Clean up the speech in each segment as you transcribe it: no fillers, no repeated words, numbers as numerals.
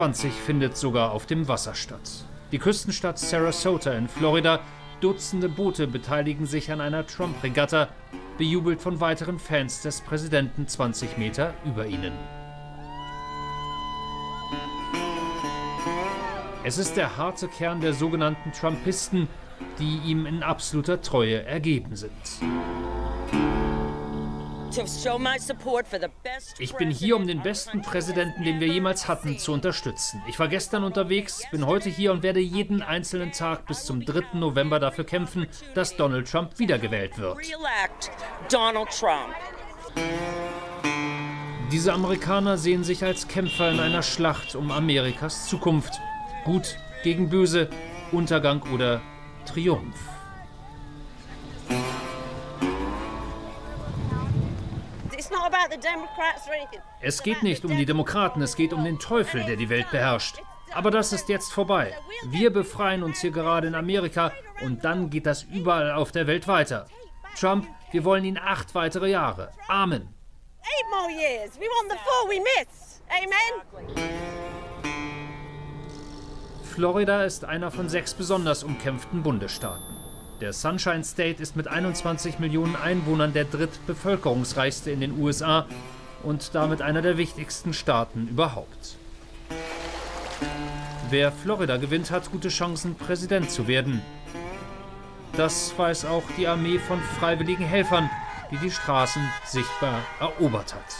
20 findet sogar auf dem Wasser statt. Die Küstenstadt Sarasota in Florida. Dutzende Boote beteiligen sich an einer Trump-Regatta, bejubelt von weiteren Fans des Präsidenten 20 Meter über ihnen. Es ist der harte Kern der sogenannten Trumpisten, die ihm in absoluter Treue ergeben sind. Ich bin hier, um den besten Präsidenten, den wir jemals hatten, zu unterstützen. Ich war gestern unterwegs, bin heute hier und werde jeden einzelnen Tag bis zum 3. November dafür kämpfen, dass Donald Trump wiedergewählt wird. Diese Amerikaner sehen sich als Kämpfer in einer Schlacht um Amerikas Zukunft. Gut gegen Böse, Untergang oder Triumph. Es geht nicht um die Demokraten, es geht um den Teufel, der die Welt beherrscht. Aber das ist jetzt vorbei. Wir befreien uns hier gerade in Amerika und dann geht das überall auf der Welt weiter. Trump, wir wollen ihn 8 weitere Jahre. Amen. 8 more years. We want the 4 we miss. Amen. Florida ist einer von 6 besonders umkämpften Bundesstaaten. Der Sunshine State ist mit 21 Millionen Einwohnern der drittbevölkerungsreichste in den USA und damit einer der wichtigsten Staaten überhaupt. Wer Florida gewinnt, hat gute Chancen, Präsident zu werden. Das weiß auch die Armee von freiwilligen Helfern, die die Straßen sichtbar erobert hat.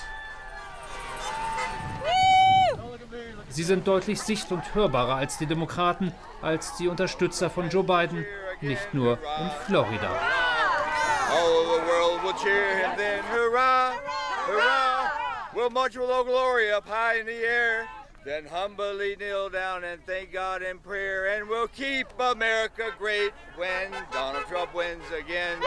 Sie sind deutlich sicht- und hörbarer als die Demokraten, als die Unterstützer von Joe Biden, nicht nur in Florida. All the world will cheer him then, hurrah, hurrah, we'll march with all glory up high in the air, then humbly kneel down and thank God in prayer, and we'll keep America great when Donald Trump wins again.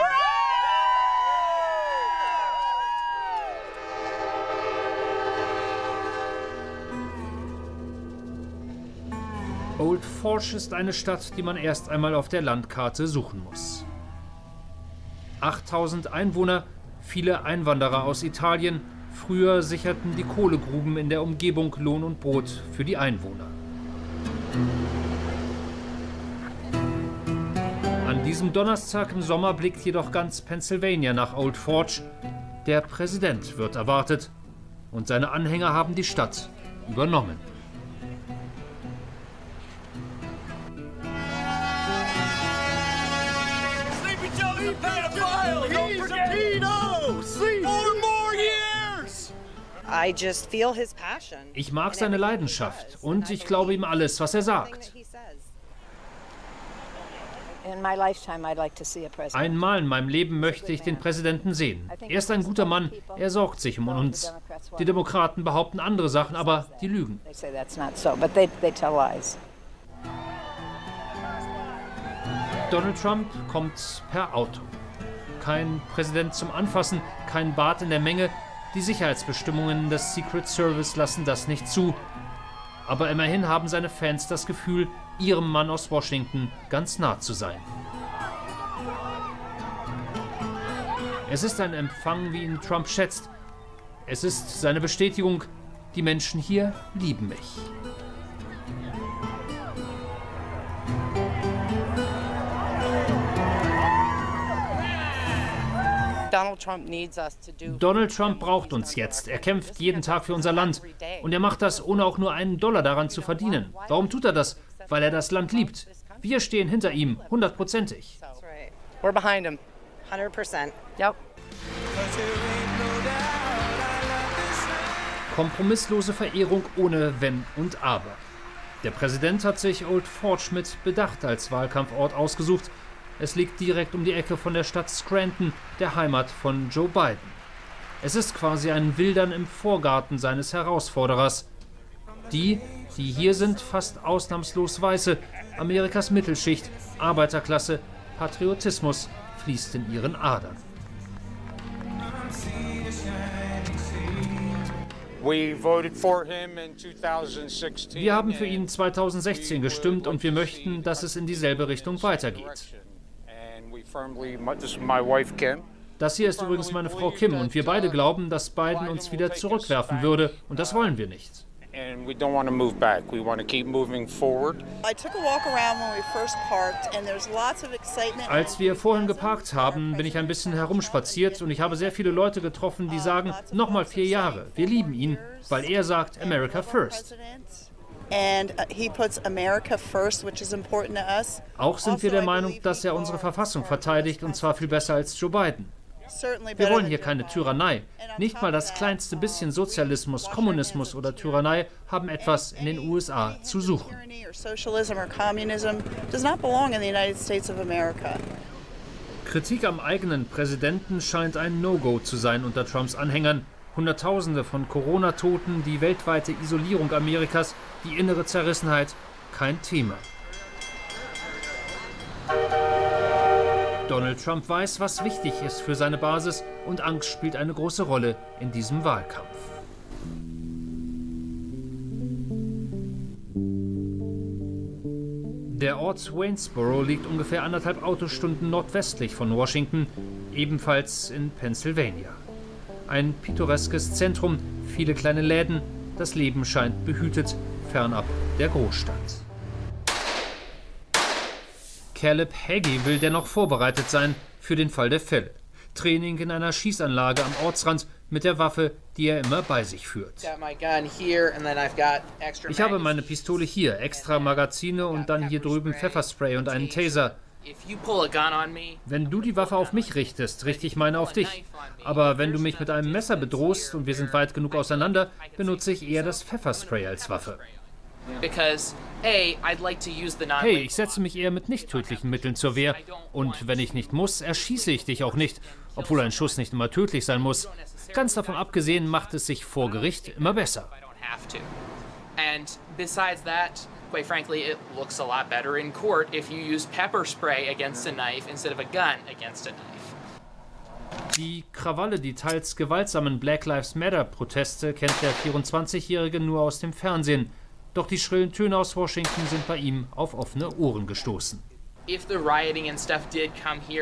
Old Forge ist eine Stadt, die man erst einmal auf der Landkarte suchen muss. 8000 Einwohner, viele Einwanderer aus Italien. Früher sicherten die Kohlegruben in der Umgebung Lohn und Brot für die Einwohner. An diesem Donnerstag im Sommer blickt jedoch ganz Pennsylvania nach Old Forge. Der Präsident wird erwartet und seine Anhänger haben die Stadt übernommen. Ich mag seine Leidenschaft und ich glaube ihm alles, was er sagt. Einmal in meinem Leben möchte ich den Präsidenten sehen. Er ist ein guter Mann, er sorgt sich um uns. Die Demokraten behaupten andere Sachen, aber die lügen. Donald Trump kommt per Auto. Kein Präsident zum Anfassen, kein Bart in der Menge. Die Sicherheitsbestimmungen des Secret Service lassen das nicht zu. Aber immerhin haben seine Fans das Gefühl, ihrem Mann aus Washington ganz nah zu sein. Es ist ein Empfang, wie ihn Trump schätzt. Es ist seine Bestätigung, die Menschen hier lieben mich. Donald Trump braucht uns jetzt. Er kämpft jeden Tag für unser Land. Und er macht das, ohne auch nur $1 daran zu verdienen. Warum tut er das? Weil er das Land liebt. Wir stehen hinter ihm, 100%ig. We're behind him. 100%. Yep. Kompromisslose Verehrung ohne Wenn und Aber. Der Präsident hat sich Old Forge mit Bedacht als Wahlkampfort ausgesucht. Es liegt direkt um die Ecke von der Stadt Scranton, der Heimat von Joe Biden. Es ist quasi ein Wildern im Vorgarten seines Herausforderers. Die hier sind, fast ausnahmslos Weiße, Amerikas Mittelschicht, Arbeiterklasse, Patriotismus fließt in ihren Adern. Wir haben für ihn 2016 gestimmt und wir möchten, dass es in dieselbe Richtung weitergeht. Das hier ist übrigens meine Frau Kim und wir beide glauben, dass Biden uns wieder zurückwerfen würde und das wollen wir nicht. and we don't want to move back. We want to keep moving forward. Als wir vorhin geparkt haben, bin ich ein bisschen herumspaziert und ich habe sehr viele Leute getroffen, die sagen, nochmal 4 Jahre, wir lieben ihn, weil er sagt America First. Auch sind wir der Meinung, dass er unsere Verfassung verteidigt, und zwar viel besser als Joe Biden. Wir wollen hier keine Tyrannei. Nicht mal das kleinste bisschen Sozialismus, Kommunismus oder Tyrannei haben etwas in den USA zu suchen. Kritik am eigenen Präsidenten scheint ein No-Go zu sein unter Trumps Anhängern. Hunderttausende von Corona-Toten, die weltweite Isolierung Amerikas, die innere Zerrissenheit, kein Thema. Donald Trump weiß, was wichtig ist für seine Basis, und Angst spielt eine große Rolle in diesem Wahlkampf. Der Ort Waynesboro liegt ungefähr 1,5 Autostunden nordwestlich von Washington, ebenfalls in Pennsylvania. Ein pittoreskes Zentrum, viele kleine Läden, das Leben scheint behütet, fernab der Großstadt. Caleb Hagee will dennoch vorbereitet sein für den Fall der Fälle. Training in einer Schießanlage am Ortsrand mit der Waffe, die er immer bei sich führt. Ich habe meine Pistole hier, extra Magazine und dann hier drüben Pfefferspray und einen Taser. Wenn du die Waffe auf mich richtest, richte ich meine auf dich. Aber wenn du mich mit einem Messer bedrohst und wir sind weit genug auseinander, benutze ich eher das Pfefferspray als Waffe. Hey, ich setze mich eher mit nicht tödlichen Mitteln zur Wehr. Und wenn ich nicht muss, erschieße ich dich auch nicht. Obwohl ein Schuss nicht immer tödlich sein muss. Ganz davon abgesehen macht es sich vor Gericht immer besser. Quite frankly, it looks a lot better in court if you use pepper spray against a knife instead of a gun against a knife. Die Krawalle, die teils gewaltsamen Black Lives Matter-Proteste kennt der 24-Jährige nur aus dem Fernsehen. Doch die schrillen Töne aus Washington sind bei ihm auf offene Ohren gestoßen.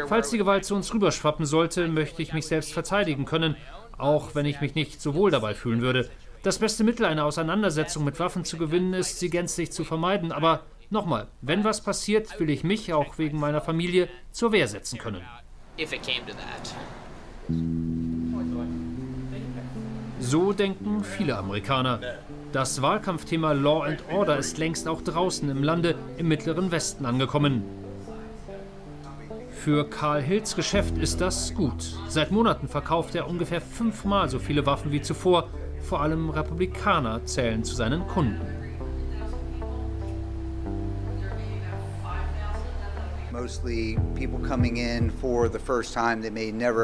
Falls die Gewalt zu uns rüberschwappen sollte, möchte ich mich selbst verteidigen können, auch wenn ich mich nicht so wohl dabei fühlen würde. Das beste Mittel, eine Auseinandersetzung mit Waffen zu gewinnen, ist, sie gänzlich zu vermeiden. Aber nochmal, wenn was passiert, will ich mich, auch wegen meiner Familie, zur Wehr setzen können. So denken viele Amerikaner. Das Wahlkampfthema Law and Order ist längst auch draußen im Lande, im Mittleren Westen angekommen. Für Carl Hills Geschäft ist das gut. Seit Monaten verkauft er ungefähr 5-mal so viele Waffen wie zuvor. Vor allem Republikaner zählen zu seinen Kunden.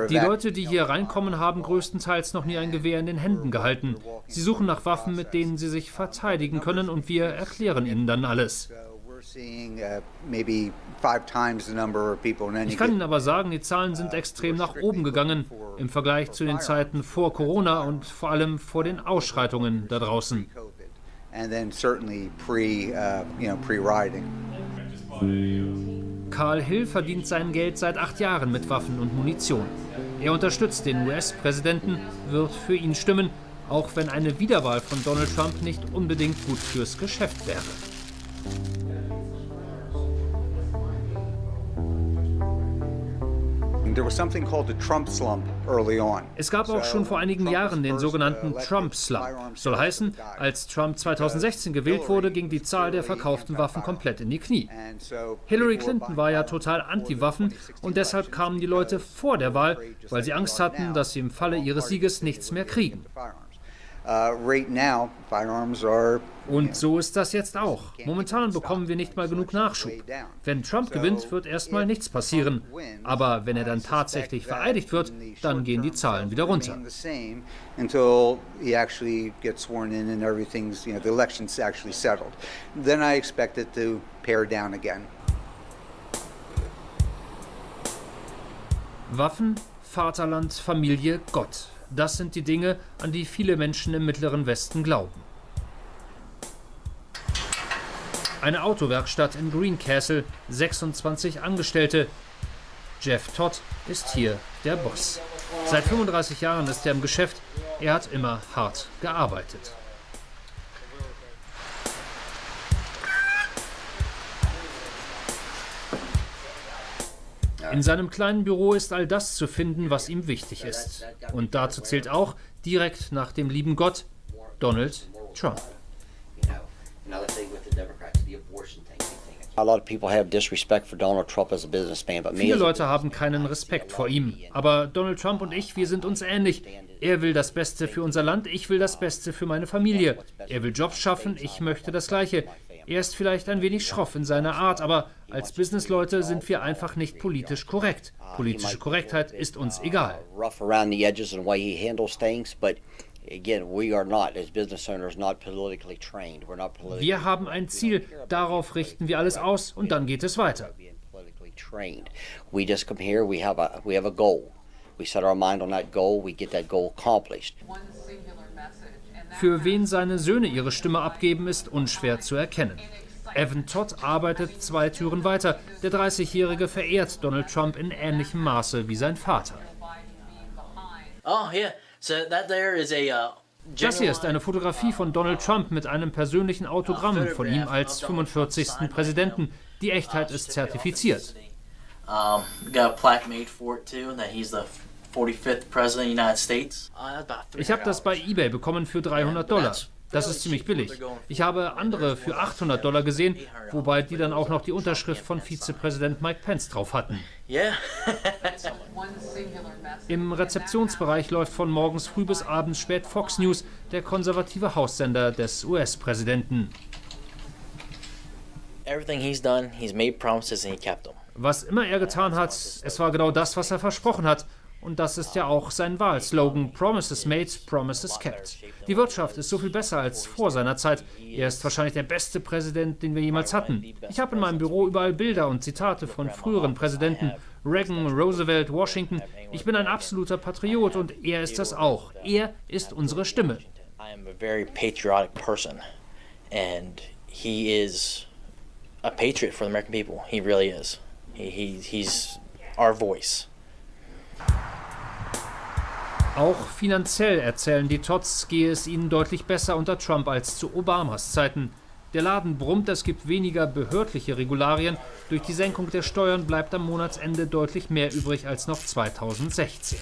Die Leute, die hier reinkommen, haben größtenteils noch nie ein Gewehr in den Händen gehalten. Sie suchen nach Waffen, mit denen sie sich verteidigen können, und wir erklären ihnen dann alles. Ich kann Ihnen aber sagen, die Zahlen sind extrem nach oben gegangen im Vergleich zu den Zeiten vor Corona und vor allem vor den Ausschreitungen da draußen. Carl Hill verdient sein Geld seit 8 Jahren mit Waffen und Munition. Er unterstützt den US-Präsidenten, wird für ihn stimmen, auch wenn eine Wiederwahl von Donald Trump nicht unbedingt gut fürs Geschäft wäre. Es gab auch schon vor einigen Jahren den sogenannten Trump-Slump. Soll heißen, als Trump 2016 gewählt wurde, ging die Zahl der verkauften Waffen komplett in die Knie. Hillary Clinton war ja total anti-Waffen und deshalb kamen die Leute vor der Wahl, weil sie Angst hatten, dass sie im Falle ihres Sieges nichts mehr kriegen. Und so ist das jetzt auch. Momentan bekommen wir nicht mal genug Nachschub. Wenn Trump gewinnt, wird erstmal nichts passieren. Aber wenn er dann tatsächlich vereidigt wird, dann gehen die Zahlen wieder runter. Waffen, Vaterland, Familie, Gott. Das sind die Dinge, an die viele Menschen im Mittleren Westen glauben. Eine Autowerkstatt in Greencastle, 26 Angestellte. Jeff Todd ist hier der Boss. Seit 35 Jahren ist er im Geschäft. Er hat immer hart gearbeitet. In seinem kleinen Büro ist all das zu finden, was ihm wichtig ist. Und dazu zählt auch, direkt nach dem lieben Gott, Donald Trump. Viele Leute haben keinen Respekt vor ihm. Aber Donald Trump und ich, wir sind uns ähnlich. Er will das Beste für unser Land, ich will das Beste für meine Familie. Er will Jobs schaffen, ich möchte das Gleiche. Er ist vielleicht ein wenig schroff in seiner Art, aber als Businessleute sind wir einfach nicht politisch korrekt. Politische Korrektheit ist uns egal. Wir haben ein Ziel, darauf richten wir alles aus und dann geht es weiter. Für wen seine Söhne ihre Stimme abgeben, ist unschwer zu erkennen. Evan Todd arbeitet 2 Türen weiter. Der 30-Jährige verehrt Donald Trump in ähnlichem Maße wie sein Vater. Das hier ist eine Fotografie von Donald Trump mit einem persönlichen Autogramm von ihm als 45. Präsidenten. Die Echtheit ist zertifiziert. Ich habe das bei eBay bekommen für $300. Das ist ziemlich billig. Ich habe andere für $800 gesehen, wobei die dann auch noch die Unterschrift von Vizepräsident Mike Pence drauf hatten. Im Rezeptionsbereich läuft von morgens früh bis abends spät Fox News, der konservative Haussender des US-Präsidenten. Was immer er getan hat, es war genau das, was er versprochen hat. Und das ist ja auch sein Wahlslogan: Promises made, promises kept. Die Wirtschaft ist so viel besser als vor seiner Zeit. Er ist wahrscheinlich der beste Präsident, den wir jemals hatten. Ich habe in meinem Büro überall Bilder und Zitate von früheren Präsidenten. Reagan, Roosevelt, Washington. Ich bin ein absoluter Patriot und er ist das auch. Er ist unsere Stimme. I am a very patriotic person and he is a patriot for the American people. He really is. He's our voice. Auch finanziell, erzählen die Todds, gehe es ihnen deutlich besser unter Trump als zu Obamas Zeiten. Der Laden brummt, es gibt weniger behördliche Regularien. Durch die Senkung der Steuern bleibt am Monatsende deutlich mehr übrig als noch 2016.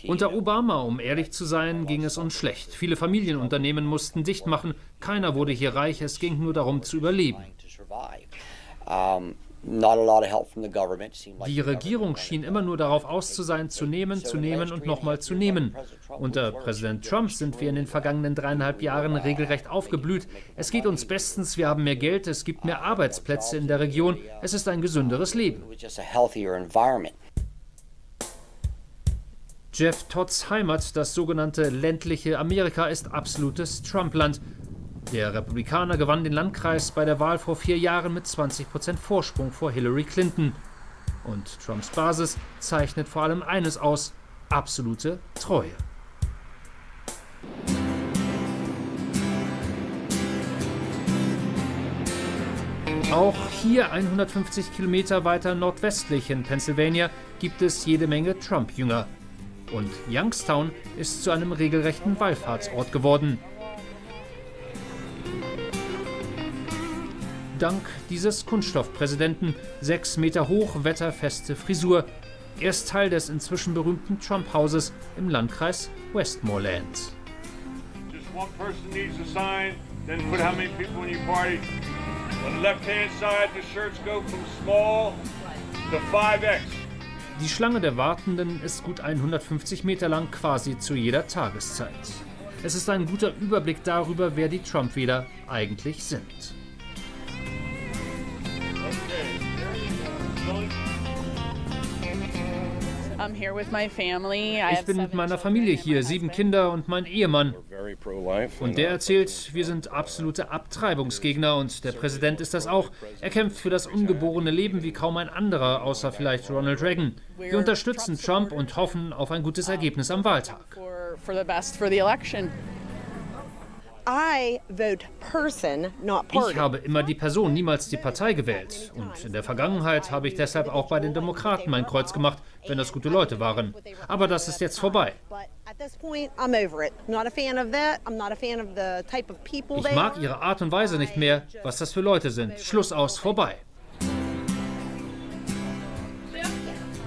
Unter Obama, um ehrlich zu sein, ging es uns schlecht. Viele Familienunternehmen mussten dicht machen. Keiner wurde hier reich, es ging nur darum zu überleben. Die Regierung schien immer nur darauf aus zu sein, zu nehmen und nochmal zu nehmen. Unter Präsident Trump sind wir in den vergangenen 3,5 Jahren regelrecht aufgeblüht. Es geht uns bestens, wir haben mehr Geld, es gibt mehr Arbeitsplätze in der Region, es ist ein gesünderes Leben. Jeff Todds Heimat, das sogenannte ländliche Amerika, ist absolutes Trump-Land. Der Republikaner gewann den Landkreis bei der Wahl vor 4 Jahren mit 20% Vorsprung vor Hillary Clinton. Und Trumps Basis zeichnet vor allem eines aus: absolute Treue. Auch hier 150 Kilometer weiter nordwestlich in Pennsylvania gibt es jede Menge Trump-Jünger. Und Youngstown ist zu einem regelrechten Wallfahrtsort geworden. Dank dieses Kunststoffpräsidenten, 6 Meter hoch, wetterfeste Frisur. Er ist Teil des inzwischen berühmten Trump-Hauses im Landkreis Westmoreland. Just one person needs to sign, then put how many people in your party. On the left-hand side, the shirts go from small to 5X. Die Schlange der Wartenden ist gut 150 Meter lang, quasi zu jeder Tageszeit. Es ist ein guter Überblick darüber, wer die Trump-Wähler eigentlich sind. Ich bin mit meiner Familie hier, 7 Kinder und mein Ehemann. Und der erzählt, wir sind absolute Abtreibungsgegner und der Präsident ist das auch. Er kämpft für das ungeborene Leben wie kaum ein anderer, außer vielleicht Ronald Reagan. Wir unterstützen Trump und hoffen auf ein gutes Ergebnis am Wahltag. Ich habe immer die Person, niemals die Partei gewählt. Und in der Vergangenheit habe ich deshalb auch bei den Demokraten mein Kreuz gemacht, wenn das gute Leute waren. Aber das ist jetzt vorbei. Ich mag ihre Art und Weise nicht mehr, was das für Leute sind. Schluss aus, vorbei.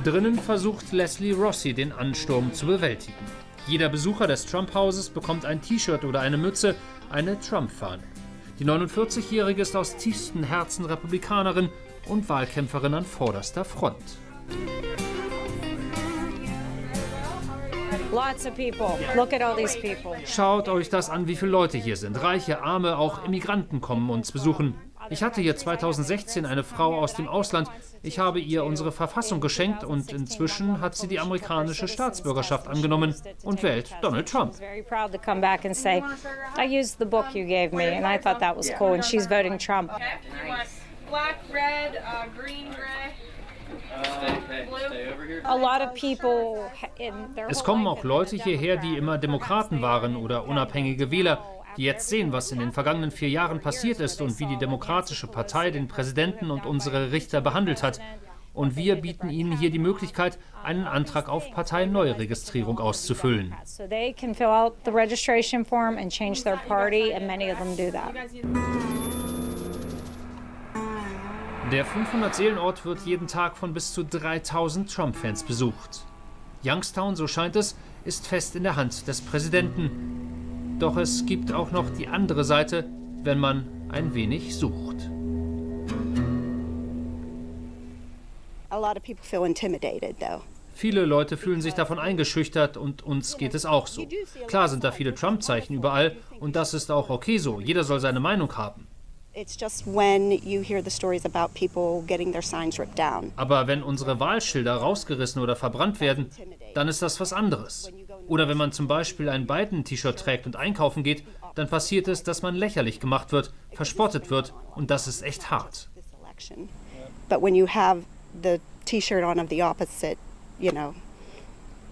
Drinnen versucht Leslie Rossi, den Ansturm zu bewältigen. Jeder Besucher des Trump-Hauses bekommt ein T-Shirt oder eine Mütze, eine Trump-Fahne. Die 49-Jährige ist aus tiefstem Herzen Republikanerin und Wahlkämpferin an vorderster Front. Schaut euch das an, wie viele Leute hier sind. Reiche, Arme, auch Immigranten kommen uns besuchen. Ich hatte hier 2016 eine Frau aus dem Ausland. Ich habe ihr unsere Verfassung geschenkt und inzwischen hat sie die amerikanische Staatsbürgerschaft angenommen und wählt Donald Trump. Es kommen auch Leute hierher, die immer Demokraten waren oder unabhängige Wähler, die jetzt sehen, was in den vergangenen 4 Jahren passiert ist und wie die Demokratische Partei den Präsidenten und unsere Richter behandelt hat. Und wir bieten ihnen hier die Möglichkeit, einen Antrag auf Parteineuregistrierung auszufüllen. Der 500-Seelen-Ort wird jeden Tag von bis zu 3000 Trump-Fans besucht. Youngstown, so scheint es, ist fest in der Hand des Präsidenten. Doch es gibt auch noch die andere Seite, wenn man ein wenig sucht. Viele Leute fühlen sich davon eingeschüchtert und uns geht es auch so. Klar sind da viele Trump-Zeichen überall und das ist auch okay so. Jeder soll seine Meinung haben. Aber wenn unsere Wahlschilder rausgerissen oder verbrannt werden, dann ist das was anderes. Oder wenn man zum Beispiel ein Biden-T-Shirt trägt und einkaufen geht, dann passiert es, dass man lächerlich gemacht wird, verspottet wird und das ist echt hart. But when you have the T-shirt on of the opposite,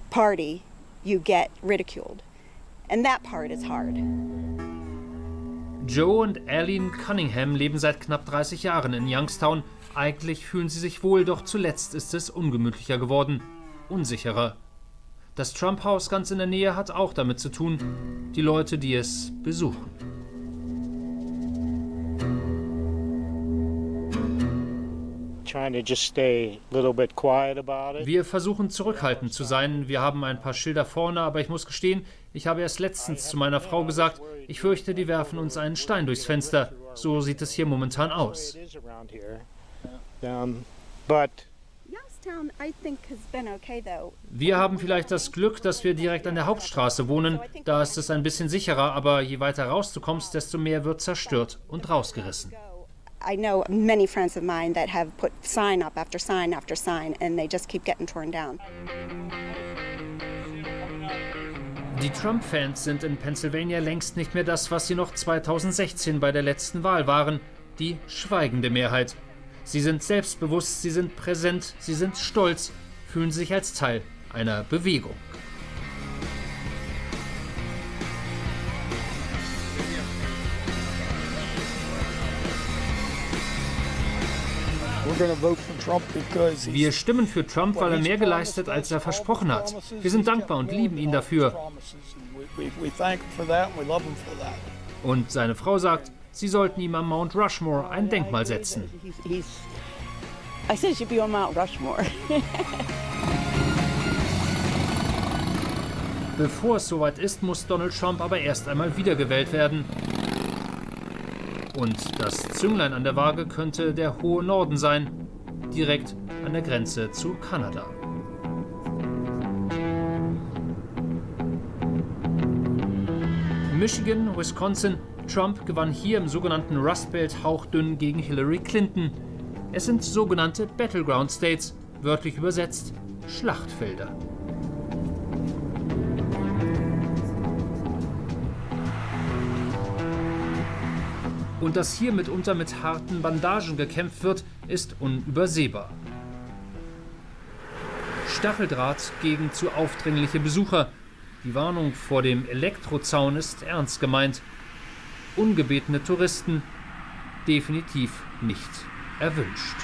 party, you get ridiculed. And that part is hard. Joe und Aline Cunningham leben seit knapp 30 Jahren in Youngstown. Eigentlich fühlen sie sich wohl, doch zuletzt ist es ungemütlicher geworden, unsicherer. Das Trump-Haus ganz in der Nähe hat auch damit zu tun, die Leute, die es besuchen. Wir versuchen zurückhaltend zu sein. Wir haben ein paar Schilder vorne, aber ich muss gestehen, ich habe erst letztens zu meiner Frau gesagt, ich fürchte, die werfen uns einen Stein durchs Fenster. So sieht es hier momentan aus. Wir haben vielleicht das Glück, dass wir direkt an der Hauptstraße wohnen. Da ist es ein bisschen sicherer, aber je weiter raus du kommst, desto mehr wird zerstört und rausgerissen. I know many friends of mine that have put sign up after sign after sign and they just keep getting torn down. Die Trump-Fans sind in Pennsylvania längst nicht mehr das, was sie noch 2016 bei der letzten Wahl waren, die schweigende Mehrheit. Sie sind selbstbewusst, sie sind präsent, sie sind stolz, fühlen sich als Teil einer Bewegung. Wir stimmen für Trump, weil er mehr geleistet, als er versprochen hat. Wir sind dankbar und lieben ihn dafür. Und seine Frau sagt, sie sollten ihm am Mount Rushmore ein Denkmal setzen. Bevor es soweit ist, muss Donald Trump aber erst einmal wiedergewählt werden. Und das Zünglein an der Waage könnte der hohe Norden sein, direkt an der Grenze zu Kanada. Michigan, Wisconsin, Trump gewann hier im sogenannten Rust Belt hauchdünn gegen Hillary Clinton. Es sind sogenannte Battleground States, wörtlich übersetzt Schlachtfelder. Und dass hier mitunter mit harten Bandagen gekämpft wird, ist unübersehbar. Stacheldraht gegen zu aufdringliche Besucher. Die Warnung vor dem Elektrozaun ist ernst gemeint. Ungebetene Touristen definitiv nicht erwünscht.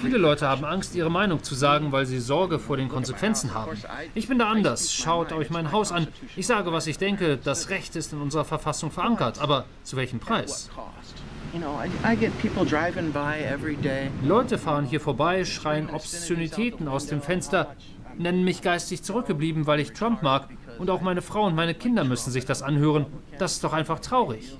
Viele Leute haben Angst, ihre Meinung zu sagen, weil sie Sorge vor den Konsequenzen haben. Ich bin da anders. Schaut euch mein Haus an. Ich sage, was ich denke. Das Recht ist in unserer Verfassung verankert. Aber zu welchem Preis? Leute fahren hier vorbei, schreien Obszönitäten aus dem Fenster, nennen mich geistig zurückgeblieben, weil ich Trump mag. Und auch meine Frau und meine Kinder müssen sich das anhören. Das ist doch einfach traurig.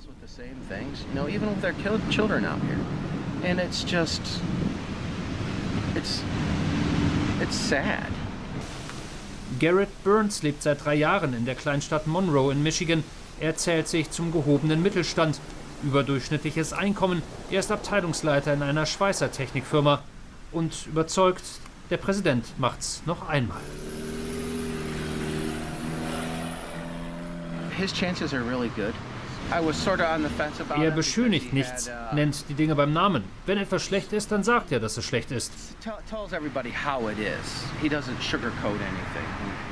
Garrett Burns lebt seit 3 Jahren in der Kleinstadt Monroe in Michigan. Er zählt sich zum gehobenen Mittelstand. Überdurchschnittliches Einkommen. Er ist Abteilungsleiter in einer Schweißertechnikfirma. Und überzeugt, der Präsident macht's noch einmal. Er beschönigt nichts, nennt die Dinge beim Namen. Wenn etwas schlecht ist, dann sagt er, dass es schlecht ist.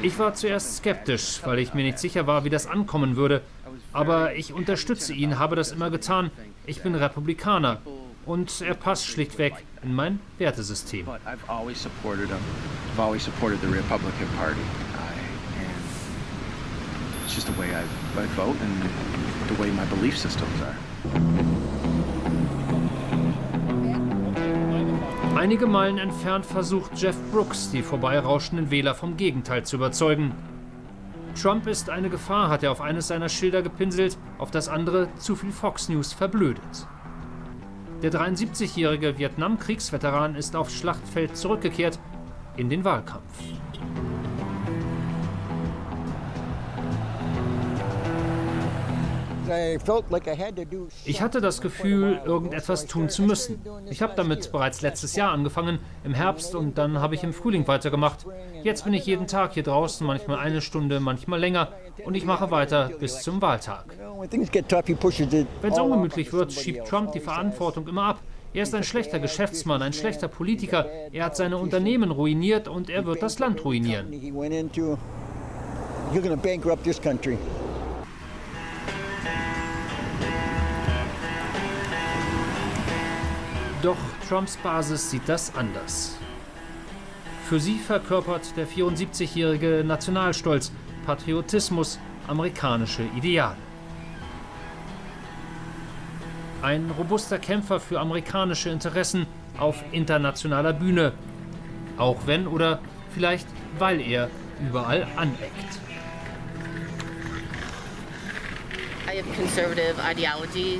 Ich war zuerst skeptisch, weil ich mir nicht sicher war, wie das ankommen würde. Aber ich unterstütze ihn, habe das immer getan. Ich bin Republikaner. Und er passt schlichtweg in mein Wertesystem. It's just the way I vote and the way my belief systems are. Einige Meilen entfernt versucht Jeff Brooks, die vorbeirauschenden Wähler vom Gegenteil zu überzeugen. Trump ist eine Gefahr, hat er auf eines seiner Schilder gepinselt, auf das andere zu viel Fox News verblödet. Der 73-jährige Vietnamkriegsveteran ist aufs Schlachtfeld zurückgekehrt in den Wahlkampf. Ich hatte das Gefühl, irgendetwas tun zu müssen. Ich habe damit bereits letztes Jahr angefangen, im Herbst, und dann habe ich im Frühling weitergemacht. Jetzt bin ich jeden Tag hier draußen, manchmal 1 Stunde, manchmal länger, und ich mache weiter bis zum Wahltag. Wenn es ungemütlich wird, schiebt Trump die Verantwortung immer ab. Er ist ein schlechter Geschäftsmann, ein schlechter Politiker. Er hat seine Unternehmen ruiniert und er wird das Land ruinieren. Doch Trumps Basis sieht das anders. Für sie verkörpert der 74-jährige Nationalstolz, Patriotismus, amerikanische Ideale. Ein robuster Kämpfer für amerikanische Interessen auf internationaler Bühne. Auch wenn oder vielleicht weil er überall aneckt.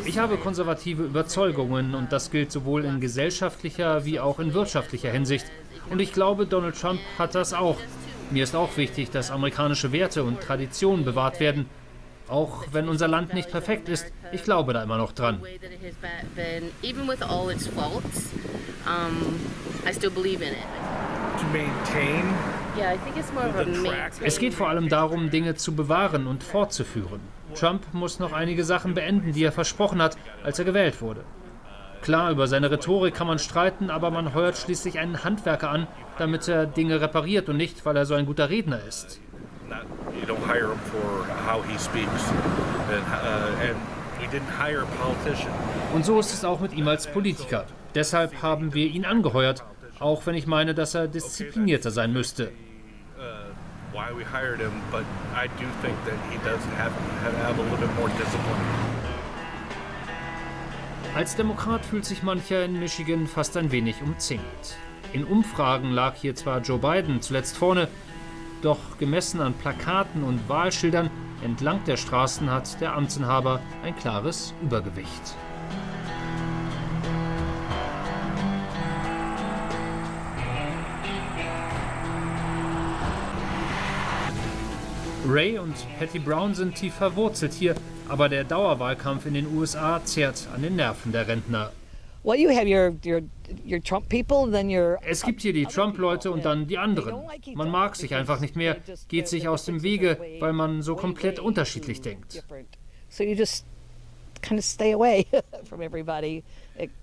Ich habe konservative Überzeugungen und das gilt sowohl in gesellschaftlicher wie auch in wirtschaftlicher Hinsicht. Und ich glaube, Donald Trump hat das auch. Mir ist auch wichtig, dass amerikanische Werte und Traditionen bewahrt werden. Auch wenn unser Land nicht perfekt ist, ich glaube da immer noch dran. Es geht vor allem darum, Dinge zu bewahren und fortzuführen. Trump muss noch einige Sachen beenden, die er versprochen hat, als er gewählt wurde. Klar, über seine Rhetorik kann man streiten, aber man heuert schließlich einen Handwerker an, damit er Dinge repariert und nicht, weil er so ein guter Redner ist. Und so ist es auch mit ihm als Politiker. Deshalb haben wir ihn angeheuert, auch wenn ich meine, dass er disziplinierter sein müsste. Als Demokrat fühlt sich mancher in Michigan fast ein wenig umzingelt. In Umfragen lag hier zwar Joe Biden zuletzt vorne, doch gemessen an Plakaten und Wahlschildern entlang der Straßen hat der Amtsinhaber ein klares Übergewicht. Ray und Patty Brown sind tief verwurzelt hier, aber der Dauerwahlkampf in den USA zehrt an den Nerven der Rentner. Es gibt hier die Trump-Leute und dann die anderen. Man mag sich einfach nicht mehr, geht sich aus dem Wege, weil man so komplett unterschiedlich denkt.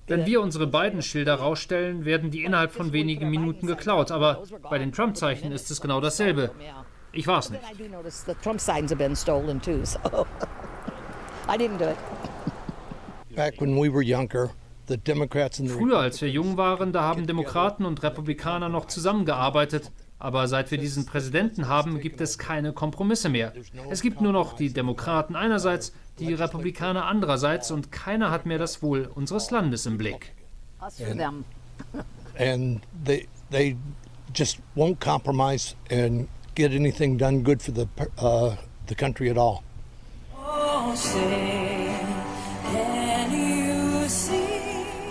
Wenn wir unsere beiden Schilder rausstellen, werden die innerhalb von wenigen Minuten geklaut, aber bei den Trump-Zeichen ist es genau dasselbe. Ich war's nicht. Back when we were younger, Früher, als wir jung waren, da haben Demokraten und Republikaner noch zusammengearbeitet. Aber seit wir diesen Präsidenten haben, gibt es keine Kompromisse mehr. Es gibt nur noch die Demokraten einerseits, die Republikaner andererseits und keiner hat mehr das Wohl unseres Landes im Blick. And they just won't compromise and get anything done good for the country at all.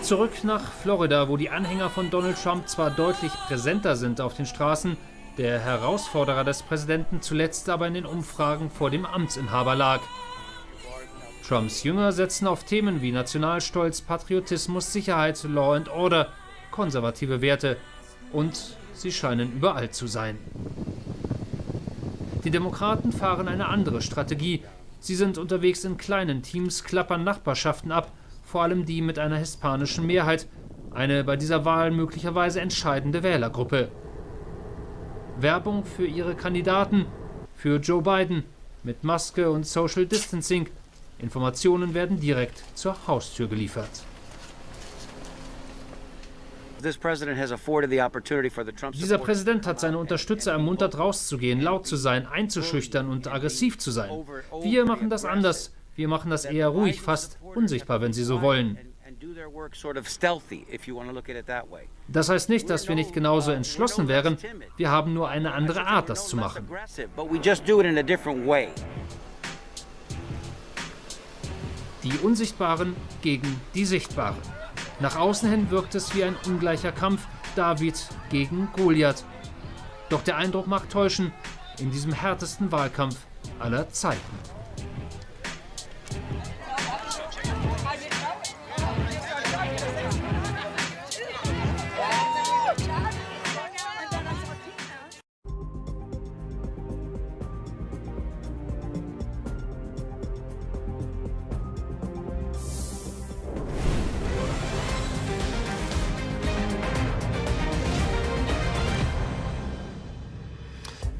Zurück nach Florida, wo die Anhänger von Donald Trump zwar deutlich präsenter sind auf den Straßen, der Herausforderer des Präsidenten zuletzt aber in den Umfragen vor dem Amtsinhaber lag. Trumps Jünger setzen auf Themen wie Nationalstolz, Patriotismus, Sicherheit, Law and Order, konservative Werte und sie scheinen überall zu sein. Die Demokraten fahren eine andere Strategie. Sie sind unterwegs in kleinen Teams, klappern Nachbarschaften ab, vor allem die mit einer hispanischen Mehrheit, eine bei dieser Wahl möglicherweise entscheidende Wählergruppe. Werbung für ihre Kandidaten, für Joe Biden, mit Maske und Social Distancing. Informationen werden direkt zur Haustür geliefert. Dieser Präsident hat seine Unterstützer ermuntert, rauszugehen, laut zu sein, einzuschüchtern und aggressiv zu sein. Wir machen das anders. Wir machen das eher ruhig, fast unsichtbar, wenn Sie so wollen. Das heißt nicht, dass wir nicht genauso entschlossen wären. Wir haben nur eine andere Art, das zu machen. Die Unsichtbaren gegen die Sichtbaren. Nach außen hin wirkt es wie ein ungleicher Kampf, David gegen Goliath. Doch der Eindruck mag täuschen, in diesem härtesten Wahlkampf aller Zeiten.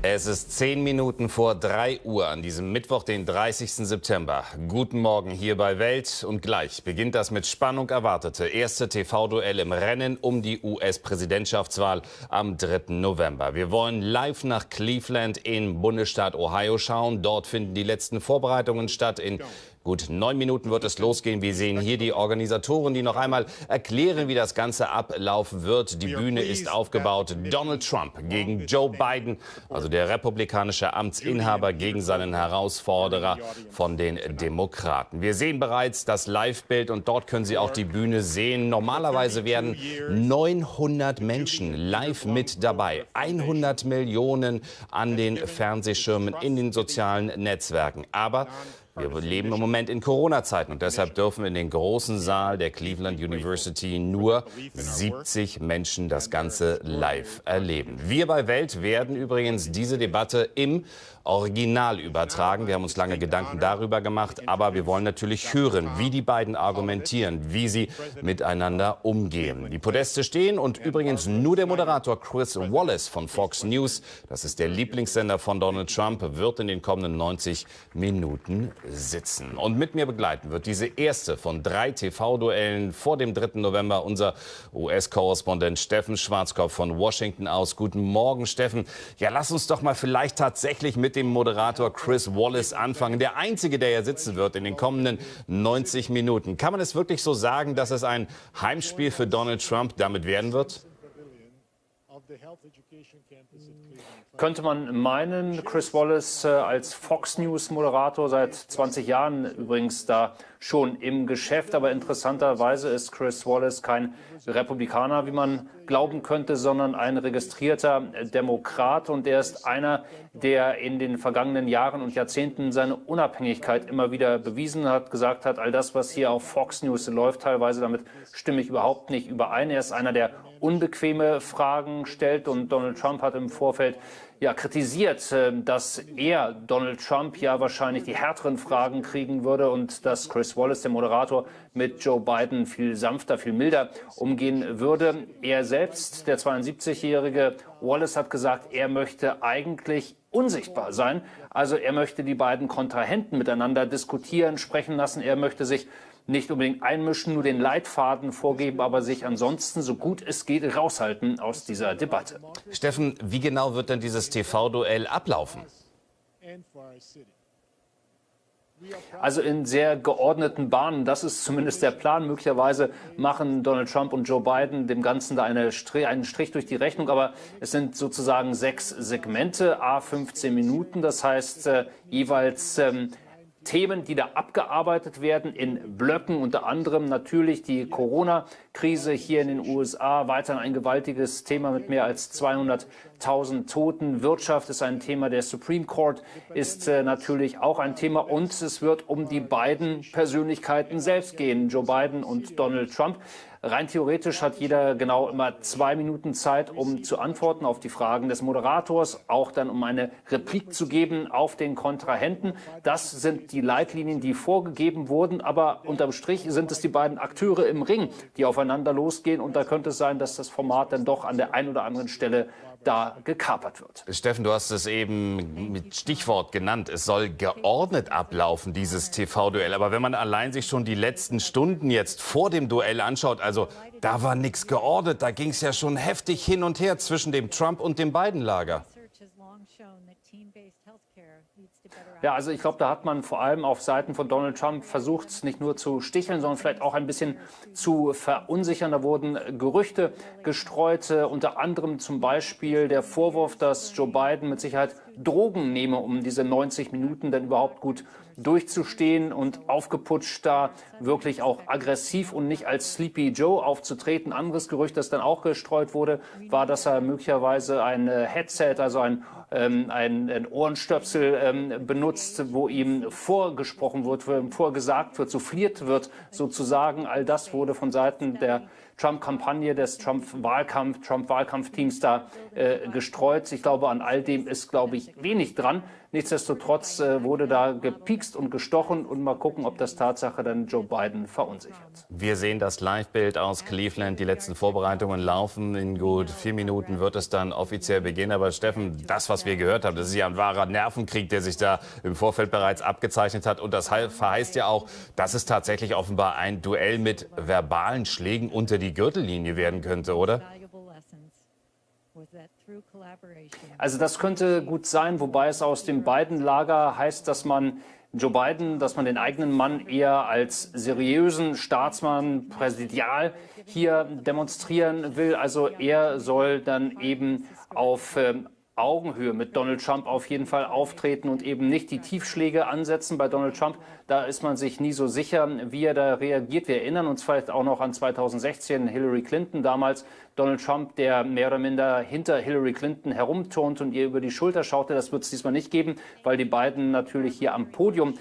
Es ist 10 Minuten vor 3 Uhr an diesem Mittwoch, den 30. September. Guten Morgen hier bei Welt und gleich beginnt das mit Spannung erwartete erste TV-Duell im Rennen um die US-Präsidentschaftswahl am 3. November. Wir wollen live nach Cleveland im Bundesstaat Ohio schauen. Dort finden die letzten Vorbereitungen statt. In gut 9 Minuten wird es losgehen. Wir sehen hier die Organisatoren, die noch einmal erklären, wie das Ganze ablaufen wird. Die Bühne ist aufgebaut. Donald Trump gegen Joe Biden, also der republikanische Amtsinhaber gegen seinen Herausforderer von den Demokraten. Wir sehen bereits das Live-Bild und dort können Sie auch die Bühne sehen. Normalerweise werden 900 Menschen live mit dabei. 100 Millionen an den Fernsehschirmen, in den sozialen Netzwerken. Aber wir leben im Moment in Corona-Zeiten und deshalb dürfen in den großen Saal der Cleveland University nur 70 Menschen das Ganze live erleben. Wir bei Welt werden übrigens diese Debatte im Original übertragen. Wir haben uns lange Gedanken darüber gemacht, aber wir wollen natürlich hören, wie die beiden argumentieren, wie sie miteinander umgehen. Die Podeste stehen und übrigens nur der Moderator Chris Wallace von Fox News, das ist der Lieblingssender von Donald Trump, wird in den kommenden 90 Minuten sitzen. Und mit mir begleiten wird diese erste von 3 TV-Duellen vor dem 3. November unser US-Korrespondent Steffen Schwarzkopf von Washington aus. Guten Morgen, Steffen. Ja, lass uns doch mal vielleicht tatsächlich mit dem Moderator Chris Wallace anfangen. Der Einzige, der ja sitzen wird in den kommenden 90 Minuten. Kann man es wirklich so sagen, dass es ein Heimspiel für Donald Trump damit werden wird? Könnte man meinen, Chris Wallace als Fox News Moderator seit 20 Jahren übrigens da schon im Geschäft. Aber interessanterweise ist Chris Wallace kein Republikaner, wie man glauben könnte, sondern ein registrierter Demokrat. Und er ist einer, der in den vergangenen Jahren und Jahrzehnten seine Unabhängigkeit immer wieder bewiesen hat, gesagt hat, all das, was hier auf Fox News läuft, teilweise damit stimme ich überhaupt nicht überein. Er ist einer, der unbequeme Fragen stellt und Donald Trump hat im Vorfeld kritisiert, dass er, Donald Trump, ja wahrscheinlich die härteren Fragen kriegen würde und dass Chris Wallace, der Moderator, mit Joe Biden viel sanfter, viel milder umgehen würde. Er selbst, der 72-jährige Wallace, hat gesagt, er möchte eigentlich unsichtbar sein. Also er möchte die beiden Kontrahenten miteinander diskutieren, sprechen lassen. Er möchte sich nicht unbedingt einmischen, nur den Leitfaden vorgeben, aber sich ansonsten so gut es geht raushalten aus dieser Debatte. Steffen, wie genau wird denn dieses TV-Duell ablaufen? Also in sehr geordneten Bahnen, das ist zumindest der Plan. Möglicherweise machen Donald Trump und Joe Biden dem Ganzen da einen Strich durch die Rechnung. Aber es sind sozusagen 6 Segmente, à 15 Minuten. Das heißt jeweils Themen, die da abgearbeitet werden in Blöcken, unter anderem natürlich die Corona-Krise hier in den USA, weiterhin ein gewaltiges Thema mit mehr als 200.000 Toten. Wirtschaft ist ein Thema, der Supreme Court ist natürlich auch ein Thema und es wird um die beiden Persönlichkeiten selbst gehen, Joe Biden und Donald Trump. Rein theoretisch hat jeder genau immer 2 Minuten Zeit, um zu antworten auf die Fragen des Moderators, auch dann um eine Replik zu geben auf den Kontrahenten. Das sind die Leitlinien, die vorgegeben wurden, aber unterm Strich sind es die beiden Akteure im Ring, die aufeinander losgehen und da könnte es sein, dass das Format dann doch an der einen oder anderen Stelle da gekapert wird. Steffen, du hast es eben mit Stichwort genannt. Es soll geordnet ablaufen, dieses TV-Duell. Aber wenn man allein sich schon die letzten Stunden jetzt vor dem Duell anschaut, also da war nichts geordnet. Da ging es ja schon heftig hin und her zwischen dem Trump- und dem Biden-Lager. Ja, also ich glaube, da hat man vor allem auf Seiten von Donald Trump versucht, nicht nur zu sticheln, sondern vielleicht auch ein bisschen zu verunsichern. Da wurden Gerüchte gestreut, unter anderem zum Beispiel der Vorwurf, dass Joe Biden mit Sicherheit Drogen nehme, um diese 90 Minuten dann überhaupt gut durchzustehen und aufgeputscht da wirklich auch aggressiv und nicht als Sleepy Joe aufzutreten. Anderes Gerücht, das dann auch gestreut wurde, war, dass er möglicherweise ein Headset, also ein Ohrenstöpsel benutzt, wo ihm vorgesprochen wird, vorgesagt wird, souffliert wird sozusagen. All das wurde von Seiten der Trump-Kampagne, des Trump-Wahlkampfteams da gestreut. Ich glaube, an all dem ist, glaube ich, wenig dran. Nichtsdestotrotz wurde da gepiekst und gestochen und mal gucken, ob das Tatsache dann Joe Biden verunsichert. Wir sehen das Live-Bild aus Cleveland. Die letzten Vorbereitungen laufen. In gut 4 Minuten wird es dann offiziell beginnen. Aber Steffen, das, was wir gehört haben, das ist ja ein wahrer Nervenkrieg, der sich da im Vorfeld bereits abgezeichnet hat. Und das verheißt ja auch, dass es tatsächlich offenbar ein Duell mit verbalen Schlägen unter die Gürtellinie werden könnte, oder? Also das könnte gut sein, wobei es aus dem Biden-Lager heißt, dass man Joe Biden, dass man den eigenen Mann eher als seriösen Staatsmann, präsidial hier demonstrieren will. Also er soll dann eben auf Augenhöhe mit Donald Trump auf jeden Fall auftreten und eben nicht die Tiefschläge ansetzen bei Donald Trump. Da ist man sich nie so sicher, wie er da reagiert. Wir erinnern uns vielleicht auch noch an 2016, Hillary Clinton damals. Donald Trump, der mehr oder minder hinter Hillary Clinton herumturnt und ihr über die Schulter schaute. Das wird es diesmal nicht geben, weil die beiden natürlich hier am Podium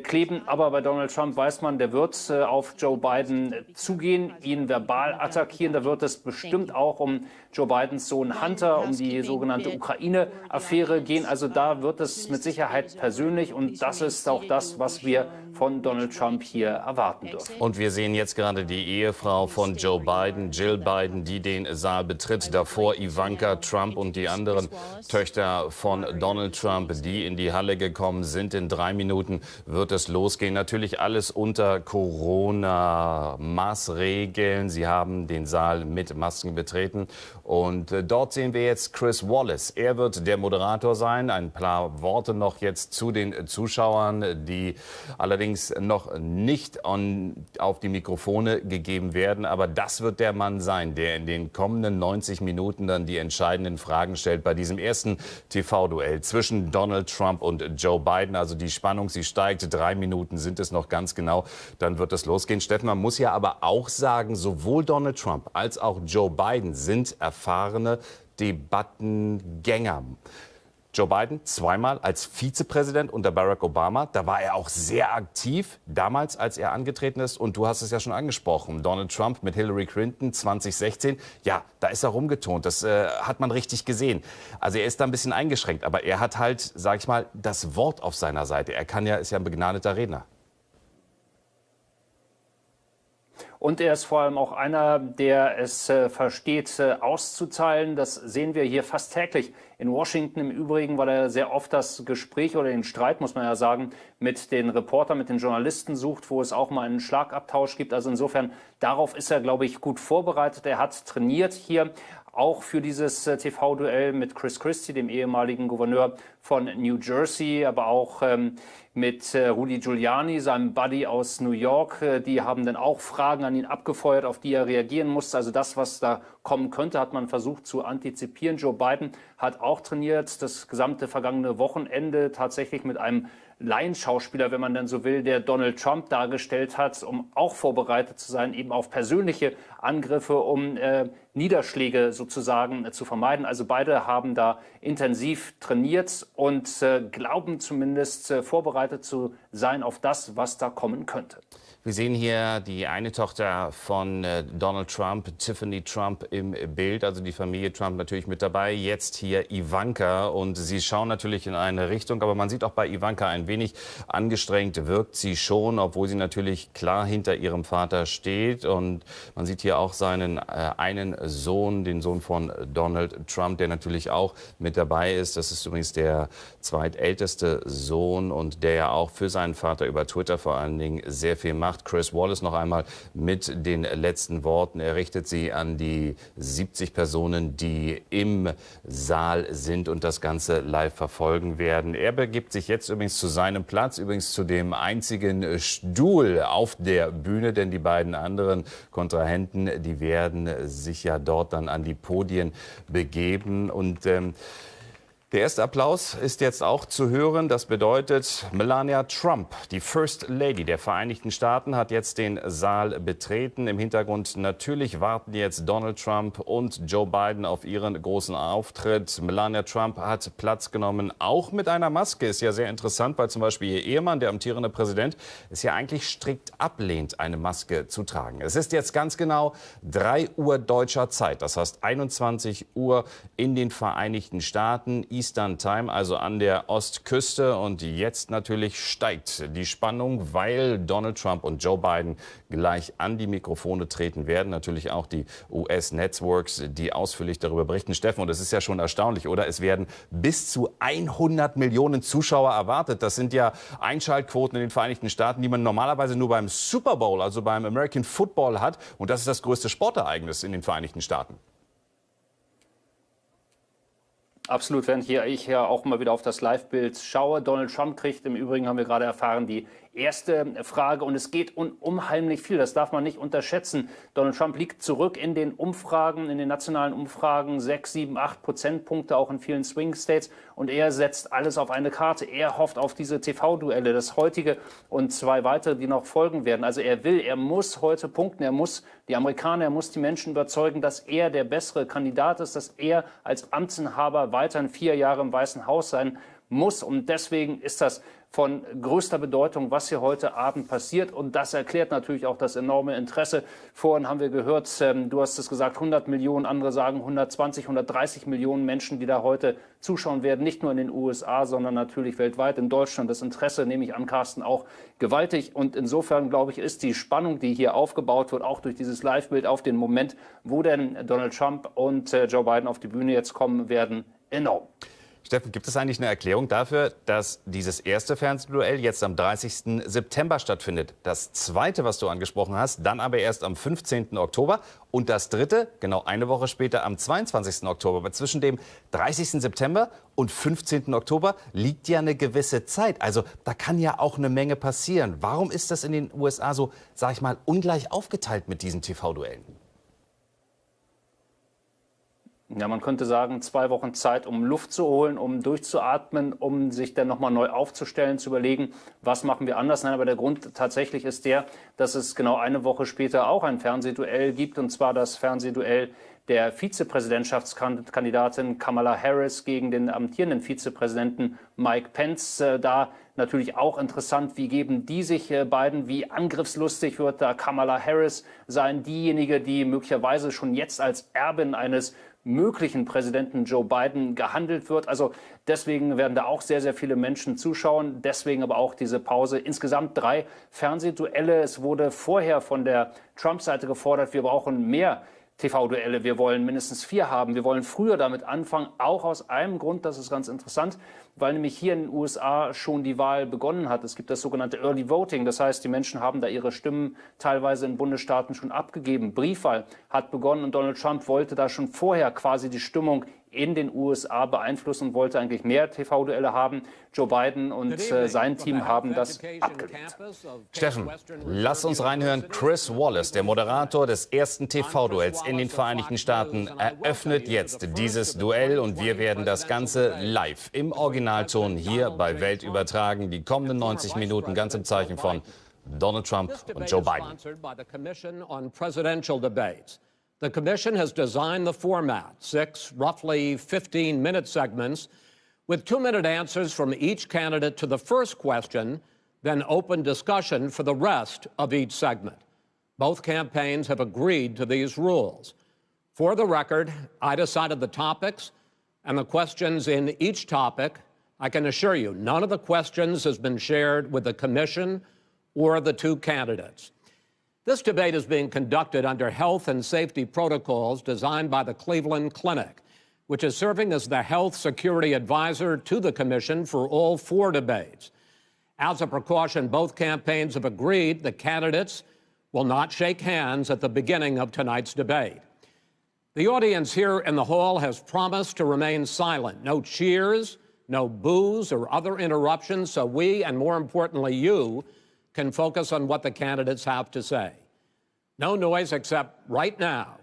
kleben. Aber bei Donald Trump weiß man, der wird auf Joe Biden zugehen, ihn verbal attackieren. Da wird es bestimmt auch um Joe Bidens Sohn Hunter, um die sogenannte Ukraine-Affäre gehen. Also da wird es mit Sicherheit persönlich und das ist auch das, was wir von Donald Trump hier erwarten dürfen. Und wir sehen jetzt gerade die Ehefrau von Joe Biden, Jill Biden, die den Saal betritt. Davor Ivanka Trump und die anderen Töchter von Donald Trump, die in die Halle gekommen sind. In 3 Minuten wird es losgehen. Natürlich alles unter Corona-Maßregeln. Sie haben den Saal mit Masken betreten. Und dort sehen wir jetzt Chris Wallace. Er wird der Moderator sein. Ein paar Worte noch jetzt zu den Zuschauern, die allerdings noch nicht auf die Mikrofone gegeben werden. Aber das wird der Mann sein, der in den kommenden 90 Minuten dann die entscheidenden Fragen stellt bei diesem ersten TV-Duell zwischen Donald Trump und Joe Biden. Also die Spannung, sie steigt. 3 Minuten sind es noch ganz genau. Dann wird es losgehen. Steffen, man muss ja aber auch sagen, sowohl Donald Trump als auch Joe Biden sind erfahrene Debattengänger. Joe Biden zweimal als Vizepräsident unter Barack Obama. Da war er auch sehr aktiv, damals, als er angetreten ist. Und du hast es ja schon angesprochen, Donald Trump mit Hillary Clinton 2016. Ja, da ist er rumgetont. Das hat man richtig gesehen. Also er ist da ein bisschen eingeschränkt. Aber er hat halt, sag ich mal, das Wort auf seiner Seite. Er ist ja ein begnadeter Redner. Und er ist vor allem auch einer, der es versteht, auszuteilen. Das sehen wir hier fast täglich. In Washington im Übrigen, weil er sehr oft das Gespräch oder den Streit, muss man ja sagen, mit den Reportern, mit den Journalisten sucht, wo es auch mal einen Schlagabtausch gibt. Also insofern, darauf ist er, glaube ich, gut vorbereitet. Er hat trainiert hier auch für dieses TV-Duell mit Chris Christie, dem ehemaligen Gouverneur von New Jersey, aber auch mit Rudy Giuliani, seinem Buddy aus New York. Die haben dann auch Fragen an ihn abgefeuert, auf die er reagieren musste. Also das, was da kommen könnte, hat man versucht zu antizipieren. Joe Biden hat auch trainiert, das gesamte vergangene Wochenende tatsächlich mit einem Laienschauspieler, wenn man denn so will, der Donald Trump dargestellt hat, um auch vorbereitet zu sein, eben auf persönliche Angriffe, um Niederschläge sozusagen zu vermeiden. Also beide haben da intensiv trainiert und glauben zumindest vorbereitet zu sein auf das, was da kommen könnte. Wir sehen hier die eine Tochter von Donald Trump, Tiffany Trump, im Bild. Also die Familie Trump natürlich mit dabei. Jetzt hier Ivanka. Und sie schauen natürlich in eine Richtung. Aber man sieht auch bei Ivanka ein wenig angestrengt wirkt sie schon, obwohl sie natürlich klar hinter ihrem Vater steht. Und man sieht hier auch seinen einen Sohn, den Sohn von Donald Trump, der natürlich auch mit dabei ist. Das ist übrigens der zweitälteste Sohn und der ja auch für seinen Vater über Twitter vor allen Dingen sehr viel macht. Chris Wallace noch einmal mit den letzten Worten. Er richtet sie an die 70 Personen, die im Saal sind und das Ganze live verfolgen werden. Er begibt sich jetzt übrigens zu seinem Platz, übrigens zu dem einzigen Stuhl auf der Bühne, denn die beiden anderen Kontrahenten, die werden sich ja dort dann an die Podien begeben. Und der erste Applaus ist jetzt auch zu hören. Das bedeutet, Melania Trump, die First Lady der Vereinigten Staaten, hat jetzt den Saal betreten. Im Hintergrund natürlich warten jetzt Donald Trump und Joe Biden auf ihren großen Auftritt. Melania Trump hat Platz genommen, auch mit einer Maske. Ist ja sehr interessant, weil zum Beispiel ihr Ehemann, der amtierende Präsident, es ja eigentlich strikt ablehnt, eine Maske zu tragen. Es ist jetzt ganz genau 3 Uhr deutscher Zeit. Das heißt 21 Uhr in den Vereinigten Staaten. Eastern Time, also an der Ostküste. Und jetzt natürlich steigt die Spannung, weil Donald Trump und Joe Biden gleich an die Mikrofone treten werden. Natürlich auch die US-Networks, die ausführlich darüber berichten. Steffen, und das ist ja schon erstaunlich, oder? Es werden bis zu 100 Millionen Zuschauer erwartet. Das sind ja Einschaltquoten in den Vereinigten Staaten, die man normalerweise nur beim Super Bowl, also beim American Football hat. Und das ist das größte Sportereignis in den Vereinigten Staaten. Absolut, wenn ich hier auch mal wieder auf das Live-Bild schaue. Donald Trump kriegt, im Übrigen haben wir gerade erfahren, die erste Frage. Und es geht unheimlich viel, das darf man nicht unterschätzen. Donald Trump liegt zurück in den Umfragen, in den nationalen Umfragen, 6, 7, 8 Prozentpunkte, auch in vielen Swing-States. Und er setzt alles auf eine Karte. Er hofft auf diese TV-Duelle, das heutige und 2 weitere, die noch folgen werden. Also er muss heute punkten, er muss die Amerikaner, er muss die Menschen überzeugen, dass er der bessere Kandidat ist, dass er als Amtsinhaber weiterhin 4 Jahre im Weißen Haus sein muss. Und deswegen ist das von größter Bedeutung, was hier heute Abend passiert. Und das erklärt natürlich auch das enorme Interesse. Vorhin haben wir gehört, du hast es gesagt, 100 Millionen, andere sagen 120, 130 Millionen Menschen, die da heute zuschauen werden. Nicht nur in den USA, sondern natürlich weltweit. In Deutschland das Interesse, nehme ich an, Carsten, auch gewaltig. Und insofern, glaube ich, ist die Spannung, die hier aufgebaut wird, auch durch dieses Live-Bild auf den Moment, wo denn Donald Trump und Joe Biden auf die Bühne jetzt kommen werden, enorm. Steffen, gibt es eigentlich eine Erklärung dafür, dass dieses erste Fernsehduell jetzt am 30. September stattfindet? Das zweite, was du angesprochen hast, dann aber erst am 15. Oktober. Und das dritte, genau eine Woche später, am 22. Oktober. Aber zwischen dem 30. September und 15. Oktober liegt ja eine gewisse Zeit. Also da kann ja auch eine Menge passieren. Warum ist das in den USA so, sag ich mal, ungleich aufgeteilt mit diesen TV-Duellen? Ja, man könnte sagen, 2 Wochen Zeit, um Luft zu holen, um durchzuatmen, um sich dann nochmal neu aufzustellen, zu überlegen, was machen wir anders. Nein, aber der Grund tatsächlich ist der, dass es genau eine Woche später auch ein Fernsehduell gibt, und zwar das Fernsehduell der Vizepräsidentschaftskandidatin Kamala Harris gegen den amtierenden Vizepräsidenten Mike Pence. Da natürlich auch interessant, wie geben die sich beiden, wie angriffslustig wird da Kamala Harris sein, diejenige, die möglicherweise schon jetzt als Erbin eines möglichen Präsidenten Joe Biden gehandelt wird. Also deswegen werden da auch sehr, sehr viele Menschen zuschauen. Deswegen aber auch diese Pause. Insgesamt 3 Fernsehduelle. Es wurde vorher von der Trump-Seite gefordert, wir brauchen mehr TV-Duelle. Wir wollen mindestens 4 haben. Wir wollen früher damit anfangen, auch aus einem Grund, das ist ganz interessant, weil nämlich hier in den USA schon die Wahl begonnen hat. Es gibt das sogenannte Early Voting. Das heißt, die Menschen haben da ihre Stimmen teilweise in Bundesstaaten schon abgegeben. Briefwahl hat begonnen und Donald Trump wollte da schon vorher quasi die Stimmung in den USA beeinflussen und wollte eigentlich mehr TV-Duelle haben. Joe Biden und sein Team haben das abgelehnt. Steffen, lass uns reinhören. Chris Wallace, der Moderator des ersten TV-Duells in den Vereinigten Staaten, eröffnet jetzt dieses Duell und wir werden das Ganze live im Originalton hier bei Welt übertragen. Die kommenden 90 Minuten ganz im Zeichen von Donald Trump und Joe Biden. The Commission has designed the format, 6 roughly 15-minute segments, with 2-minute answers from each candidate to the first question, then open discussion for the rest of each segment. Both campaigns have agreed to these rules. For the record, I decided the topics and the questions in each topic. I can assure you, none of the questions has been shared with the Commission or the 2 candidates. This debate is being conducted under health and safety protocols designed by the Cleveland Clinic, which is serving as the health security advisor to the Commission for all 4 debates. As a precaution, both campaigns have agreed the candidates will not shake hands at the beginning of tonight's debate. The audience here in the hall has promised to remain silent. No cheers, no boos or other interruptions, so we, and more importantly you, can focus on what the candidates have to say. No noise except right now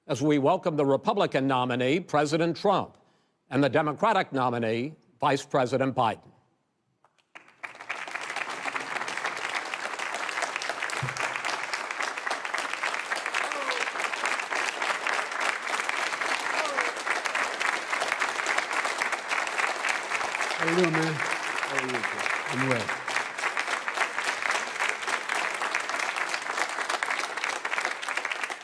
as we welcome the Republican nominee, President Trump, and the Democratic nominee, Vice President Biden. How you doing, man? How are you? I'm well.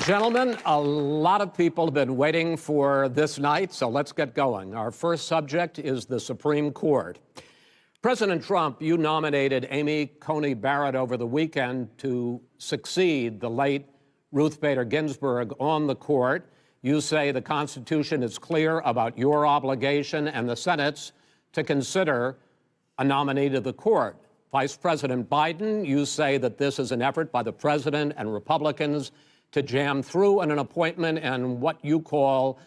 Gentlemen, a lot of people have been waiting for this night, so let's get going. Our first subject is the Supreme Court. President Trump, you nominated Amy Coney Barrett over the weekend to succeed the late Ruth Bader Ginsburg on the court. You say the Constitution is clear about your obligation and the Senate's to consider a nominee to the court. Vice President Biden, you say that this is an effort by the president and Republicans to jam through an appointment and what you call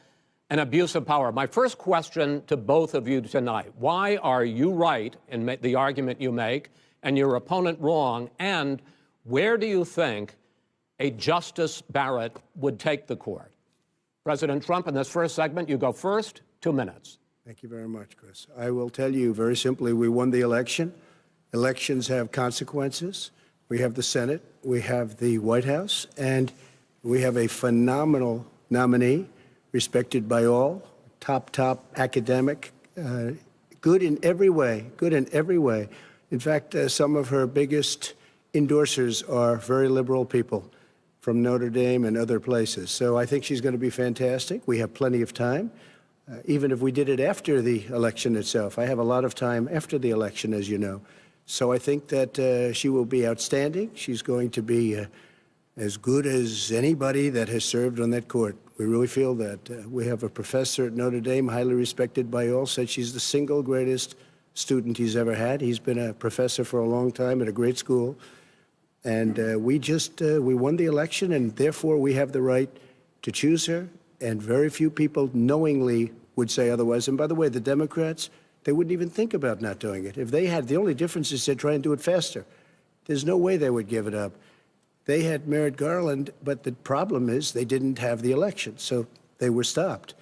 an abuse of power. My first question to both of you tonight, why are you right in the argument you make and your opponent wrong? And where do you think a Justice Barrett would take the court? President Trump, in this first segment, you go first, 2 minutes. Thank you very much, Chris. I will tell you very simply, we won the election. Elections have consequences. We have the Senate, we have the White House, and we have a phenomenal nominee, respected by all, top academic, good in every way, In fact, some of her biggest endorsers are very liberal people from Notre Dame and other places. So I think she's going to be fantastic. We have plenty of time, even if we did it after the election itself. I have a lot of time after the election, as you know. So I think that she will be outstanding. She's going to be as good as anybody that has served on that court. We really feel that. We have a professor at Notre Dame, highly respected by all, said she's the single greatest student he's ever had. He's been a professor for a long time at a great school. And we won the election, and therefore we have the right to choose her. And very few people knowingly would say otherwise. And by the way, the Democrats, they wouldn't even think about not doing it. If they had, the only difference is they'd try and do it faster. There's no way they would give it up. They had Merrick Garland, but the problem is they didn't have the election, so they were stopped.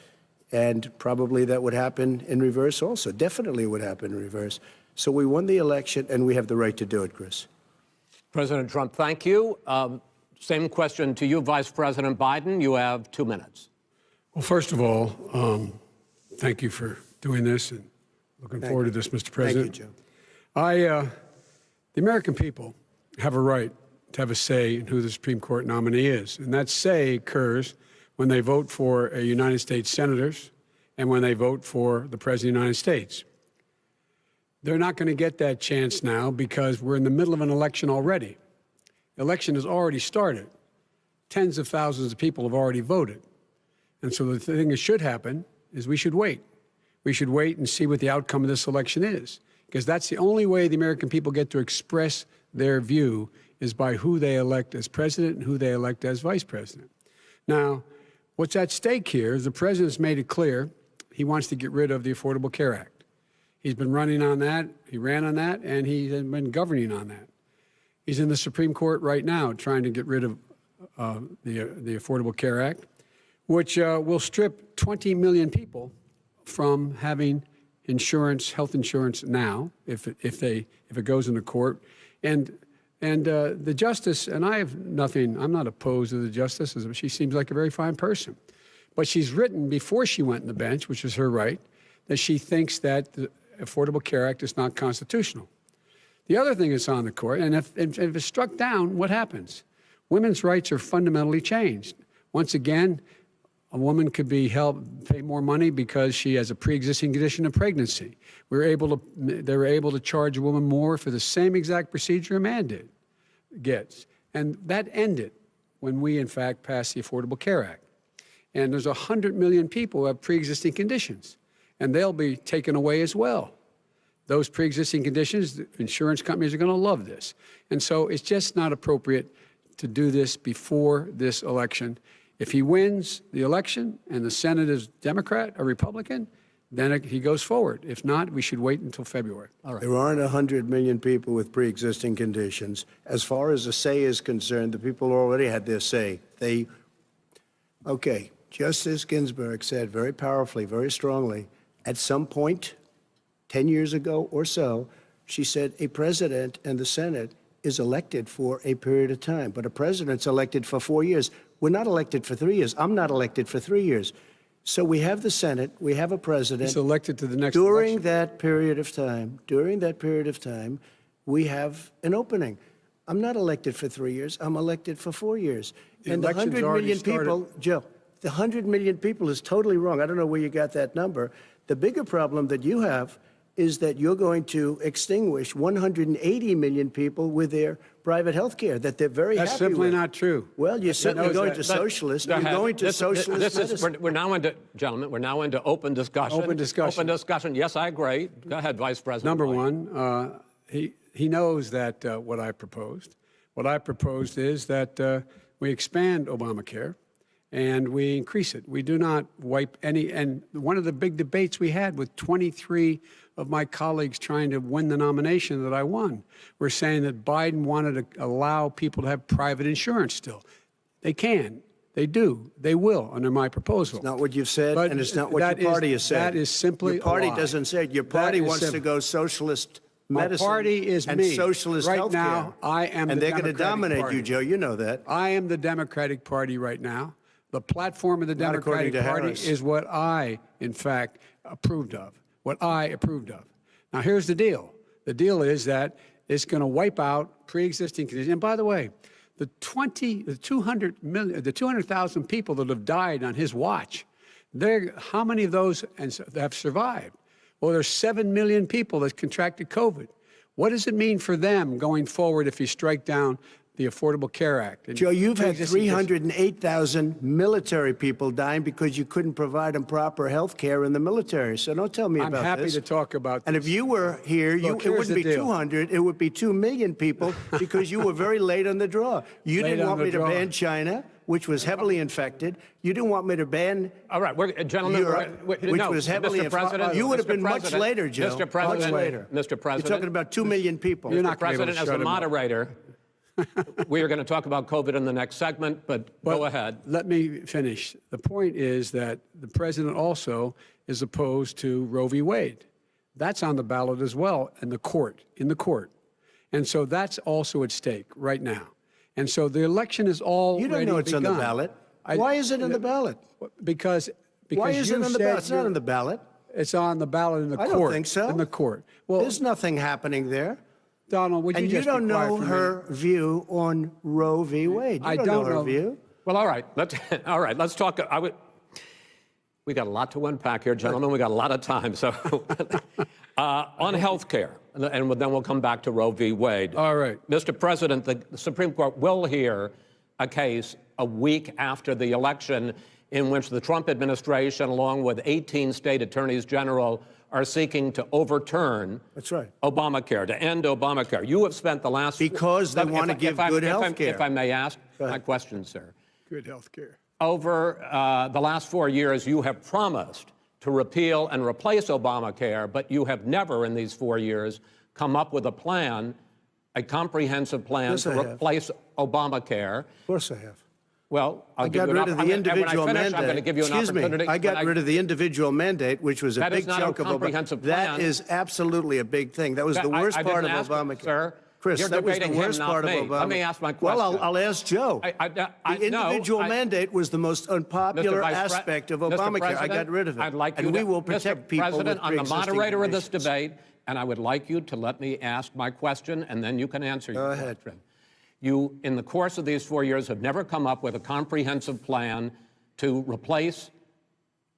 And probably that would happen in reverse also. Definitely would happen in reverse. So we won the election, and we have the right to do it, Chris. President Trump, thank you. Same question to you, Vice President Biden. You have 2 minutes. Well, first of all, thank you for doing this, and looking forward to this, Mr. President. Thank you, Joe. The American people have a right to have a say in who the Supreme Court nominee is. And that say occurs when they vote for United States senators and when they vote for the President of the United States. They're not going to get that chance now because we're in the middle of an election already. The election has already started. Tens of thousands of people have already voted. And so the thing that should happen is we should wait. We should wait and see what the outcome of this election is, because that's the only way the American people get to express their view is by who they elect as president and who they elect as vice president. Now, what's at stake here is the president's made it clear he wants to get rid of the Affordable Care Act. He's been running on that, he ran on that, and he's been governing on that. He's in the Supreme Court right now trying to get rid of the Affordable Care Act, which will strip 20 million people from having insurance, health insurance now, if it goes into court. And the justice, and I have nothing, I'm not opposed to the justice, she seems like a very fine person. But she's written before she went on the bench, which is her right, that she thinks that the Affordable Care Act is not constitutional. The other thing that's on the court, and if it's struck down, what happens? Women's rights are fundamentally changed. Once again, a woman could be pay more money because she has a pre-existing condition of pregnancy. They were able to charge a woman more for the same exact procedure a man gets. And that ended when we, in fact, passed the Affordable Care Act. And there's 100 million people who have pre-existing conditions, and they'll be taken away as well. Those pre-existing conditions, the insurance companies are going to love this. And so it's just not appropriate to do this before this election. If he wins the election and the Senate is Democrat or Republican, then he goes forward. If not, we should wait until February. All right. There aren't 100 million people with pre-existing conditions. As far as the say is concerned, the people already had their say. Okay, Justice Ginsburg said very powerfully, very strongly, at some point, 10 years ago or so, she said a president and the Senate is elected for a period of time, but a president's elected for 4 years. We're not elected for 3 years. I'm not elected for 3 years. So we have the Senate, we have a president. He's elected to the next during election. that period of time, we have an opening. I'm not elected for 3 years. I'm elected for 4 years. And the 100 million people, Joe, the 100 million people is totally wrong. I don't know where you got that number. The bigger problem that you have is that you're going to extinguish 180 million people with their private health care that they're very happy with. That's simply not true. Well, you're certainly going to socialist. You're going to socialist medicine. We're now into, gentlemen, we're now into open discussion. Open discussion. Open discussion. Yes, I agree. Go ahead, Vice President. Number one, he knows that what I proposed. What I proposed is that we expand Obamacare and we increase it. We do not wipe any. And one of the big debates we had with 23 of my colleagues trying to win the nomination that I won were saying that Biden wanted to allow people to have private insurance still. They can. They do. They will under my proposal. It's not what you've said, but and it's not what your party has said. That is simply your party a lie. Doesn't say it. Your party wants to go socialist medicine. My party is and me. socialist right healthcare. Now, I am and the they're going to Democratic dominate Party. you, Joe. You know that. I am the Democratic Party right now. The platform of the Not Democratic according to Party Harris. is what I, in fact, approved of. What I approved of. Now, here's the deal. The deal is that it's going to wipe out pre-existing conditions. And by the way, the 200,000 people that have died on his watch, how many of those have survived? Well, there's 7 million people that contracted COVID. What does it mean for them going forward if you strike down the Affordable Care Act? And Joe, you've had 308,000 military people dying because you couldn't provide them proper health care in the military. So don't tell me about this. I'm happy to talk about this. And if you were here, Look, it wouldn't be the deal. 200, it would be 2 million people because you were very late on the draw. You didn't want me to ban China, which was heavily infected. You didn't want me to ban All right, gentlemen, Europe, which was heavily Mr. President, You would have been Mr. much President, later, Joe. Mr. President, much later. Mr. President. You're talking about 2 million people. You're Mr. not gonna be able President, to as shut the him up. moderator, we are going to talk about COVID in the next segment, but go ahead. Let me finish. The point is that the president also is opposed to Roe v. Wade. That's on the ballot as well in the court. And so that's also at stake right now. And so the election is already You don't know it's begun. on the ballot. Why is it on the ballot? Because Why is it you on the ballot? said It's not on the ballot. It's on the ballot in the I court. don't think so. In the court. Well, There's nothing happening there. Donald, would you And just you don't be quiet know for a her minute? view on Roe v. Wade. You I don't know her view. Well, all right. Let's talk. We got a lot to unpack here, gentlemen. We got a lot of time. So on health care, and then we'll come back to Roe v. Wade. All right. Mr. President, the Supreme Court will hear a case a week after the election in which the Trump administration, along with 18 state attorneys general, are seeking to overturn Obamacare, to end Obamacare. You have spent the last... Because they want to give good health care. If I may ask my question, sir. Good health care. Over the last 4 years, you have promised to repeal and replace Obamacare, but you have never in these 4 years come up with a plan, a comprehensive plan to replace Obamacare. Of course I have. Well, I got rid of the individual mandate. I'm going to give you an opportunity. I got rid of the individual mandate, which was a big chunk of Obamacare. That is absolutely a big thing. That was the worst part of Obamacare. Sir, Chris, that was the worst part of Obamacare. Let me ask my question. Well, I'll ask Joe. The individual mandate was the most unpopular aspect of Obamacare. I got rid of it. I'd like you and we will protect people with President, I'm the moderator of this conditions. debate, and I would like you to let me ask my question, and then you can answer your question. You, in the course of these 4 years, have never come up with a comprehensive plan to replace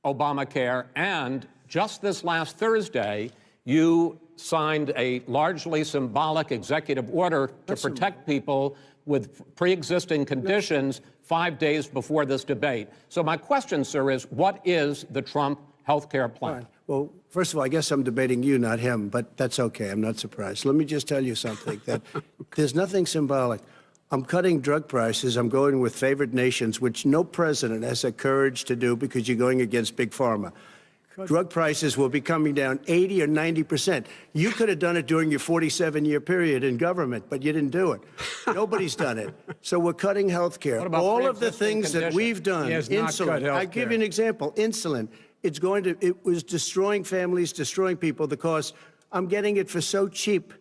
Obamacare, and just this last Thursday, you signed a largely symbolic executive order to protect people with pre-existing conditions 5 days before this debate. So my question, sir, is what is the Trump health care plan? Fine. Well, first of all, I guess I'm debating you, not him, but that's okay. I'm not surprised. Let me just tell you something, that there's nothing symbolic. I'm cutting drug prices. I'm going with favored nations, which no president has the courage to do because you're going against Big Pharma. Drug prices will be coming down 80 or 90%. You could have done it during your 47-year period in government, but you didn't do it. Nobody's done it. So we're cutting health care. All of the things that we've done, insulin, I give you an example, insulin, it was destroying families, destroying people. The cost, I'm getting it for so cheap.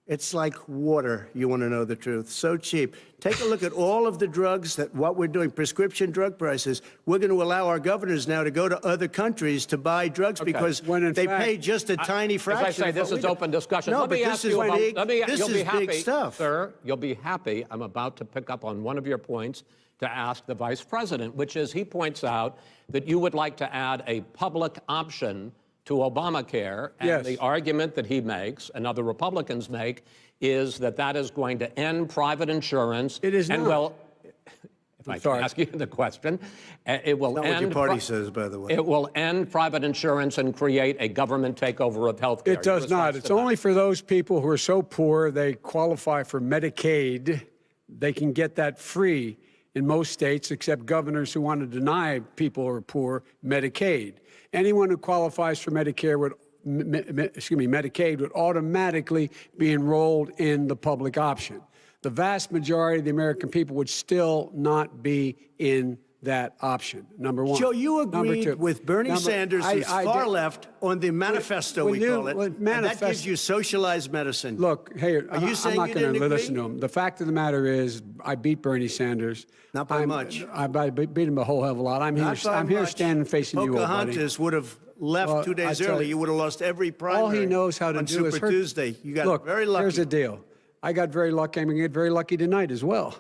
It's like water, you want to know the truth. So cheap. Take a look at all of the drugs what we're doing, prescription drug prices. We're going to allow our governors now to go to other countries to buy drugs because they pay just a tiny fraction. As I say, this is open discussion. No, let me ask you about, this is big stuff. Sir, you'll be happy. I'm about to pick up on one of your points to ask the Vice President, which is he points out that you would like to add a public option to Obamacare, and the argument that he makes and other Republicans make is that that is going to end private insurance. It is and not. Well, if I can ask you the question, it will not end. What your party says, by the way. It will end private insurance and create a government takeover of health care. It does not. It's only for those people who are so poor they qualify for Medicaid. They can get that free in most states, except governors who want to deny people who are poor Medicaid. Anyone who qualifies for Medicare Medicaid would automatically be enrolled in the public option. The vast majority of the American people would still not be in that option, number one. Joe, you agreed with Bernie Sanders, who's far left, on the manifesto, we call it, and that gives you socialized medicine. Look, hey, Are you saying I'm not you going didn't to agree? listen to him. The fact of the matter is, I beat Bernie Sanders. Not by much. I beat him a whole hell of a lot. I'm here standing facing you, old buddy. Pocahontas would have left 2 days early. You would have lost every primary. All he knows how to do is Super Tuesday. You got very lucky. Here's the deal. I got very lucky. I'm going to get very lucky tonight as well.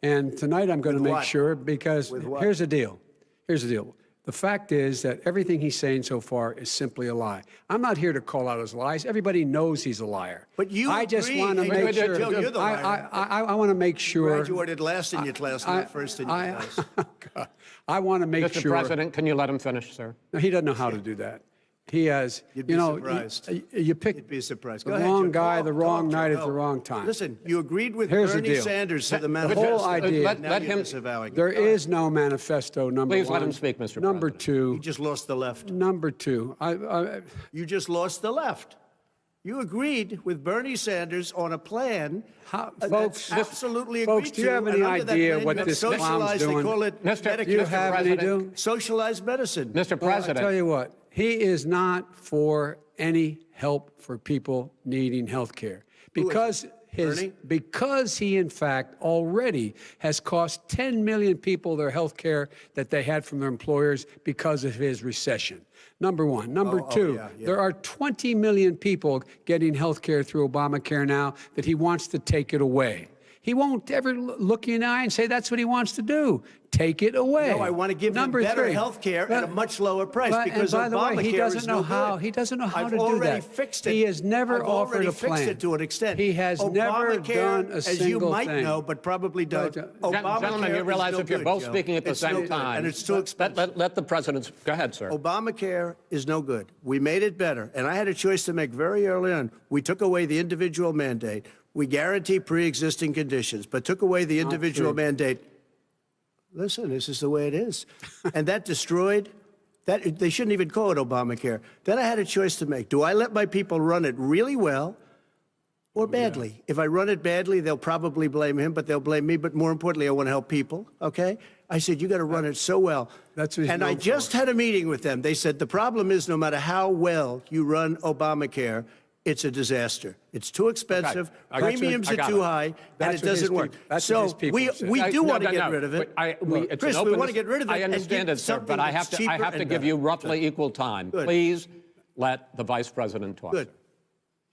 And tonight I'm going to make sure, because here's the deal. Here's the deal. The fact is that everything he's saying so far is simply a lie. I'm not here to call out his lies. Everybody knows he's a liar. But you I just agree. want to make sure. Joe, you're the liar. I want to make sure. Graduated last in your class, not first in your class. I want to make sure. Mr. President, can you let him finish, sir? No, he doesn't know how to do that. He has, You'd be surprised. You picked You'd be surprised. the wrong guy, the wrong night at the wrong time. Listen, you agreed with Here's the Bernie deal. Sanders to the The manifesto. whole idea. Let him. There is no manifesto, number one. Please let him speak, Mr. Number President. two. You just lost the left. Number two. You just lost the left. You agreed with Bernie Sanders on a plan folks, absolutely folks, agreed do you have to, any and under that idea plan, what you have this clown's socialized, doing? They call it Mr. Do you have any President. socialized medicine. Mr. Well, President. I tell you what, he is not for any help for people needing health care. Because he, in fact, already has cost 10 million people their health care that they had from their employers because of his recession. Number one. Number two, there are 20 million people getting health care through Obamacare now that he wants to take it away. He won't ever look you in the eye and say that's what he wants to do. Take it away. No, I want to give them better health care at a much lower price because by the way, Obamacare he doesn't is know no how. good. He doesn't know how I've to do already that. fixed it. He has never I've offered already a plan. fixed it to an extent. He has never done a as you single might thing. know, but probably don't. Gentlemen, you realize if you're both speaking at the same time, and it's too expensive. Let the president go ahead, sir. Obamacare is no good. We made it better, and I had a choice to make very early on. We took away the individual mandate. We guarantee pre-existing conditions, but took away the individual mandate. Listen, this is the way it is. And that destroyed, they shouldn't even call it Obamacare. Then I had a choice to make. Do I let my people run it really well or badly? Yeah. If I run it badly, they'll probably blame him, but they'll blame me. But more importantly, I want to help people, okay? I said, you got to run it so well. And I just had a meeting with them. They said, the problem is no matter how well you run Obamacare, it's a disaster. It's too expensive, premiums are too high, and it doesn't work. So we do want to get rid of it. Chris, we want to get rid of it. I understand it, sir, but I have to give you roughly equal time. Please let the vice president talk. Good.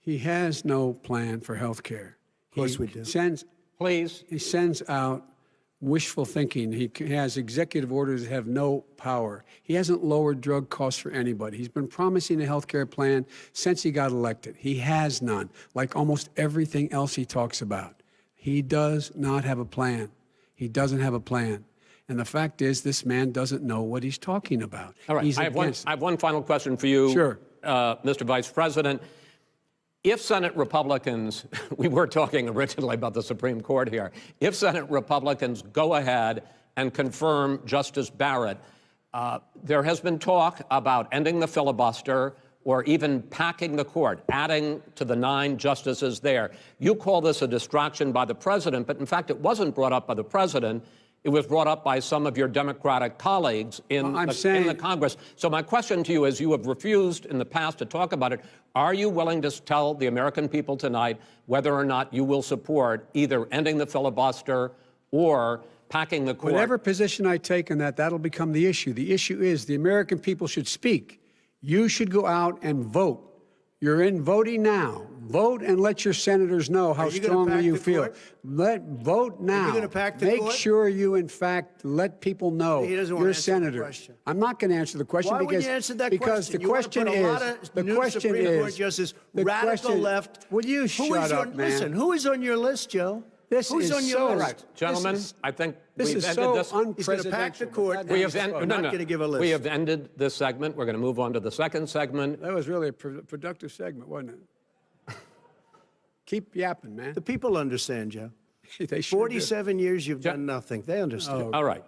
He has no plan for health care. Of course we do. He sends out wishful thinking. He has executive orders that have no power. He hasn't lowered drug costs for anybody. He's been promising a health care plan since he got elected. He has none, like almost everything else he talks about. He does not have a plan. He doesn't have a plan. And the fact is, this man doesn't know what he's talking about. All right, I have one final question for you, sure. Mr. Vice President. If Senate Republicans, we were talking originally about the Supreme Court here, if Senate Republicans go ahead and confirm Justice Barrett, there has been talk about ending the filibuster or even packing the court, adding to the 9 justices there. You call this a distraction by the president, but in fact it wasn't brought up by the president. It was brought up by some of your Democratic colleagues in the Congress. So my question to you is, you have refused in the past to talk about it. Are you willing to tell the American people tonight whether or not you will support either ending the filibuster or packing the court? Whatever position I take on that, that'll become the issue. The issue is the American people should speak. You should go out and vote. You're in voting now. Vote and let your senators know how strongly you feel. Vote now. Are you going to pack the Make court? sure you, in fact, let people know you're a senator. I'm not going to answer the question because the question is radical left. Will you shut up, man? Listen, who is on your list, Joe? Who's on your list? Gentlemen, I think this is so unprecedented. He's going to pack the court. I'm not going to give a list. We have ended this segment. We're going to move on to the second segment. That was really a productive segment, wasn't it? Keep yapping, man. The people understand, Joe. They sure 47 years you've done nothing. They understand. All right.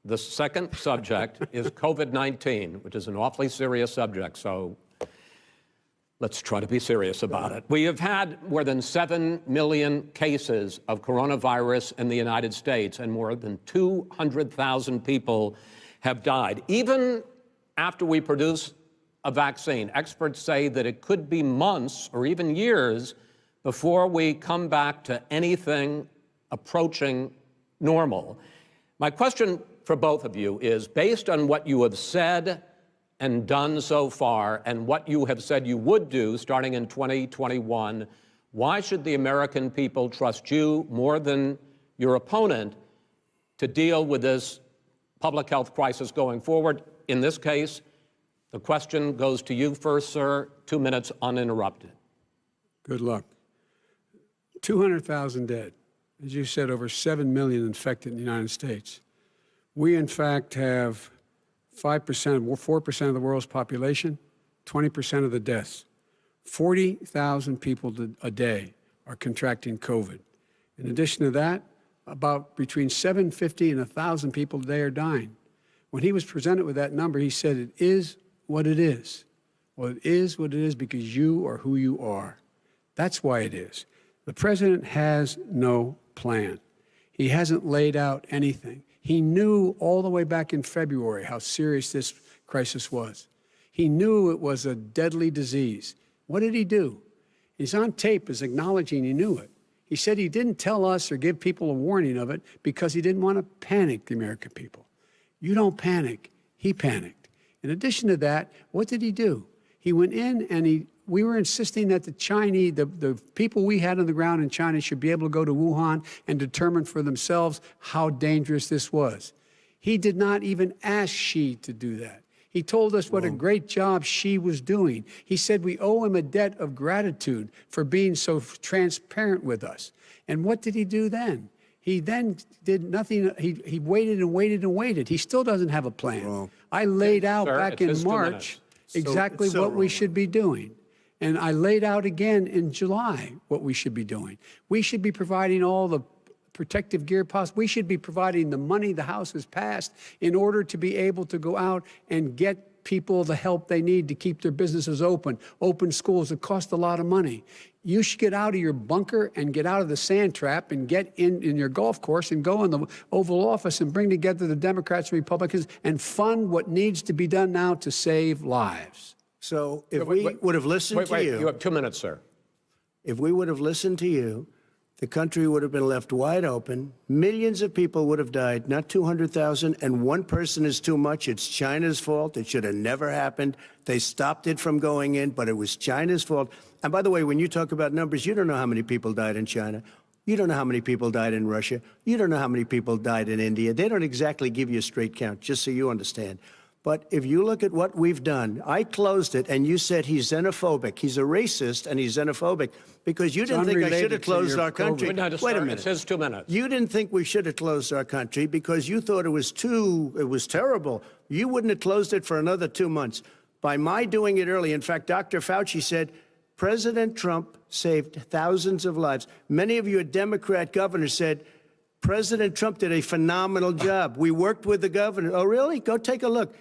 The second subject is COVID-19, which is an awfully serious subject, so let's try to be serious about it. We have had more than 7 million cases of coronavirus in the United States, and more than 200,000 people have died. Even after we produce a vaccine, experts say that it could be months or even years before we come back to anything approaching normal. My question for both of you is, based on what you have said and done so far and what you have said you would do starting in 2021, why should the American people trust you more than your opponent to deal with this public health crisis going forward? In this case, the question goes to you first, sir. 2 minutes uninterrupted. Good luck. 200,000 dead. As you said, over 7 million infected in the United States. We, in fact, have 4% of the world's population, 20% of the deaths. 40,000 people a day are contracting COVID. In addition to that, about between 750 and 1,000 people a day are dying. When he was presented with that number, he said, it is what it is. Well, it is what it is because you are who you are. That's why it is. The president has no plan. He hasn't laid out anything. He knew all the way back in February how serious this crisis was. He knew it was a deadly disease. What did he do? He's on tape as acknowledging he knew it. He said he didn't tell us or give people a warning of it because he didn't want to panic the American people. You don't panic. He panicked. In addition to that, what did he do? He went in and he we were insisting that the Chinese, the people we had on the ground in China should be able to go to Wuhan and determine for themselves how dangerous this was. He did not even ask Xi to do that. He told us what a great job Xi was doing. He said we owe him a debt of gratitude for being so transparent with us. And what did he do then? He then did nothing. He waited and waited and waited. He still doesn't have a plan. I laid out back in March exactly what we should be doing. And I laid out again in July what we should be doing. We should be providing all the protective gear possible. We should be providing the money the House has passed in order to be able to go out and get people the help they need to keep their businesses open schools. It costs a lot of money. You should get out of your bunker and get out of the sand trap and get in your golf course and go in the Oval Office and bring together the Democrats and Republicans and fund what needs to be done now to save lives. So if we would have listened to you... You have 2 minutes, sir. If we would have listened to you, the country would have been left wide open. Millions of people would have died, not 200,000, and one person is too much. It's China's fault. It should have never happened. They stopped it from going in, but it was China's fault. And by the way, when you talk about numbers, you don't know how many people died in China. You don't know how many people died in Russia. You don't know how many people died in India. They don't exactly give you a straight count, just so you understand. But if you look at what we've done, I closed it, and you said he's xenophobic. He's a racist, and he's xenophobic because you didn't think I should have closed our country. Wait a minute. It says 2 minutes. You didn't think we should have closed our country because you thought it was terrible. You wouldn't have closed it for another 2 months. By my doing it early, in fact, Dr. Fauci said, President Trump saved thousands of lives. Many of your Democrat governors said, President Trump did a phenomenal job. We worked with the governor. Oh, really? Go take a look.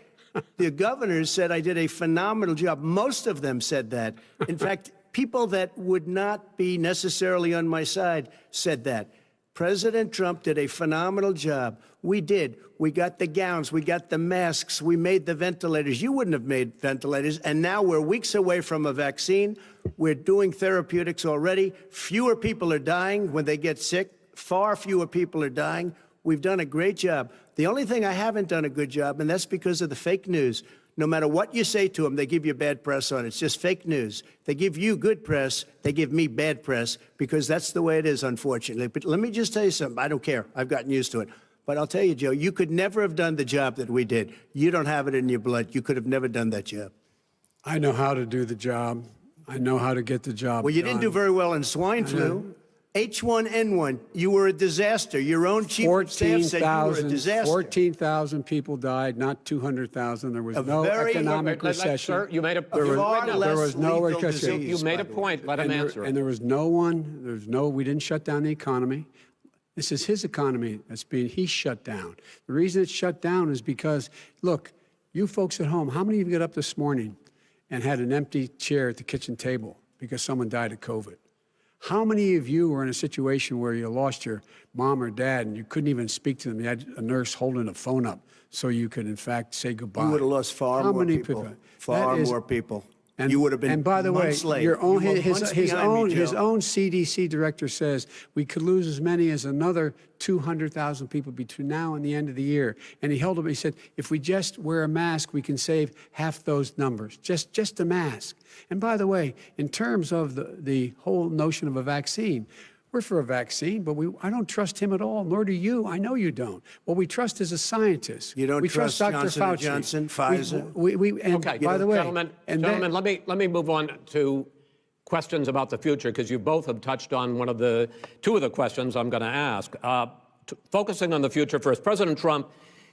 The governors said I did a phenomenal job. Most of them said that. In fact, people that would not be necessarily on my side said that. President Trump did a phenomenal job. We did. We got the gowns. We got the masks. We made the ventilators. You wouldn't have made ventilators. And now we're weeks away from a vaccine. We're doing therapeutics already. Fewer people are dying when they get sick. Far fewer people are dying. We've done a great job. The only thing I haven't done a good job, and that's because of the fake news. No matter what you say to them, they give you bad press on it. It's just fake news. They give you good press. They give me bad press because that's the way it is, unfortunately. But let me just tell you something. I don't care. I've gotten used to it. But I'll tell you, Joe, you could never have done the job that we did. You don't have it in your blood. You could have never done that job. I know how to do the job. I know how to get the job Well, you done. didn't do very well in swine flu. H1N1, you were a disaster. Your own chief of staff said you were a disaster. 14,000 people died, not 200,000. There was no economic recession. Sir, you made a there was no recession. You made a point. Let him answer. And there was we didn't shut down the economy. This is his economy he's shut down. The reason it's shut down is because, look, you folks at home, how many of you got up this morning and had an empty chair at the kitchen table because someone died of COVID? How many of you were in a situation where you lost your mom or dad and you couldn't even speak to them? You had a nurse holding a phone up so you could, in fact, say goodbye. You would have lost far more people. Far more people. And, you would have been and by the way, late. his own CDC director says we could lose as many as another 200,000 people between now and the end of the year. And he said, if we just wear a mask, we can save half those numbers. Just a mask. And by the way, in terms of the whole notion of a vaccine, we're for a vaccine, but I don't trust him at all, nor do you. I know you don't. What we trust is a scientist. You don't trust Dr. Johnson Fauci. Johnson, Pfizer? Okay, by the way, gentlemen, let me move on to questions about the future, because you both have touched on two of the questions I'm going to ask. Focusing on the future first, President Trump,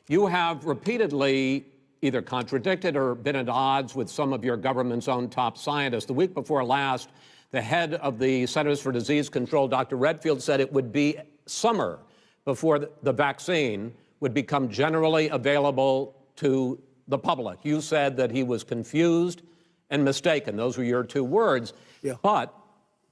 you have repeatedly either contradicted or been at odds with some of your government's own top scientists. The week before last, the head of the Centers for Disease Control, Dr. Redfield, said it would be summer before the vaccine would become generally available to the public. You said that he was confused and mistaken. Those were your two words. Yeah. But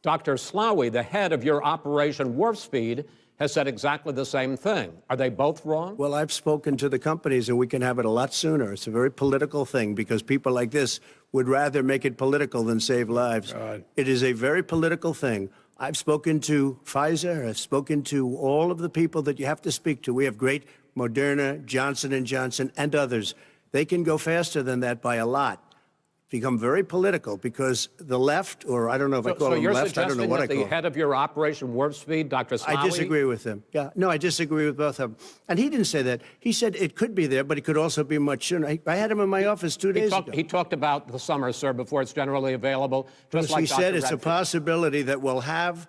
Dr. Slaoui, the head of your Operation Warp Speed, has said exactly the same thing. Are they both wrong? Well, I've spoken to the companies, and we can have it a lot sooner. It's a very political thing because people like this would rather make it political than save lives. It is a very political thing. I've spoken to Pfizer. I've spoken to all of the people that you have to speak to. We have great Moderna, Johnson & Johnson, and others. They can go faster than that by a lot. become very political because the left, or I don't know if I call them left, I don't know what I call them. the head of your Operation Warp Speed, Dr. Slawi? I disagree with him. Yeah, no, I disagree with both of them. And he didn't say that. He said it could be there, but it could also be much sooner. I had him in my office 2 days ago. He talked about the summer, sir, before it's generally available. Just like he said it's a possibility that we'll have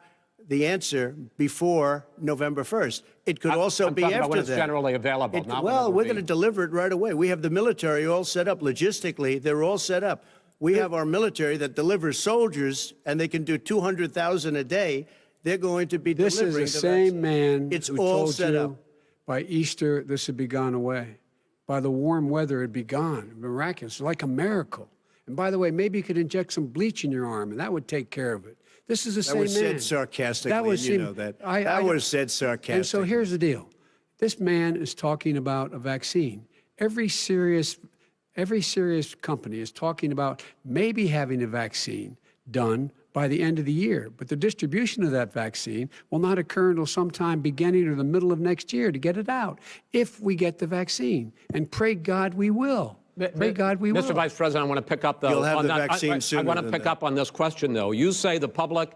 the answer before November 1st. It could also be after when that. It's generally available. Well, we're going to deliver it right away. We have the military all set up. Logistically, they're all set up. We have our military that delivers soldiers, and they can do 200,000 a day. They're going to be delivering. This is the same man it's who all told set you up. By Easter this would be gone away. By the warm weather it'd be gone. Miraculous, like a miracle. And by the way, maybe you could inject some bleach in your arm, and that would take care of it. This is the same man. That was said sarcastically, and you know that. That was said sarcastically. And so here's the deal. This man is talking about a vaccine. Every serious company is talking about maybe having a vaccine done by the end of the year. But the distribution of that vaccine will not occur until sometime beginning or the middle of next year to get it out, if we get the vaccine. And pray God we will. Pray God we will. Mr. Vice President, I want to pick up, though. You'll have the vaccine sooner. I want to pick up on this question, though. You say the public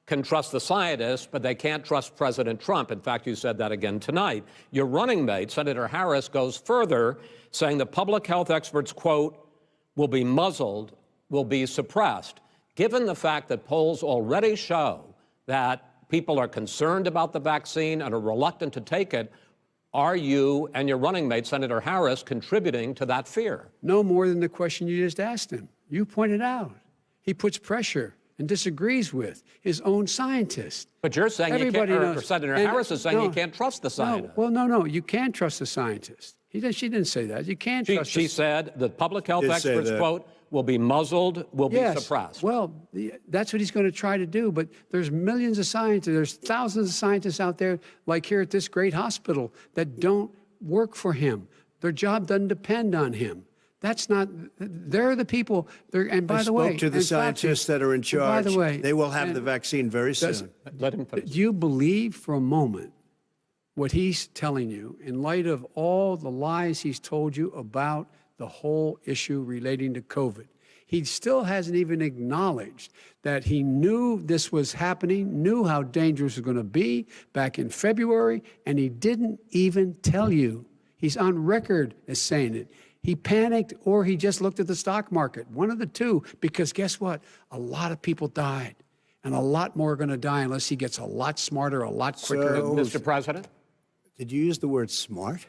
can trust the scientists, but they can't trust President Trump. In fact, you said that again tonight. Your running mate, Senator Harris, goes further, saying the public health experts, quote, will be muzzled, will be suppressed. Given the fact that polls already show that people are concerned about the vaccine and are reluctant to take it, are you and your running mate, Senator Harris, contributing to that fear? No more than the question you just asked him. You pointed out. He puts pressure and disagrees with his own scientists. But you're saying Everybody you can't, knows. or Senator Harris is saying you can't trust the scientists. No, you can trust the scientists. She didn't say that. You can't trust She said the public health experts, quote, will be muzzled, will be suppressed. Well, that's what he's going to try to do. But there's millions of scientists, there's thousands of scientists out there, like here at this great hospital, that don't work for him. Their job doesn't depend on him. That's not, they're the people, and by the way. I spoke to the scientists that are in charge. By the way. They will have the vaccine very soon. Let him finish. Do you believe for a moment what he's telling you in light of all the lies he's told you about the whole issue relating to COVID? He still hasn't even acknowledged that he knew this was happening, knew how dangerous it was going to be back in February, and he didn't even tell you. He's on record as saying it. He panicked, or he just looked at the stock market, one of the two, because guess what? A lot of people died, and a lot more are going to die unless he gets a lot smarter, a lot quicker. Mr. President? Did you use the word smart?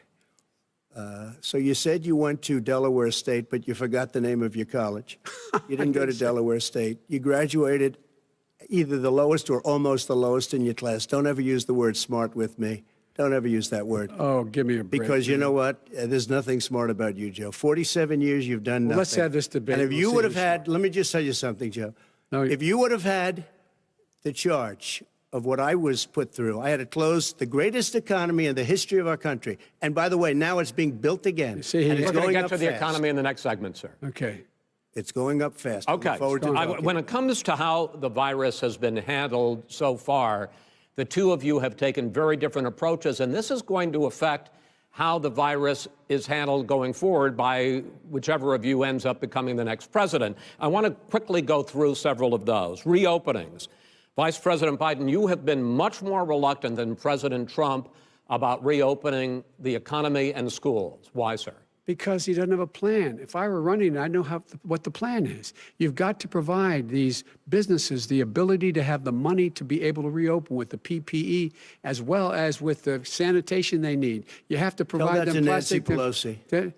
So you said you went to Delaware State, but you forgot the name of your college. You didn't go to Delaware State. You graduated either the lowest or almost the lowest in your class. Don't ever use the word smart with me. Don't ever use that word. Oh, give me a break. Because you know what? There's nothing smart about you, Joe. 47 years, you've done nothing. Let's have this debate. And if you would have had, let me just tell you something, Joe. No, if you would have had the charge of what I was put through, I had to close the greatest economy in the history of our country. And by the way, now it's being built again. See, and it's We're going to going get up to the fast. economy in the next segment, sir. Okay. It's going up fast. Okay. When it it comes to how the virus has been handled so far, the two of you have taken very different approaches, and this is going to affect how the virus is handled going forward by whichever of you ends up becoming the next president. I want to quickly go through several of those. Reopenings. Vice President Biden, you have been much more reluctant than President Trump about reopening the economy and schools. Why, sir? Because he doesn't have a plan. If I were running, I'd know what the plan is. You've got to provide these businesses the ability to have the money to be able to reopen with the PPE as well as with the sanitation they need. You have to provide Tell that them to plastic. Nancy Pelosi.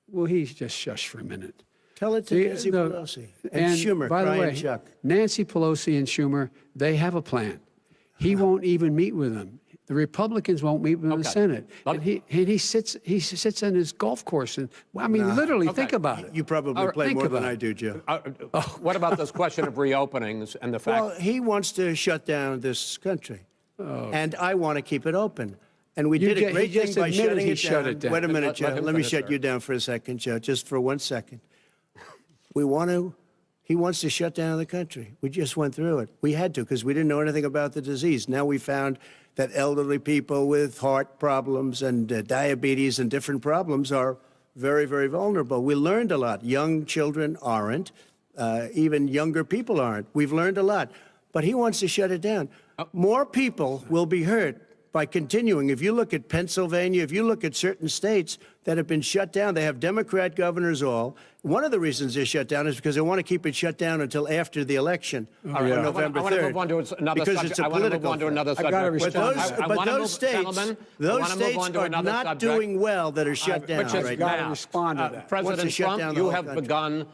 Well, he's just shush for a minute. Tell it to Nancy Pelosi. And Schumer, by the way, Chuck. Nancy Pelosi and Schumer, they have a plan. He won't even meet with them. The Republicans won't meet with the Senate. And he sits on his golf course. And I mean, literally, think about it. You probably play more than I do, Joe. What about this question of reopenings and the fact? Well, he wants to shut down this country. And I want to keep it open. And we did a great thing by shutting it down. Wait a minute, Joe. Let me shut you down for a second, Joe, just for 1 second. He wants to shut down the country. We just went through it. We had to because we didn't know anything about the disease. Now we found that elderly people with heart problems and diabetes and different problems are very, very vulnerable. We learned a lot. Young children aren't. Even younger people aren't. We've learned a lot. But he wants to shut it down. More people will be hurt by continuing. If you look at Pennsylvania, if you look at certain states that have been shut down, they have Democrat governors all. One of the reasons they're shut down is because they want to keep it shut down until after the election on November 3rd. I want to move on to another because subject. It's a political But those states are not doing well that are shut down right now. Respond to that. President Trump, you have begun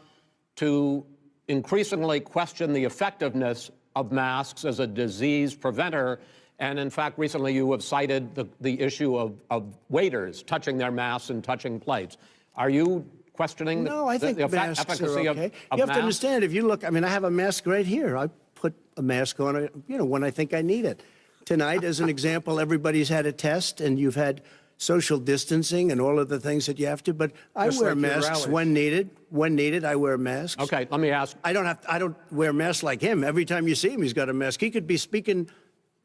to increasingly question the effectiveness of masks as a disease preventer. And in fact, recently you have cited the issue of waiters touching their masks and touching plates. Are you questioning No, I think masks efficacy are okay. of You have masks? to understand, if you look, I mean, I have a mask right here. I put a mask on, when I think I need it. Tonight, as an example, everybody's had a test, and you've had social distancing and all of the things that you have to, but I wear masks when needed. When needed, I wear masks. Okay, let me ask. I don't wear masks like him. Every time you see him, he's got a mask. He could be speaking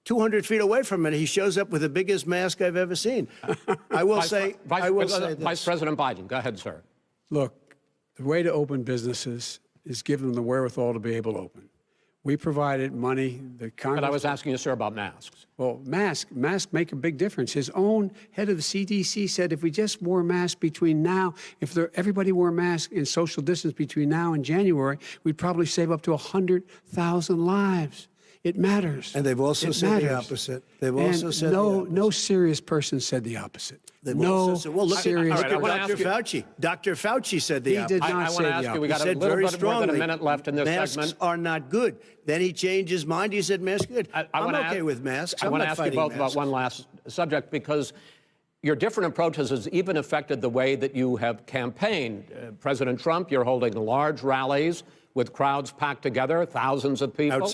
200 feet away from it. He shows up with the biggest mask I've ever seen. I will say this. Vice President Biden, go ahead, sir. Look, the way to open businesses is give them the wherewithal to be able to open. We provided money. The Congress. But I was asking you, sir, about masks. Well, masks make a big difference. His own head of the CDC said if we just wore masks between now, everybody wore masks in social distance between now and January, we'd probably save up to 100,000 lives. It matters. And they've also said the opposite. They've also said no serious person said the opposite. Well, look serious. at Dr. Fauci. Dr. Fauci said the opposite. He did not say the opposite. We got he a said little very bit more than a strongly, minute left in this masks segment. are not good. Then he changed his mind. He said masks good. I'm okay with masks. I want to ask you both about one last subject, because your different approaches has even affected the way that you have campaigned. President Trump, you're holding large rallies with crowds packed together, thousands of people.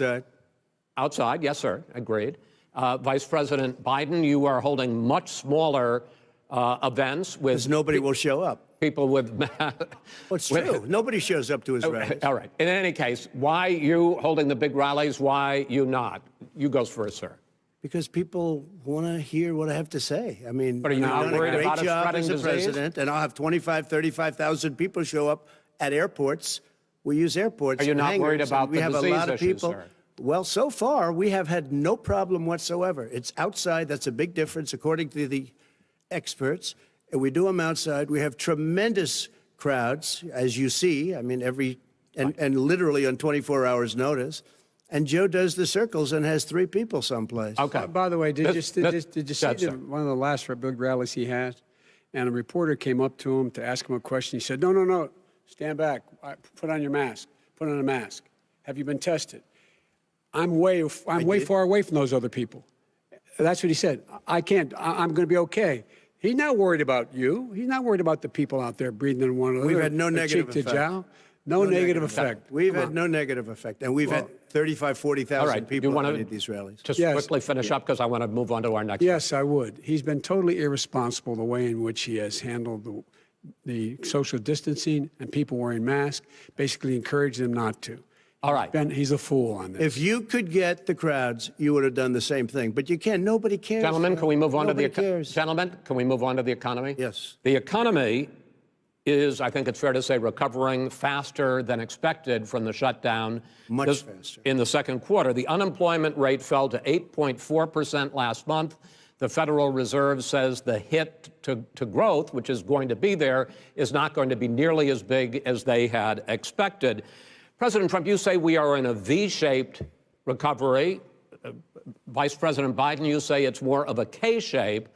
Outside, yes, sir, agreed. Vice President Biden, you are holding much smaller events with... Because nobody will show up. People with... Well, it's true. Nobody shows up to his rallies. All right. In any case, why you holding the big rallies? Why you not? You go first, sir. Because people want to hear what I have to say. I mean, but are you not worried about it spreading as a disease? president, and I'll have 35,000 people show up at airports. We use airports. Are you not worried about the disease issues, sir? We have a lot of people. Well, so far, we have had no problem whatsoever. It's outside. That's a big difference, according to the experts. And we do them outside. We have tremendous crowds, as you see. I mean, and literally on 24 hours notice. And Joe does the circles and has 3 people someplace. Okay. By the way, did you see one of the last big rallies he had? And a reporter came up to him to ask him a question. He said, no, stand back. Put on your mask. Put on a mask. Have you been tested? I'm way far away from those other people. That's what he said. I can't. I'm going to be okay. He's not worried about you. He's not worried about the people out there breathing in one another. We've had no negative effect. No negative effect. We've had no negative effect. And we've had 35,000, 40,000 people at these rallies. Just quickly finish up, because I want to move on to our next. Yes, I would. He's been totally irresponsible the way in which he has handled the social distancing and people wearing masks, basically encouraged them not to. All right. He's a fool on this. If you could get the crowds, you would have done the same thing. But you can't. Nobody cares. Gentlemen, can we move on to the cares. Gentlemen, can we move on to the economy? Yes. The economy is, I think it's fair to say, recovering faster than expected from the shutdown. Much faster. In the second quarter, the unemployment rate fell to 8.4% last month. The Federal Reserve says the hit to growth, which is going to be there, is not going to be nearly as big as they had expected. President Trump, you say we are in a V-shaped recovery. Vice President Biden, you say it's more of a K-shape.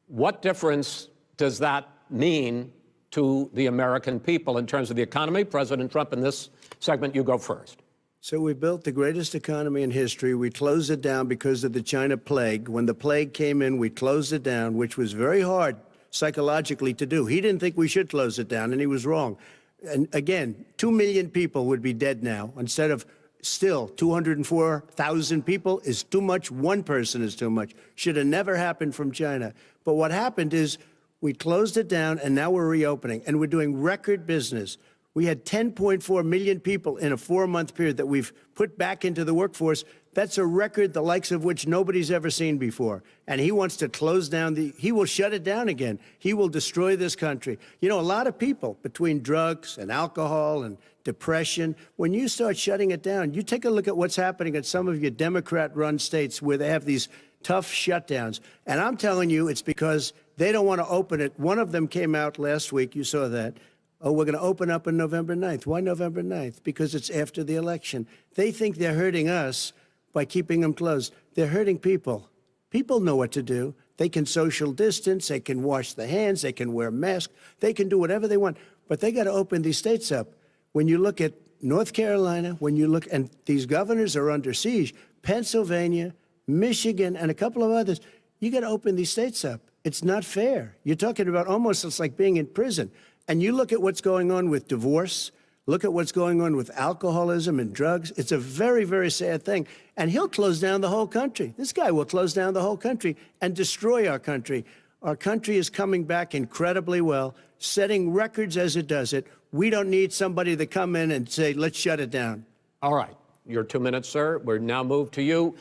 What difference does that mean to the American people in terms of the economy? President Trump, in this segment, you go first. So we built the greatest economy in history. We closed it down because of the China plague. When the plague came in, we closed it down, which was very hard psychologically to do. He didn't think we should close it down, and he was wrong. And again, 2 million people would be dead now instead of still 204,000 people is too much. One person is too much. Should have never happened from China. But what happened is we closed it down, and now we're reopening, and we're doing record business. We had 10.4 million people in a 4-month period that we've put back into the workforce. That's a record the likes of which nobody's ever seen before. And he wants to close down he will shut it down again. He will destroy this country. You know, a lot of people, between drugs and alcohol and depression, when you start shutting it down, you take a look at what's happening in some of your Democrat-run states where they have these tough shutdowns. And I'm telling you, it's because they don't want to open it. One of them came out last week, you saw that. Oh, we're going to open up on November 9th. Why November 9th? Because it's after the election. They think they're hurting us by keeping them closed. They're hurting people. People know what to do. They can social distance, they can wash their hands, they can wear masks, they can do whatever they want. But they got to open these states up. When you look at North Carolina, when you look, and these governors are under siege, Pennsylvania, Michigan, and a couple of others, you got to open these states up. It's not fair. You're talking about almost, it's like being in prison. And you look at what's going on with divorce, look at what's going on with alcoholism and drugs. It's a very, very sad thing. And he'll close down the whole country. This guy will close down the whole country and destroy our country. Our country is coming back incredibly well, setting records as it does it. We don't need somebody to come in and say, let's shut it down. All right. Your 2 minutes, sir. We're now moved to you.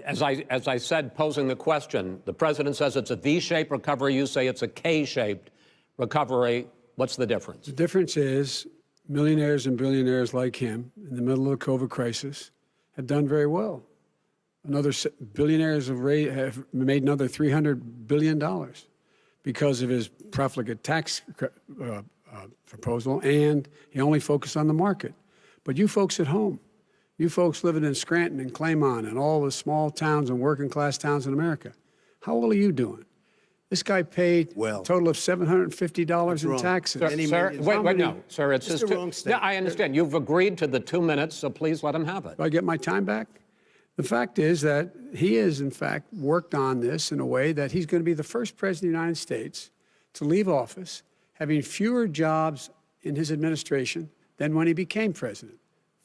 As I said, posing the question, the president says it's a V-shaped recovery. You say it's a K-shaped recovery. What's the difference? The difference is millionaires and billionaires like him in the middle of the COVID crisis have done very well. Billionaires have made another $300 billion because of his profligate tax proposal, and he only focused on the market. But you folks at home, you folks living in Scranton and Claymont and all the small towns and working class towns in America, how well are you doing? This guy paid a total of $750 in taxes. Sir, wait, no, sir, it's just the wrong statement. Yeah, I understand. You've agreed to the 2 minutes, so please let him have it. Do I get my time back? The fact is that he has, in fact, worked on this in a way that he's going to be the first president of the United States to leave office having fewer jobs in his administration than when he became president.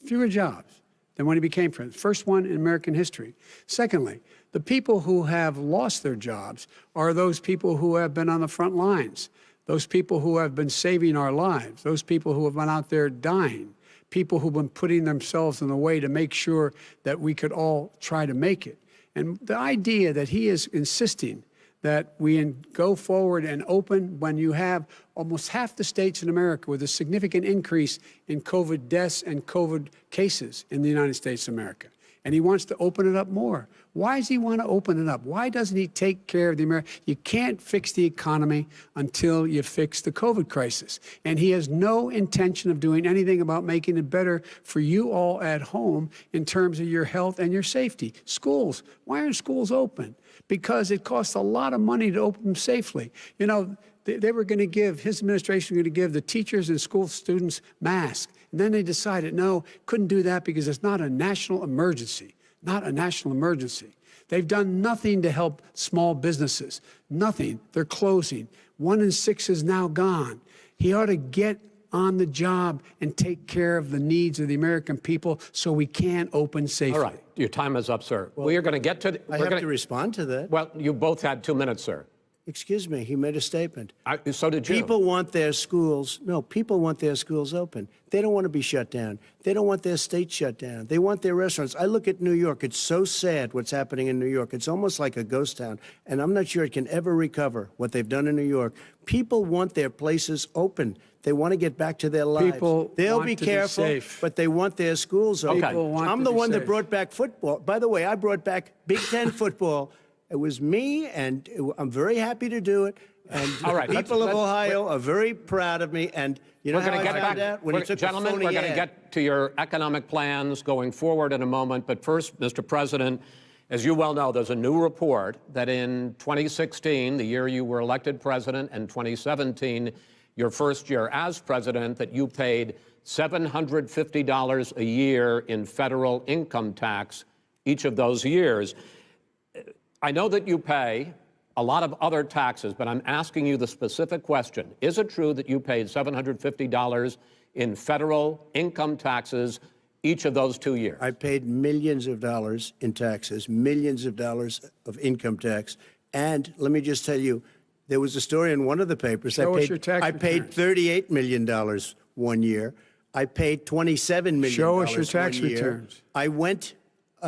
Fewer jobs than when he became president. First one in American history. Secondly, the people who have lost their jobs are those people who have been on the front lines, those people who have been saving our lives, those people who have been out there dying, people who've been putting themselves in the way to make sure that we could all try to make it. And the idea that he is insisting that we go forward and open when you have almost half the states in America with a significant increase in COVID deaths and COVID cases in the United States of America. And he wants to open it up more. Why does he want to open it up? Why doesn't he take care of the American? You can't fix the economy until you fix the COVID crisis. And he has no intention of doing anything about making it better for you all at home in terms of your health and your safety. Schools, why aren't schools open? Because it costs a lot of money to open them safely. You know, they were going to give, his administration was going to give the teachers and school students masks. And then they decided, no, couldn't do that because it's not a national emergency. Not a national emergency. They've done nothing to help small businesses. Nothing. They're closing. 1 in 6 is now gone. He ought to get on the job and take care of the needs of the American people so we can open safely. All right. Your time is up, sir. Well, we are going to get to... I have to respond to that. Well, you both had 2 minutes, sir. Excuse me, he made a statement. So did you. People want their schools, people want their schools open. They don't want to be shut down. They don't want their state shut down. They want their restaurants. I look at New York. It's so sad what's happening in New York. It's almost like a ghost town. And I'm not sure it can ever recover what they've done in New York. People want their places open. They want to get back to their lives. They'll be careful, but they want their schools open. I'm the one that brought back football. By the way, I brought back Big Ten football. It was me, and I'm very happy to do it. And people of Ohio are very proud of me. And you know how I found out? When he took gentlemen, we're going to get to your economic plans going forward in a moment. But first, Mr. President, as you well know, there's a new report that in 2016, the year you were elected president, and 2017, your first year as president, that you paid $750 a year in federal income tax each of those years. I know that you pay a lot of other taxes, but I'm asking you the specific question. Is it true that you paid $750 in federal income taxes each of those 2 years? I paid millions of dollars in taxes, millions of dollars of income tax. And let me just tell you, There was a story in one of the papers. Show us your tax I paid $38 million 1 year. I paid $27 million. Show us your tax 1 year. returns. I went.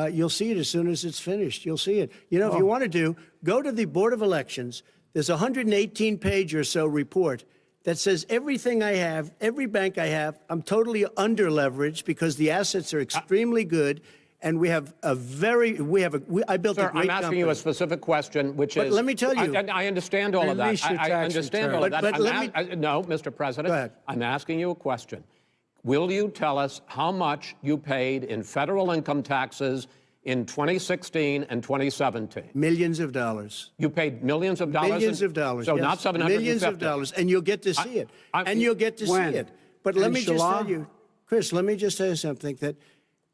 You'll see it as soon as it's finished. You'll see it. You know, if you want to go to the Board of Elections. There's a 118-page or so report that says everything I have, every bank I have, I'm totally under-leveraged because the assets are extremely good, and we have a very, I built a great company. I'm asking you a specific question, which is... let me tell you. I understand all of that. I understand all of that. No, Mr. President. Go ahead. I'm asking you a question. Will you tell us how much you paid in federal income taxes in 2016 and 2017? Millions of dollars. You paid millions of dollars? Millions of dollars, So yes. not 750? Millions of dollars, and you'll get to see it. And you'll get to see it. But let me just tell you, Chris, let me just tell you something, that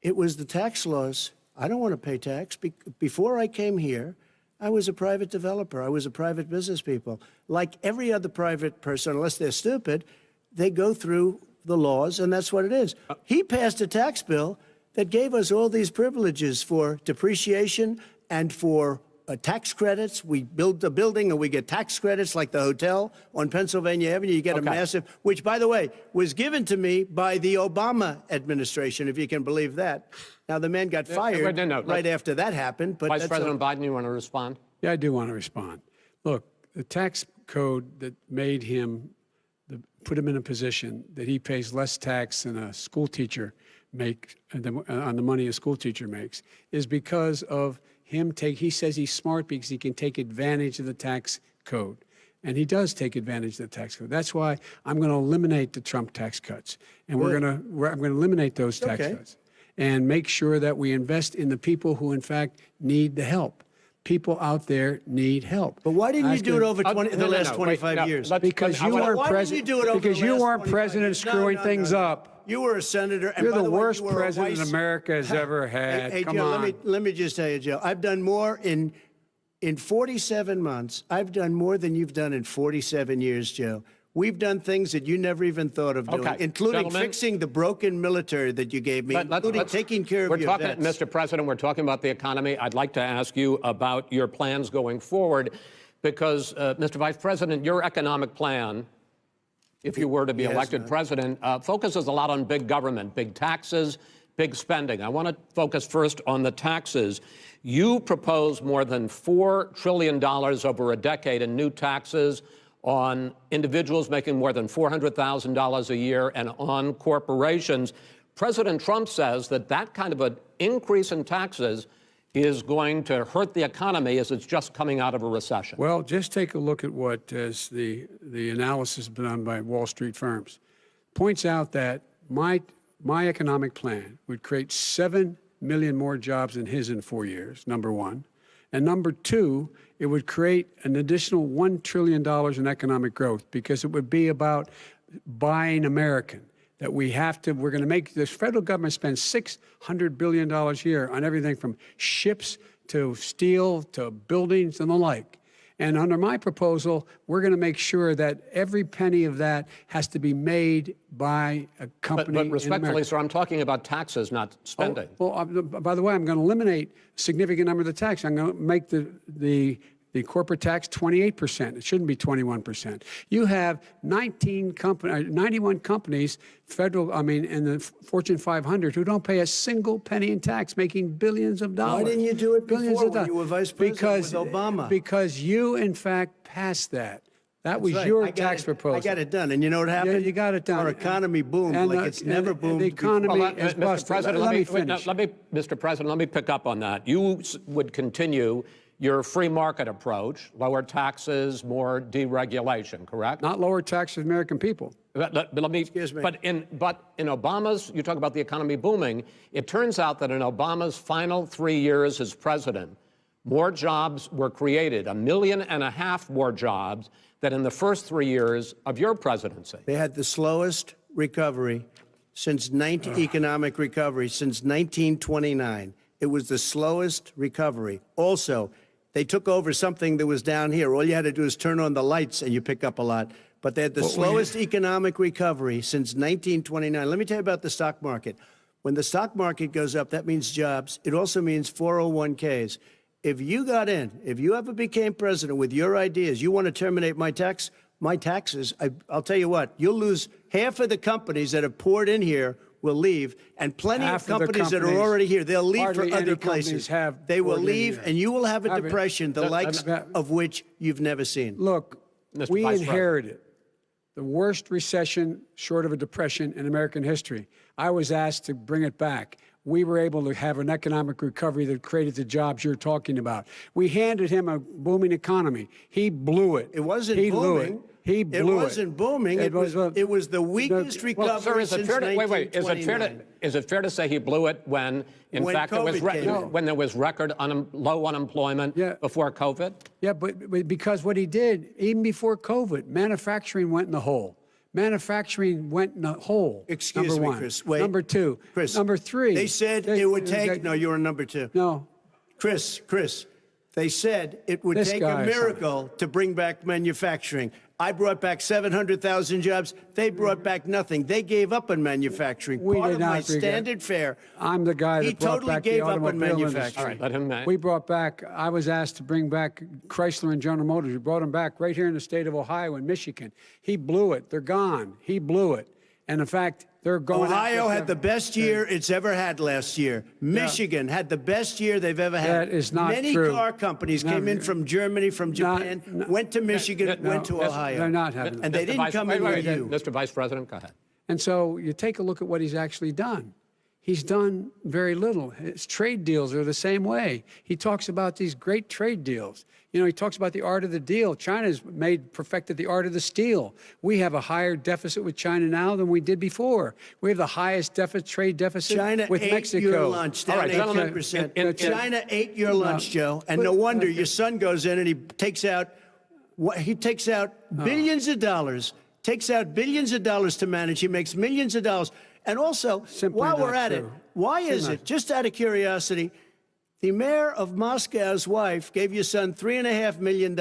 it was the tax laws. I don't want to pay tax. Before I came here, I was a private developer. I was a private business people. Like every other private person, unless they're stupid, they go through the laws, and that's what it is. He passed a tax bill that gave us all these privileges for depreciation and for tax credits. We build a building and we get tax credits, like the hotel on Pennsylvania Avenue. You get a massive, which, by the way, was given to me by the Obama administration, if you can believe that. Now, the man got fired right after that happened. But Vice President Biden, you want to respond? Yeah, I do want to respond. Look, the tax code that made him, put him in a position that he pays less tax than a school teacher on the money a school teacher makes, is because of him he says he's smart because he can take advantage of the tax code. And he does take advantage of the tax code. That's why I'm going to eliminate the Trump tax cuts. And I'm going to eliminate those tax cuts and make sure that we invest in the people who, in fact, need the help. People out there need help. But why didn't you do it over the last 25 years? Because you weren't president. Because you weren't president screwing things up. You were a senator. And You're by the way, worst president America has ever had. Hey, Come Joe, on. let me just tell you, Joe. I've done more in 47 months. I've done more than you've done in 47 years, Joe. We've done things that you never even thought of doing, including fixing the broken military that you gave me, including taking care of your vets. Mr. President, we're talking about the economy. I'd like to ask you about your plans going forward, because, Mr. Vice President, your economic plan, if you were to be elected president, focuses a lot on big government, big taxes, big spending. I want to focus first on the taxes. You propose more than $4 trillion over a decade in new taxes on individuals making more than $400,000 a year and on corporations. President Trump says that that kind of an increase in taxes is going to hurt the economy as it's just coming out of a recession. Well, just take a look at what the analysis done by Wall Street firms. Points out that my economic plan would create 7 million more jobs than his in 4 years, number one. And number two, it would create an additional $1 trillion in economic growth, because it would be about buying American. That we're going to make this federal government spend $600 billion a year on everything from ships to steel to buildings and the like. And under my proposal, we're going to make sure that every penny of that has to be made by a company. But respectfully, sir, I'm talking about taxes, not spending. By the way, I'm going to eliminate a significant number of the tax. I'm going to make the corporate tax 28%. It shouldn't be 21%. You have 91 companies, in the Fortune 500, who don't pay a single penny in tax, making billions of dollars. Why didn't you do it before when you were vice president with Obama? Because you, in fact, passed that. That was your tax proposal. I got it done. And you know what happened? Yeah, you got it done. Our economy boomed like it's never boomed. The economy is Mr. busted. President, Let me finish. Mr. President, let me pick up on that. You would continue your free market approach, lower taxes, more deregulation, correct? Not lower taxes for American people. Excuse me. But in Obama's, you talk about the economy booming, it turns out that in Obama's final 3 years as president, more jobs were created, 1.5 million more jobs than in the first 3 years of your presidency. They had the slowest recovery economic recovery since 1929. It was the slowest recovery. Also, they took over something that was down here. All you had to do is turn on the lights and you pick up a lot. But they had the slowest economic recovery since 1929. Let me tell you about the stock market. When the stock market goes up, that means jobs. It also means 401ks. if you got in, if you ever became president with your ideas, you want to terminate my taxes, I'll tell you what, you'll lose half of the companies that have poured in here will leave, and plenty of companies that are already here, they'll leave for other places. They will leave, and you will have a depression, the likes of which you've never seen. Look, we inherited the worst recession short of a depression in American history. I was asked to bring it back. We were able to have an economic recovery that created the jobs you're talking about. We handed him a booming economy. He blew it. It wasn't booming. Blew it. He blew it. It wasn't booming. It was the weakest recovery sir, since 1929. Is it fair to say he blew it when, in fact, when there was record low unemployment before COVID? Yeah, but because what he did, even before COVID, manufacturing went in the hole. Manufacturing went in the hole. Excuse me, Chris. Wait. Number two. Chris. Number three. They said it would take. No, you're on number two. No. Chris. They said it would take a miracle to bring back manufacturing. I brought back 700,000 jobs. They brought back nothing. They gave up on manufacturing. Part of my standard fare. I'm the guy that brought totally back gave the up on manufacturing. All right, let him. We brought back. I was asked to bring back Chrysler and General Motors. We brought them back right here in the state of Ohio and Michigan. He blew it. They're gone. He blew it. And in fact, they're going. Ohio had the best year it's ever had last year. Michigan had the best year they've ever had. That is not Many true. car companies came in from Germany, from Japan, went to Michigan, went to Ohio. They're not having. And they didn't come in with you. Mr. Vice President, go ahead. And so you take a look at what he's actually done. He's done very little. His trade deals are the same way. He talks about these great trade deals. You know, he talks about the art of the deal. China's perfected the art of the steal. We have a higher deficit with China now than we did before. We have the highest trade deficit China with ate Mexico. Your lunch, down 18%. China ate your lunch, Joe, and no wonder your son goes in and he takes out billions of dollars, to manage. He makes millions of dollars. And also, while we're at it, why is it, just out of curiosity, the mayor of Moscow's wife gave your son $3.5 million.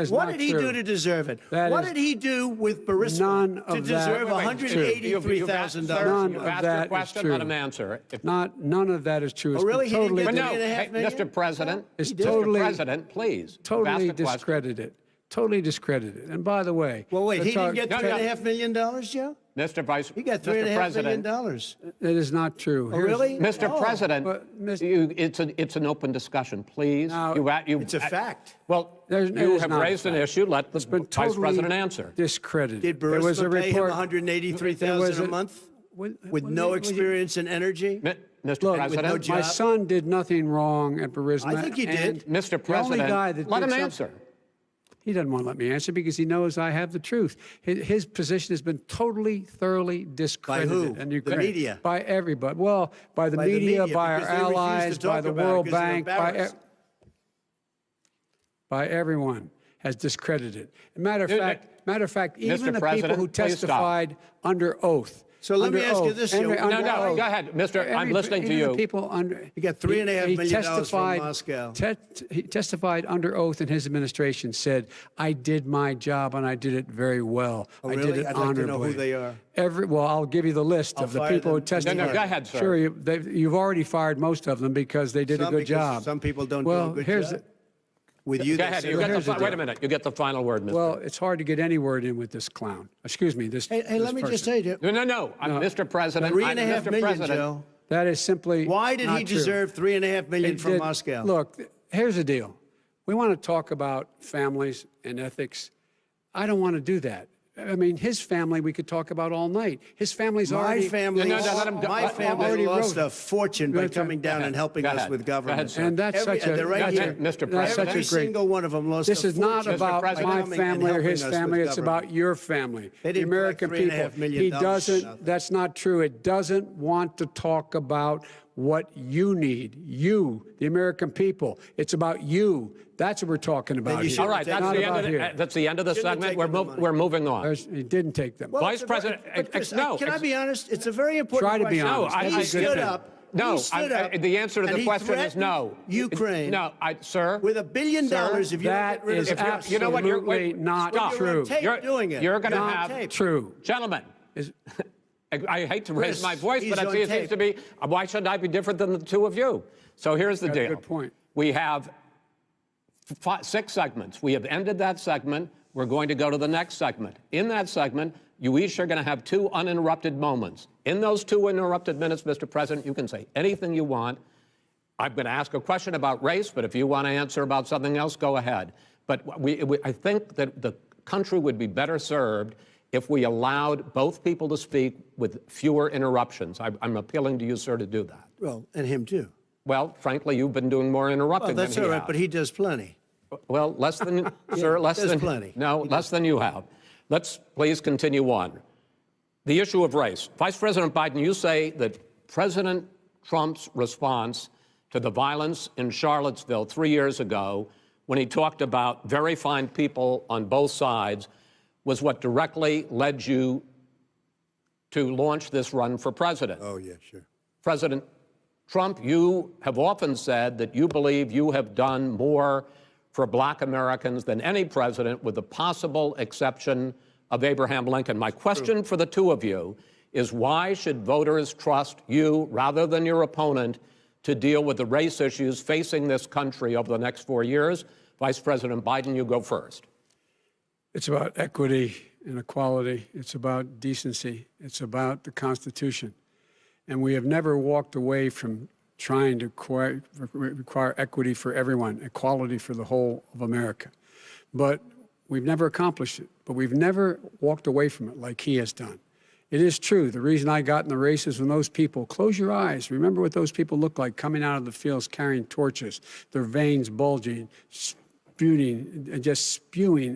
What did he do to deserve it? What did he do with Burisma to deserve $183,000? None of that is true. Let him answer. None of that is true. Oh, really? Totally, he didn't get $3.5 million? Mr. President, totally, Mr. President, please. Totally discredited. Totally discredited. And by the way, well, wait, he didn't get $3.5 million, Joe? Mr. Vice, he got $3.5 million. That is not true. Oh, really? Mr. President, it's an open discussion, please. It's a fact. Well, you have raised an issue. Let the Vice President answer. Discredited. Did Burisma pay him $183,000 a month with no experience in energy? Mr. President, my son did nothing wrong at Burisma. I think he did. Mr. President, let him answer. He doesn't want to let me answer because he knows I have the truth. His position has been totally, thoroughly discredited. By who? The media? By everybody. Well, by the media, by our allies, by the World Bank, by everyone has discredited. Matter of fact, even the people who testified under oath. So let me ask you this. No, go ahead, Mr. I'm listening to you. He got $3.5 million from Moscow. He testified under oath in his administration, said, I did my job and I did it very well. Oh, really? I did it honorably. I'd like to know who they are. Well, I'll give you the list of the people who testified. No, go ahead, sir. Sure, you've already fired most of them because they did a good job. Some people don't do a good job. With you, go ahead. Wait a minute. You get the final word, Mr. Well, it's hard to get any word in with this clown. Excuse me. This. Hey, let me just say to you. No. Mr. President. $3.5 million, Joe. That is simply. Why did he deserve $3.5 million from Moscow? Look, here's the deal. We want to talk about families and ethics. I don't want to do that. I mean, his family we could talk about all night. His family's already... My family lost a fortune by coming down and helping us with government. And that's such a... Mr. President. Every single one of them lost a fortune. This is not about my family or his family. It's about your family, the American people. He doesn't... That's not true. It doesn't want to talk about what you need, you, the American people. It's about you. That's what we're talking about here. All right, that's the end of the segment. We're moving on. He didn't take them. Well, Vice President, no. Can I be honest? It's a very important question. Try to be honest. He stood up. No, the answer to the question is no. Ukraine. No, sir. With $1 billion, if you that get rid is of absolutely you know what, not true. You're doing it. You're going to have tape. True, gentlemen. I hate to raise my voice, but it seems to be, why shouldn't I be different than the two of you? So here's the deal. Good point. We have 6 segments. We have ended that segment. We're going to go to the next segment. In that segment, you each are going to have 2 uninterrupted moments. In those 2 uninterrupted minutes, Mr. President, you can say anything you want. I'm going to ask a question about race, but if you want to answer about something else, go ahead. But I think that the country would be better served if we allowed both people to speak with fewer interruptions. I'm appealing to you, sir, to do that. Well, and him too. Well, frankly, you've been doing more interrupting than he has. That's all right, but he does plenty. Well, less than, sir, less than plenty. No, less than you have. Let's please continue on. The issue of race. Vice President Biden, you say that President Trump's response to the violence in Charlottesville 3 years ago, when he talked about very fine people on both sides, was what directly led you to launch this run for president. Oh, yeah, sure. President Trump, you have often said that you believe you have done more for Black Americans than any president, with the possible exception of Abraham Lincoln. My question for the 2 of you is, why should voters trust you rather than your opponent to deal with the race issues facing this country over the next 4 years? Vice President Biden, you go first. It's about equity and equality. It's about decency. It's about the Constitution. And we have never walked away from trying to require equity for everyone, equality for the whole of America. But we've never accomplished it. But we've never walked away from it like he has done. It is true. The reason I got in the race is when those people, close your eyes, remember what those people look like coming out of the fields carrying torches, their veins bulging, spewing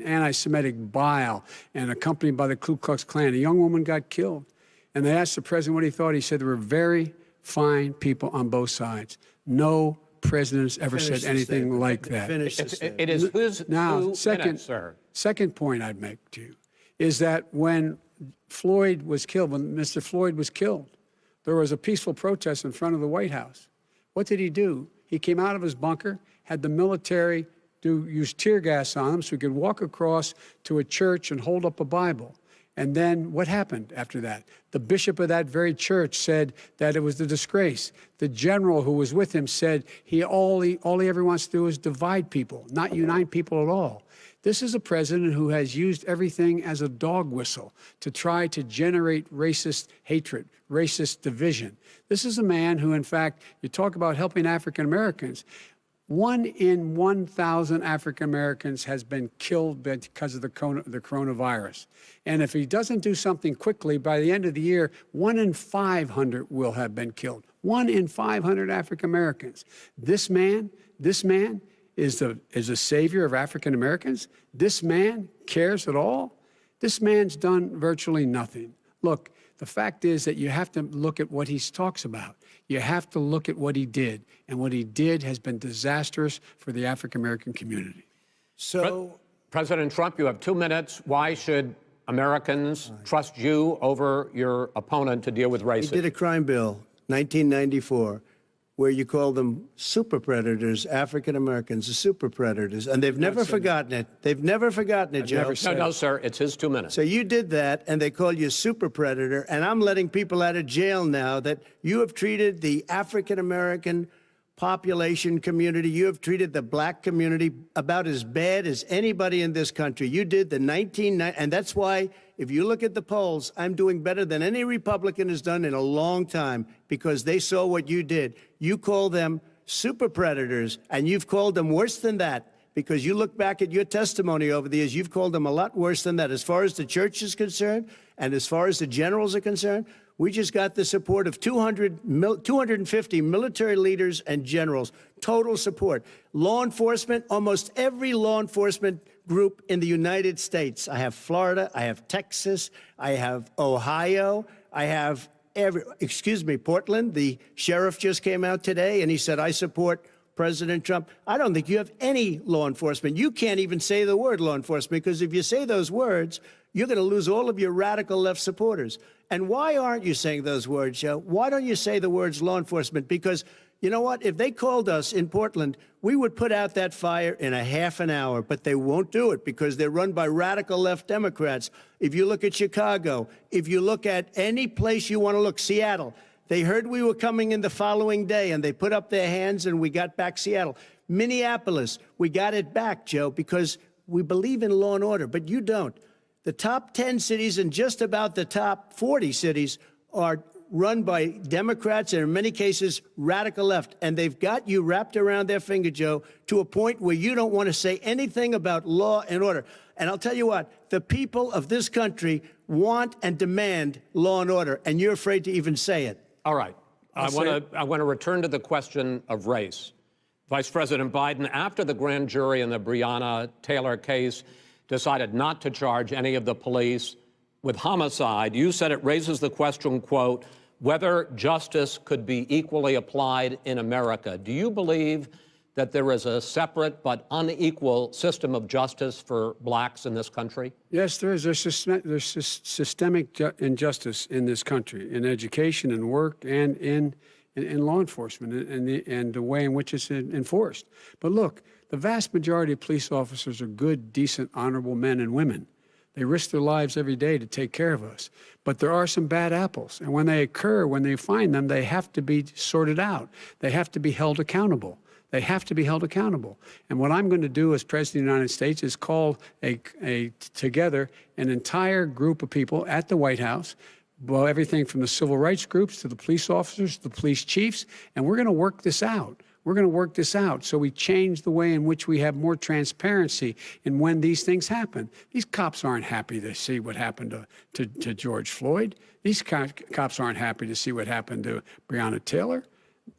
anti-Semitic bile, and accompanied by the Ku Klux Klan. A young woman got killed. And they asked the president what he thought. He said there were very fine people on both sides. No president has ever said anything like that. It is whose now, sir. Second point I'd make to you is that when Floyd was killed, when Mr. Floyd was killed, there was a peaceful protest in front of the White House. What did he do? He came out of his bunker, had the military use tear gas on him so he could walk across to a church and hold up a Bible. And then what happened after that? The bishop of that very church said that it was a disgrace. The general who was with him said all he ever wants to do is divide people, not unite people at all. This is a president who has used everything as a dog whistle to try to generate racist hatred, racist division. This is a man who, in fact, you talk about helping African Americans. 1 in 1,000 African Americans has been killed because of the coronavirus. And if he doesn't do something quickly, by the end of the year, 1 in 500 will have been killed. 1 in 500 African Americans. This man is a savior of African Americans. This man cares at all. This man's done virtually nothing. Look, the fact is that you have to look at what he talks about. You have to look at what he did. And what he did has been disastrous for the African-American community. So, President Trump, you have 2 minutes. Why should Americans trust you over your opponent to deal with racism? he did a crime bill, 1994, where you call them super predators, African Americans, the super predators, and they've never forgotten it. They've never forgotten it, Joe. No, sir, it's his 2 minutes. So you did that, and they call you a super predator, and I'm letting people out of jail now that you have treated the African American population community, you have treated the black community about as bad as anybody in this country. You did the 1990, and that's why, if you look at the polls, I'm doing better than any Republican has done in a long time, because they saw what you did. You call them super predators, and you've called them worse than that, because you look back at your testimony over the years, you've called them a lot worse than that. As far as the church is concerned, and as far as the generals are concerned, we just got the support of 250 military leaders and generals, total support. Law enforcement, almost every law enforcement group in the United States. I have Florida, I have Texas, I have Ohio, I have Portland. The sheriff just came out today and he said, I support President Trump. I don't think you have any law enforcement. You can't even say the word law enforcement, because if you say those words, you're going to lose all of your radical left supporters. And why aren't you saying those words, Joe? Why don't you say the words law enforcement? Because you know what? If they called us in Portland, we would put out that fire in a half an hour, but they won't do it because they're run by radical left Democrats. If you look at Chicago, if you look at any place you want to look, Seattle, They heard we were coming in the following day, and they put up their hands, and we got back Seattle. Minneapolis, we got it back, Joe, because we believe in law and order, but you don't. The top 10 cities and just about the top 40 cities are run by Democrats and in many cases radical left, and they've got you wrapped around their finger, Joe, to a point where you don't want to say anything about law and order. And I'll tell you what, the people of this country want and demand law and order, and you're afraid to even say it. All right. I want to return to the question of race. Vice President Biden, after the grand jury in the Breonna Taylor case decided not to charge any of the police with homicide, you said it raises the question, quote, whether justice could be equally applied in America. Do you believe that there is a separate but unequal system of justice for blacks in this country? Yes, there is. There's systemic injustice in this country, in education and work and in law enforcement and the way in which it's enforced. But look, the vast majority of police officers are good, decent, honorable men and women. They risk their lives every day to take care of us. But there are some bad apples. And when they occur, when they find them, they have to be sorted out. They have to be held accountable. They have to be held accountable. And what I'm going to do as President of the United States is call together an entire group of people at the White House, well, everything from the civil rights groups to the police officers, the police chiefs, and we're going to work this out. We're going to work this out so we change the way in which we have more transparency in when these things happen. These cops aren't happy to see what happened to George Floyd. These cops aren't happy to see what happened to Breonna Taylor.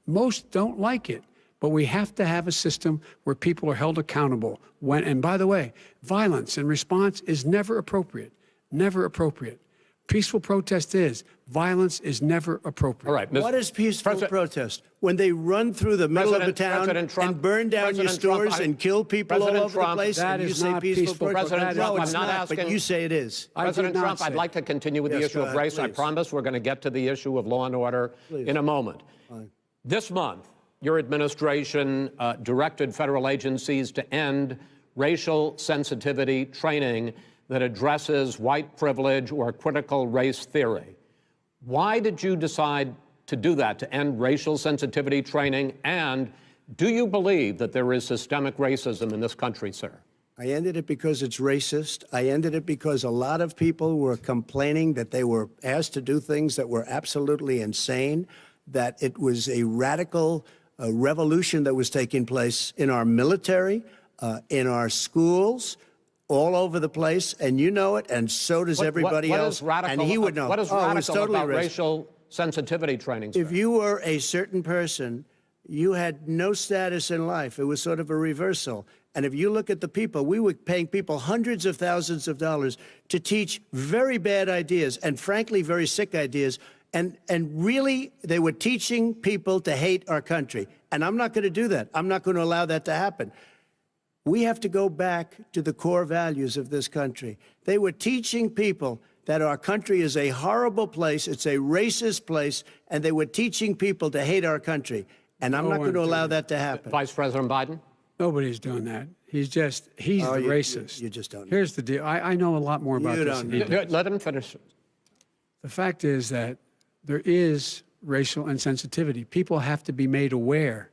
Most don't like it. But we have to have a system where people are held accountable. And by the way, violence in response is never appropriate. Never appropriate. Peaceful protest is. Violence is never appropriate. All right. What is peaceful protest? When they run through the middle of a town and burn down your stores and kill people all over the place, and you say peaceful protest? President Trump, No, it's I'm not asking. but you say it is. President Trump, I'd like to continue with the issue of race. I promise we're going to get to the issue of law and order in a moment. This month, your administration directed federal agencies to end racial sensitivity training that addresses white privilege or critical race theory. Why did you decide to do that, to end racial sensitivity training? And do you believe that there is systemic racism in this country, sir? I ended it because it's racist. I ended it because a lot of people were complaining that they were asked to do things that were absolutely insane, that it was a radical revolution that was taking place in our military, in our schools, all over the place, and you know it, and so does everybody else. And he would know. What is radical about racial sensitivity training, sir? If you were a certain person, you had no status in life. It was sort of a reversal. And if you look at the people, we were paying people hundreds of thousands of dollars to teach very bad ideas and, frankly, very sick ideas. And really, they were teaching people to hate our country. And I'm not going to do that. I'm not going to allow that to happen. We have to go back to the core values of this country. They were teaching people that our country is a horrible place, it's a racist place, and they were teaching people to hate our country. And I'm not going to allow that to happen. Vice President Biden? Nobody's doing that. He's the racist. You just don't know. Here's the deal. I know a lot more about this. Let him finish. The fact is that there is racial insensitivity. People have to be made aware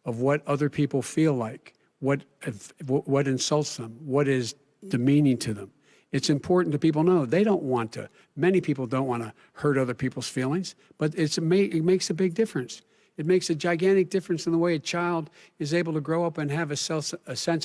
of what other people feel like, what insults them, what is demeaning to them. It's important that people know they don't want to. Many people don't want to hurt other people's feelings, but it makes a big difference. It makes a gigantic difference in the way a child is able to grow up and have a sense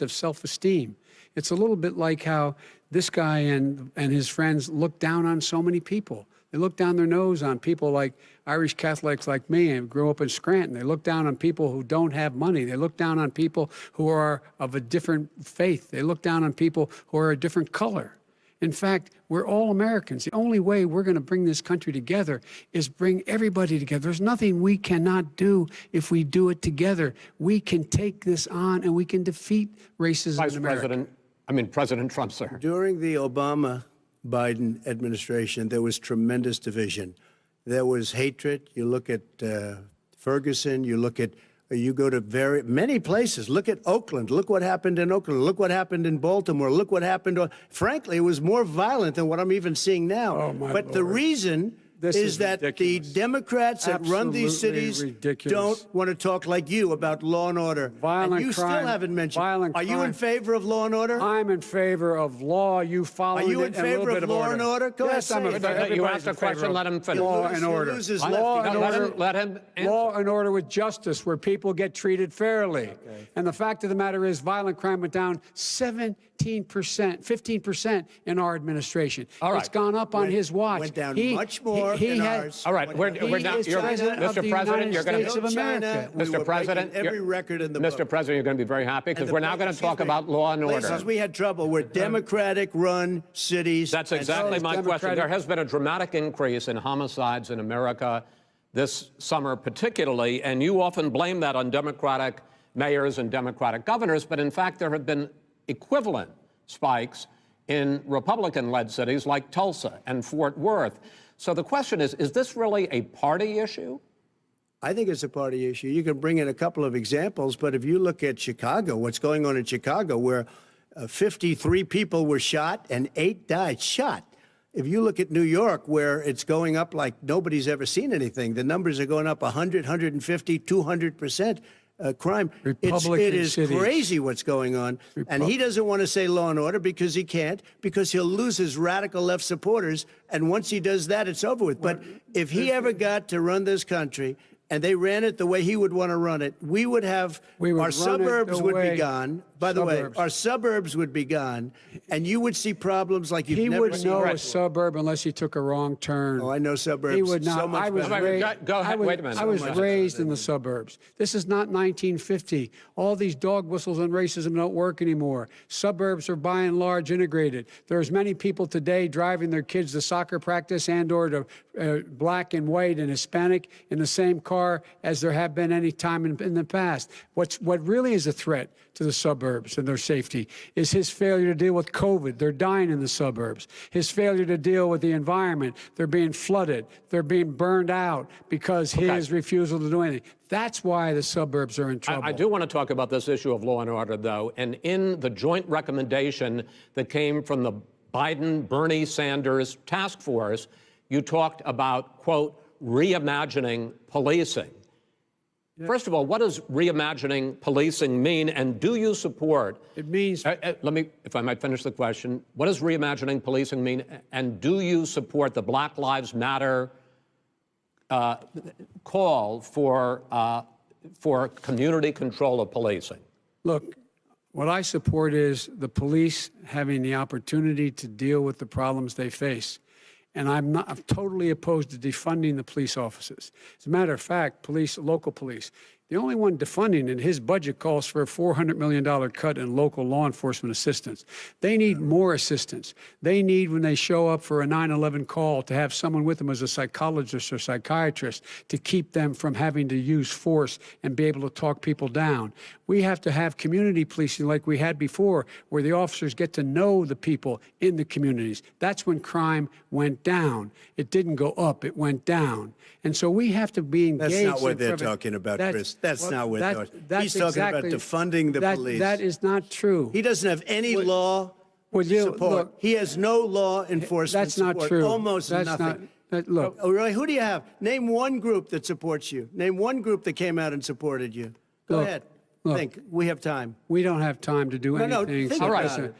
of self-esteem. It's a little bit like how this guy and his friends look down on so many people. They look down their nose on people like Irish Catholics like me and grew up in Scranton. They look down on people who don't have money. They look down on people who are of a different faith. They look down on people who are a different color. In fact, we're all Americans. The only way we're going to bring this country together is bring everybody together. There's nothing we cannot do if we do it together. We can take this on and we can defeat racism in America. President Trump, sir. During the Obama-Biden administration, there was tremendous division. There was hatred. You look at Ferguson, you go to many places. Look at Oakland. Look what happened in Oakland. Look what happened in Baltimore. Look what happened. Frankly, it was more violent than what I'm even seeing now. Oh, my But Lord. the reason is that the Democrats that run these cities don't want to talk like you about law and order. Violent and you crime, still haven't mentioned. Violent Are you in favor of law and order? I'm in favor of law. You follow. Are you in favor of law and order? Go yes, I'm in favor. You asked a question. Let him finish. Law and order. Law and order. Let him answer. Law and order with justice, where people get treated fairly. Okay. And the fact of the matter is, violent crime went down 17%, 15% in our administration. All right. It's gone up on his watch. Went down much more in ours. All right, we're now. Mr. President, you're going to. Mr. President, every record in the Mr. book. President, you're going to be very happy because we're now going to talk about law and order. Places we had trouble were Democratic-run cities. That's exactly my question. There has been a dramatic increase in homicides in America this summer, particularly, and you often blame that on Democratic mayors and Democratic governors, but in fact, there have been equivalent spikes in Republican-led cities like Tulsa and Fort Worth. So the question is this really a party issue? I think it's a party issue. You can bring in a couple of examples, but if you look at Chicago, what's going on in Chicago, where 53 people were shot and 8 died shot. If you look at New York, where it's going up like nobody's ever seen anything, the numbers are going up 100, 150, 200%. Crime. It is crazy what's going on. And he doesn't want to say law and order because he can't, because he'll lose his radical left supporters. And once he does that, it's over with. But if he ever got to run this country and they ran it the way he would want to run it, our suburbs would be gone. By the way, our suburbs would be gone, and you would see problems like you've never seen. He would know a suburb unless he took a wrong turn. Oh, I know suburbs. He would not. So much Go ahead. Wait a minute. I was raised in the suburbs. This is not 1950. All these dog whistles on racism don't work anymore. Suburbs are by and large integrated. There's many people today driving their kids to soccer practice and/or to black and white and Hispanic in the same car as there have been any time in the past. What really is a threat to the suburbs and their safety is his failure to deal with COVID. They're dying in the suburbs. His failure to deal with the environment. They're being flooded. They're being burned out because his refusal to do anything. That's why the suburbs are in trouble. I do want to talk about this issue of law and order, though. And in the joint recommendation that came from the Biden-Bernie Sanders task force, you talked about, quote, reimagining policing. First of all, what does reimagining policing mean, and do you support? It means. Let me, if I might finish the question. What does reimagining policing mean, and do you support the Black Lives Matter call for community control of policing? Look, what I support is the police having the opportunity to deal with the problems they face. And I'm totally opposed to defunding the police offices. As a matter of fact, local police, the only one defunding in his budget calls for a $400 million cut in local law enforcement assistance. They need more assistance. They need, when they show up for a 9/11 call, to have someone with them as a psychologist or psychiatrist to keep them from having to use force and be able to talk people down. We have to have community policing like we had before, where the officers get to know the people in the communities. That's when crime went down. It didn't go up, it went down. And so we have to be engaged. That's not what they're talking about, Chris. That's not what he's talking about, defunding the police. That is not true. He doesn't have any law support. Look, he has no law enforcement that's not support. true. Almost nothing. Look. Oh, really? Who do you have? Name one group that supports you. Name one group that came out and supported you. Go ahead. Think. We have time. We don't have time to do anything. No, think all right.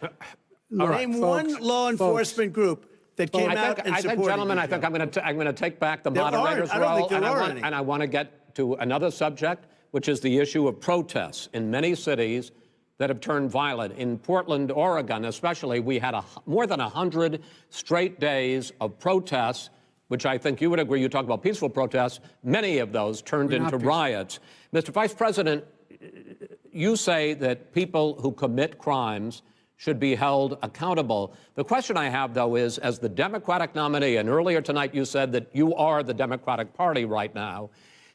Name one law enforcement group that came out and supported gentlemen, you. I think I'm going to take back the moderator's role, and I want to get to another subject, which is the issue of protests in many cities that have turned violent. In Portland, Oregon, especially, we had more than 100 straight days of protests, which I think you would agree. You talk about peaceful protests. Many of those turned into riots. Mr. Vice President, you say that people who commit crimes should be held accountable. The question I have, though, is, as the Democratic nominee, and earlier tonight you said that you are the Democratic Party right now,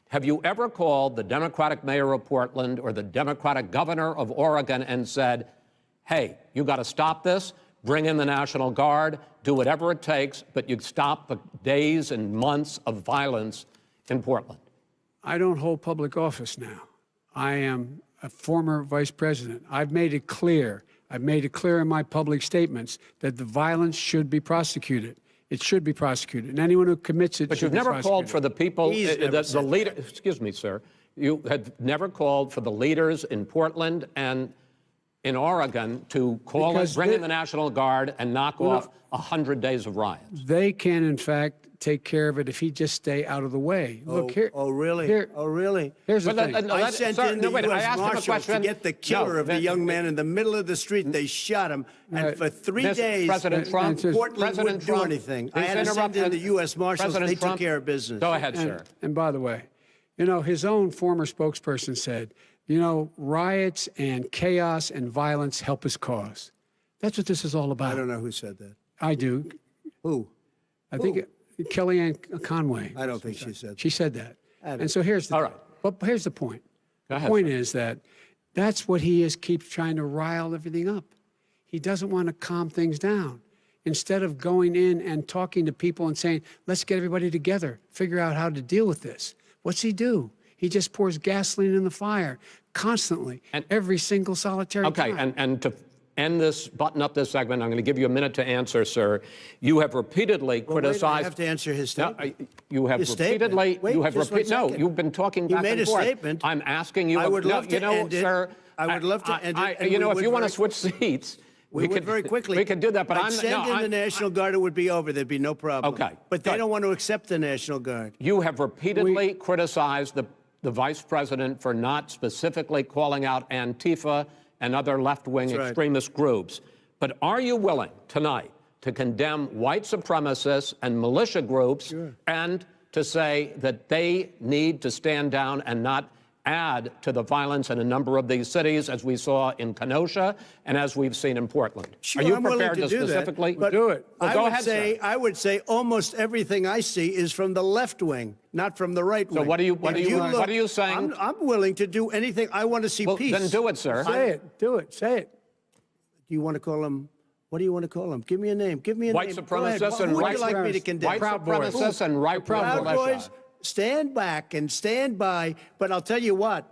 have you ever called the Democratic mayor of Portland or the Democratic governor of Oregon and said, hey, you got to stop this, bring in the National Guard, do whatever it takes, but you stop the days and months of violence in Portland? I don't hold public office now. I am a former vice president. I've made it clear in my public statements that the violence should be prosecuted. It should be prosecuted. And anyone who commits it But should you've be never prosecuted. called for the people, He's never the said leader. that. Excuse me, sir. You have never called for the leaders in Portland and in Oregon to bring in the National Guard and knock off 100 days of riots. They can, in fact, take care of it if he just stay out of the way. Look here. Oh, really? Here, really? Here's the thing. I sent in the U.S. Marshals to get the killer of the young man in the middle of the street. They shot him, and for 3 days, President Trump, Portland wouldn't do anything. I had to send in the U.S. Marshals. They took care of business. Go ahead, sir. And by the way, you know, his own former spokesperson said, you know, riots and chaos and violence help his cause. That's what this is all about. I don't know who said that. I do. Who? I think Kellyanne Conway. I don't think she said that. She said that. And so here's the here's the point. Go ahead, the point sir. is that that's what he is, keeps trying to rile everything up. He doesn't want to calm things down. Instead of going in and talking to people and saying, let's get everybody together, figure out how to deal with this. What's he do? He just pours gasoline in the fire constantly, and every single solitary time. And to end this, button up this segment, I'm going to give you a minute to answer, sir. You have repeatedly criticized. Wait, I have to answer his statement. No, you have His repeatedly. statement. Wait, you have just 1 second. No, you've been talking You back made and a forth. statement. I'm asking you. I would love to end it. Sir. I would love to end it. and You know, we if would you want to very- switch seats. We would very quickly. We could do that, but I'd send in the National Guard, it would be over. There'd be no problem. Okay, But they good. don't want to accept the National Guard. You have repeatedly criticized the vice president for not specifically calling out Antifa and other left-wing That's right. extremist groups. But are you willing tonight to condemn white supremacists and militia groups and to say that they need to stand down and not add to the violence in a number of these cities, as we saw in Kenosha and as we've seen in Portland? Sure, Are you I'm willing prepared to do specifically that, but do it? Well, I go would ahead, say, sir. I would say almost everything I see is from the left wing, not from the right wing. So what are you If saying? I'm willing to do anything. I want to see Well, peace. then do it, sir. Say it. Do it. Say it. Do you want to call him? What do you want to call him? Give me a name. Give me a White name. Go ahead. supremacists and Who would right you like me to condemn? White supremacists and right Proud militia. Boys, stand back and stand by. But I'll tell you what.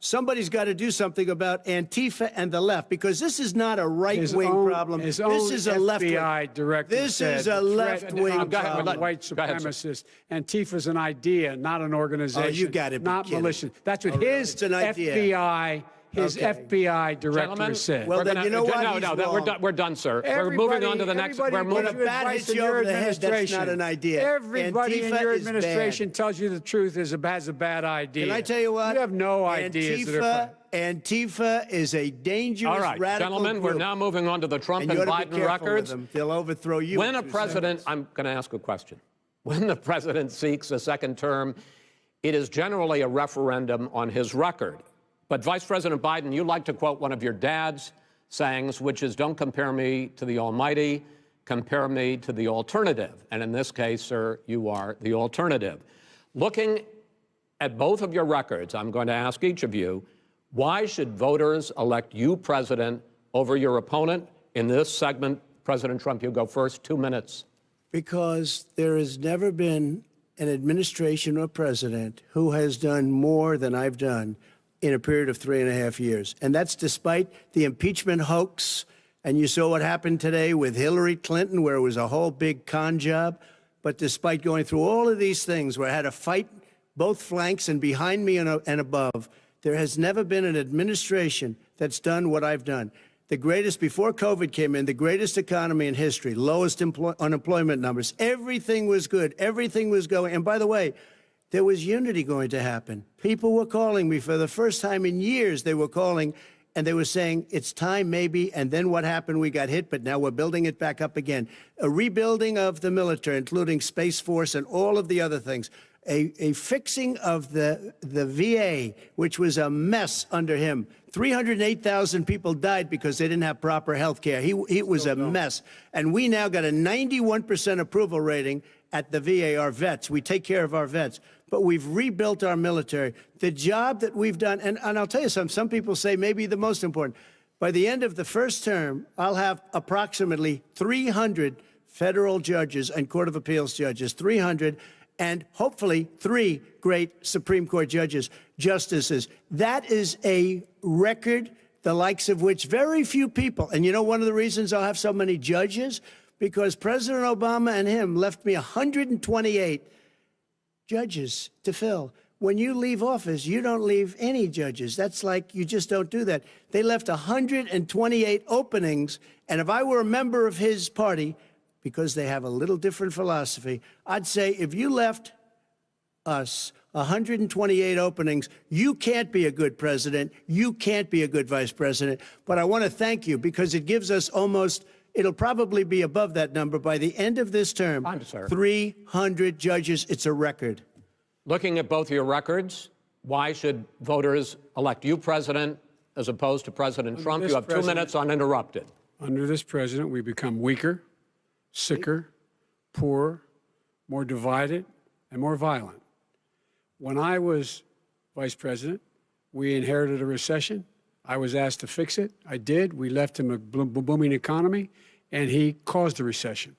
Somebody's got to do something about Antifa and the left, because this is not a right-wing problem. His This own is a left-wing. FBI director This said is a left-wing problem. white supremacists. Antifa's an idea, not an organization. Oh, you gotta be not kidding. militia. That's what All right, his it's an idea. FBI. His Okay. FBI director Gentlemen, said. Well, we're then gonna- you know what? No, He's no, wrong. we're done, sir. We're moving on to the next. We're When a moving. bat hits you over the head, that's not an idea. Everybody in Antifa your is bad. administration tells you the truth has a bad idea. Can I tell you what? You have no ideas that are. Antifa is a dangerous, All right, radical gentlemen, we're group. now moving on to the Trump And and you ought to be Biden careful with records. them. They'll overthrow you. When in a 2 president, seconds. I'm going to ask a question. When the president seeks a second term, it is generally a referendum on his record. But Vice President Biden, you like to quote one of your dad's sayings, which is, don't compare me to the almighty, compare me to the alternative. And in this case, sir, you are the alternative. Looking at both of your records, I'm going to ask each of you, why should voters elect you president over your opponent? In this segment, President Trump, you go first, 2 minutes. Because there has never been an administration or president who has done more than I've done in a period of 3.5 years. And that's despite the impeachment hoax. And you saw what happened today with Hillary Clinton, where it was a whole big con job. But despite going through all of these things, where I had to fight both flanks and behind me and above, there has never been an administration that's done what I've done. The greatest, before COVID came in, the greatest economy in history, lowest unemployment numbers. Everything was good. Everything was going. And by the way, there was unity going to happen. People were calling me for the first time in years. They were calling and they were saying, it's time maybe. And then what happened? We got hit, but now we're building it back up again. A rebuilding of the military, including Space Force and all of the other things. A fixing of the VA, which was a mess under him. 308,000 people died because they didn't have proper health care. It was a mess. And we now got a 91% approval rating at the VA, our vets. We take care of our vets. But we've rebuilt our military. The job that we've done, and I'll tell you something, some people say maybe the most important. By the end of the first term, I'll have approximately 300 federal judges and Court of Appeals judges, 300, and hopefully 3 great Supreme Court justices. That is a record, the likes of which very few people, and you know one of the reasons I'll have so many judges? because President Obama and him left me 128 judges to fill. When you leave office, you don't leave any judges. That's like you just don't do that. They left 128 openings, and if I were a member of his party, because they have a little different philosophy, I'd say if you left us 128 openings, you can't be a good president, you can't be a good vice president. But I want to thank you because it gives us almost, it'll probably be above that number by the end of this term. 300 judges, it's a record. Looking at both your records, why should voters elect you president as opposed to President Trump? You have 2 minutes uninterrupted. Under this president, we become weaker, sicker, poorer, more divided, and more violent. When I was vice president, we inherited a recession. I was asked to fix it. I did. We left him a booming economy, and he caused a recession.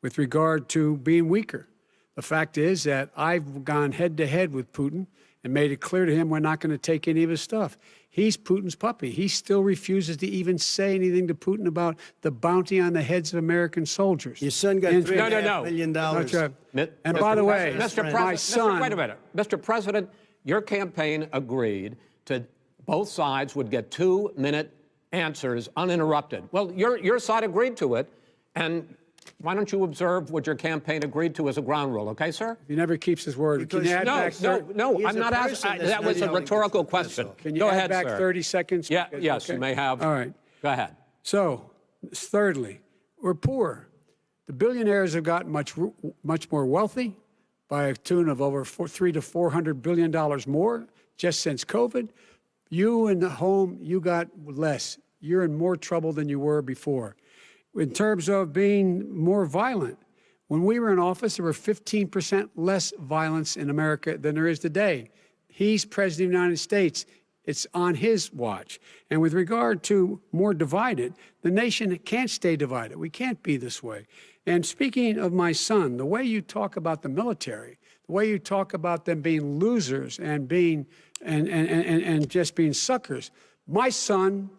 With regard to being weaker, the fact is that I've gone head-to-head with Putin and made it clear to him we're not going to take any of his stuff. He's Putin's puppy. He still refuses to even say anything to Putin about the bounty on the heads of American soldiers. Your son got $3.5 million. And by the way, my son... Wait a minute. Mr. President, your campaign agreed to both sides would get 2-minute answers uninterrupted. Well, your side agreed to it, and why don't you observe what your campaign agreed to as a ground rule, okay, sir? He never keeps his word. Can you add no, I'm not asking. That was a rhetorical question. Can you add back 30 seconds? Yeah, yes, you may have. All right. Go ahead. So, thirdly, we're poor. The billionaires have gotten much more wealthy by a tune of over $300 to $400 billion more just since COVID. You in the home, you got less. You're in more trouble than you were before. In terms of being more violent, when we were in office, there were 15% less violence in America than there is today. He's president of the United States. It's on his watch. And with regard to more divided, the nation can't stay divided. We can't be this way. And speaking of my son, the way you talk about the military, the way you talk about them being losers and being and just being suckers. My son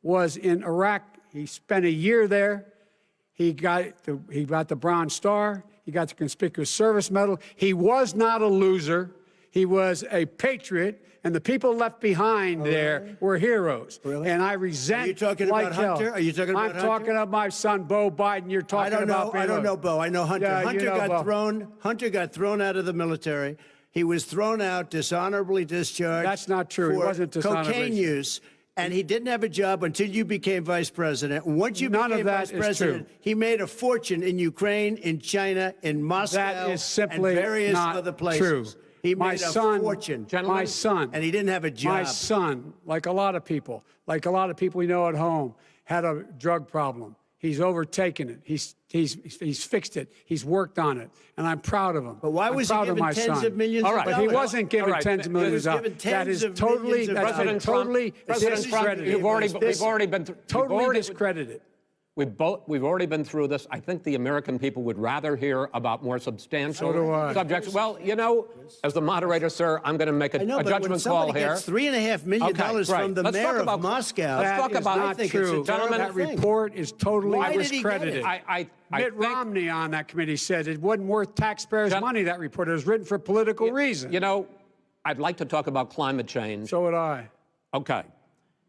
was in Iraq. He spent a year there. He got the Bronze Star. He got the Conspicuous Service Medal. He was not a loser. He was a patriot, and the people left behind there were heroes. Really? And I resent. Are you talking like about hell. Hunter? Are you talking about Hunter? I'm talking about my son, Beau Biden. You're talking about. I don't know Beau. I know Hunter. Yeah, Hunter you know got Beau. thrown. Hunter got thrown out of the military. He was thrown out, dishonorably discharged. That's not true. He wasn't dishonorably cocaine use. And he didn't have a job until you became vice president. Once you became vice president, he made a fortune in Ukraine, in China, in Moscow, that is simply and various not other places. True. He my made son, a fortune. My son. And he didn't have a job. My son, like a lot of people we know at home, had a drug problem. He's overtaken it. He's fixed it. He's worked on it, and I'm proud of him. But why was he given tens of millions of dollars? But he wasn't given tens of millions of dollars. That is totally, discredited. We've already been totally discredited. We've already been through this. I think the American people would rather hear about more substantial subjects. Well, you know, as the moderator, sir, I'm going to make a judgment call here. Gets $3.5 million from the mayor of Moscow. Let's talk about that. True. Gentlemen, that report is totally discredited. Mitt Romney on that committee said it wasn't worth taxpayers' money, that report. It was written for political reasons. You know, I'd like to talk about climate change. So would I. Okay.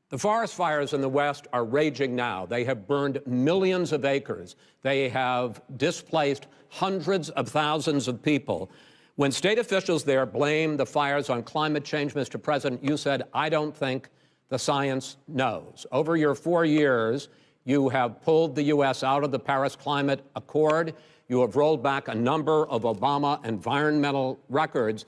The forest fires in the West are raging now. They have burned millions of acres. They have displaced hundreds of thousands of people. When state officials there blame the fires on climate change, Mr. President, you said, I don't think the science knows. Over your 4 years, you have pulled the U.S. out of the Paris Climate Accord. You have rolled back a number of Obama environmental records.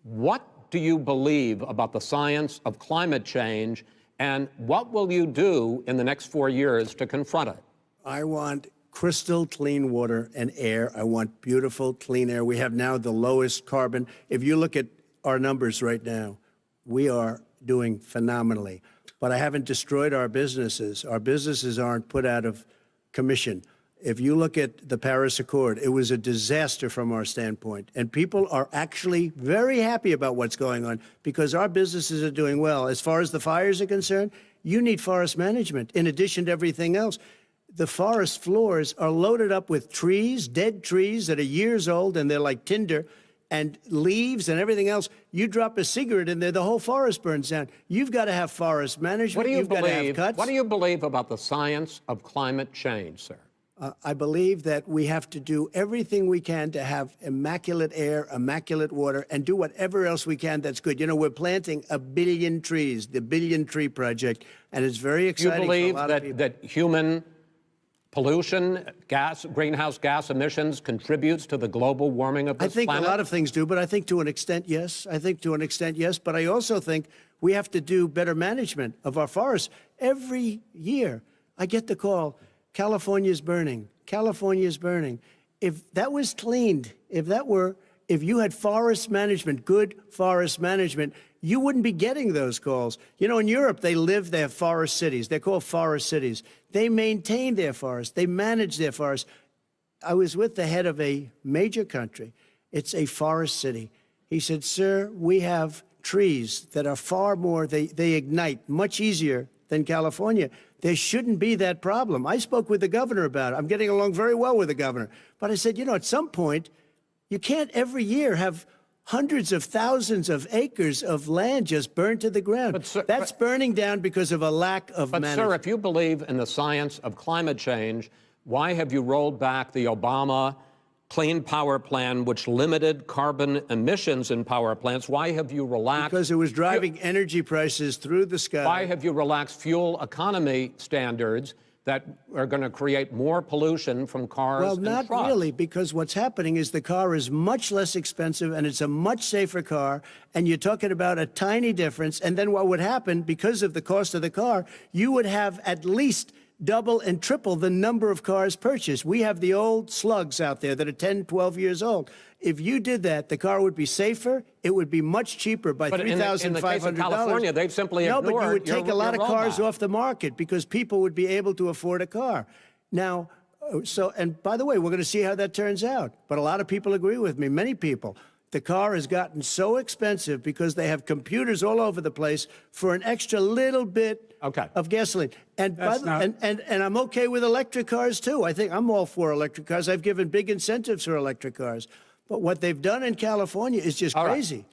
What do you believe about the science of climate change? And what will you do in the next 4 years to confront it? I want crystal clean water and air. I want beautiful, clean air. We have now the lowest carbon. If you look at our numbers right now, we are doing phenomenally. But I haven't destroyed our businesses. Our businesses aren't put out of commission. If you look at the Paris Accord, it was a disaster from our standpoint. And people are actually very happy about what's going on because our businesses are doing well. As far as the fires are concerned, you need forest management in addition to everything else. the forest floors are loaded up with trees, dead trees that are years old, and they're like tinder, and leaves and everything else. You drop a cigarette in there, the whole forest burns down. You've got to have forest management. You've got to have cuts. What do you believe about the science of climate change, sir? I believe that we have to do everything we can to have immaculate air, immaculate water, and do whatever else we can that's good. You know, we're planting 1 billion trees, the Billion Tree Project, and it's very exciting for a lot of people. You believe that human pollution, greenhouse gas emissions contributes to the global warming of this planet? I think a lot of things do, but I think to an extent, yes. I think to an extent, yes. But I also think we have to do better management of our forests. Every year, I get the call, California's burning. California's burning. If that was cleaned, if you had forest management, good forest management, you wouldn't be getting those calls. You know, in Europe, they have forest cities. They're called forest cities. They maintain their forests. They manage their forests. I was with the head of a major country. It's a forest city. He said, sir, we have trees that are far more, they ignite much easier than California. There shouldn't be that problem. I spoke with the governor about it. I'm getting along very well with the governor. But I said, you know, at some point, you can't every year have hundreds of thousands of acres of land just burned to the ground. But, sir, that's burning down because of a lack of management. But, sir, if you believe in the science of climate change, why have you rolled back the Obama Clean Power Plan, which limited carbon emissions in power plants? Why have you relaxed? Because it was driving energy prices through the sky. Why have you relaxed fuel economy standards that are going to create more pollution from cars and trucks? Well, not really, because what's happening is the car is much less expensive and it's a much safer car, and you're talking about a tiny difference. And then what would happen, because of the cost of the car, you would have at least double and triple the number of cars purchased. We have the old slugs out there that are 10, 12 years old. If you did that, the car would be safer. It would be much cheaper by $3,500. In the case of California, they've simply ignored. No, but you would take a lot of cars off the market because people would be able to afford a car. Now, and by the way, we're going to see how that turns out. But a lot of people agree with me, many people. The car has gotten so expensive because they have computers all over the place for an extra little bit of gasoline. And I'm okay with electric cars, too. I think I'm all for electric cars. I've given big incentives for electric cars. But what they've done in California is just crazy. Right.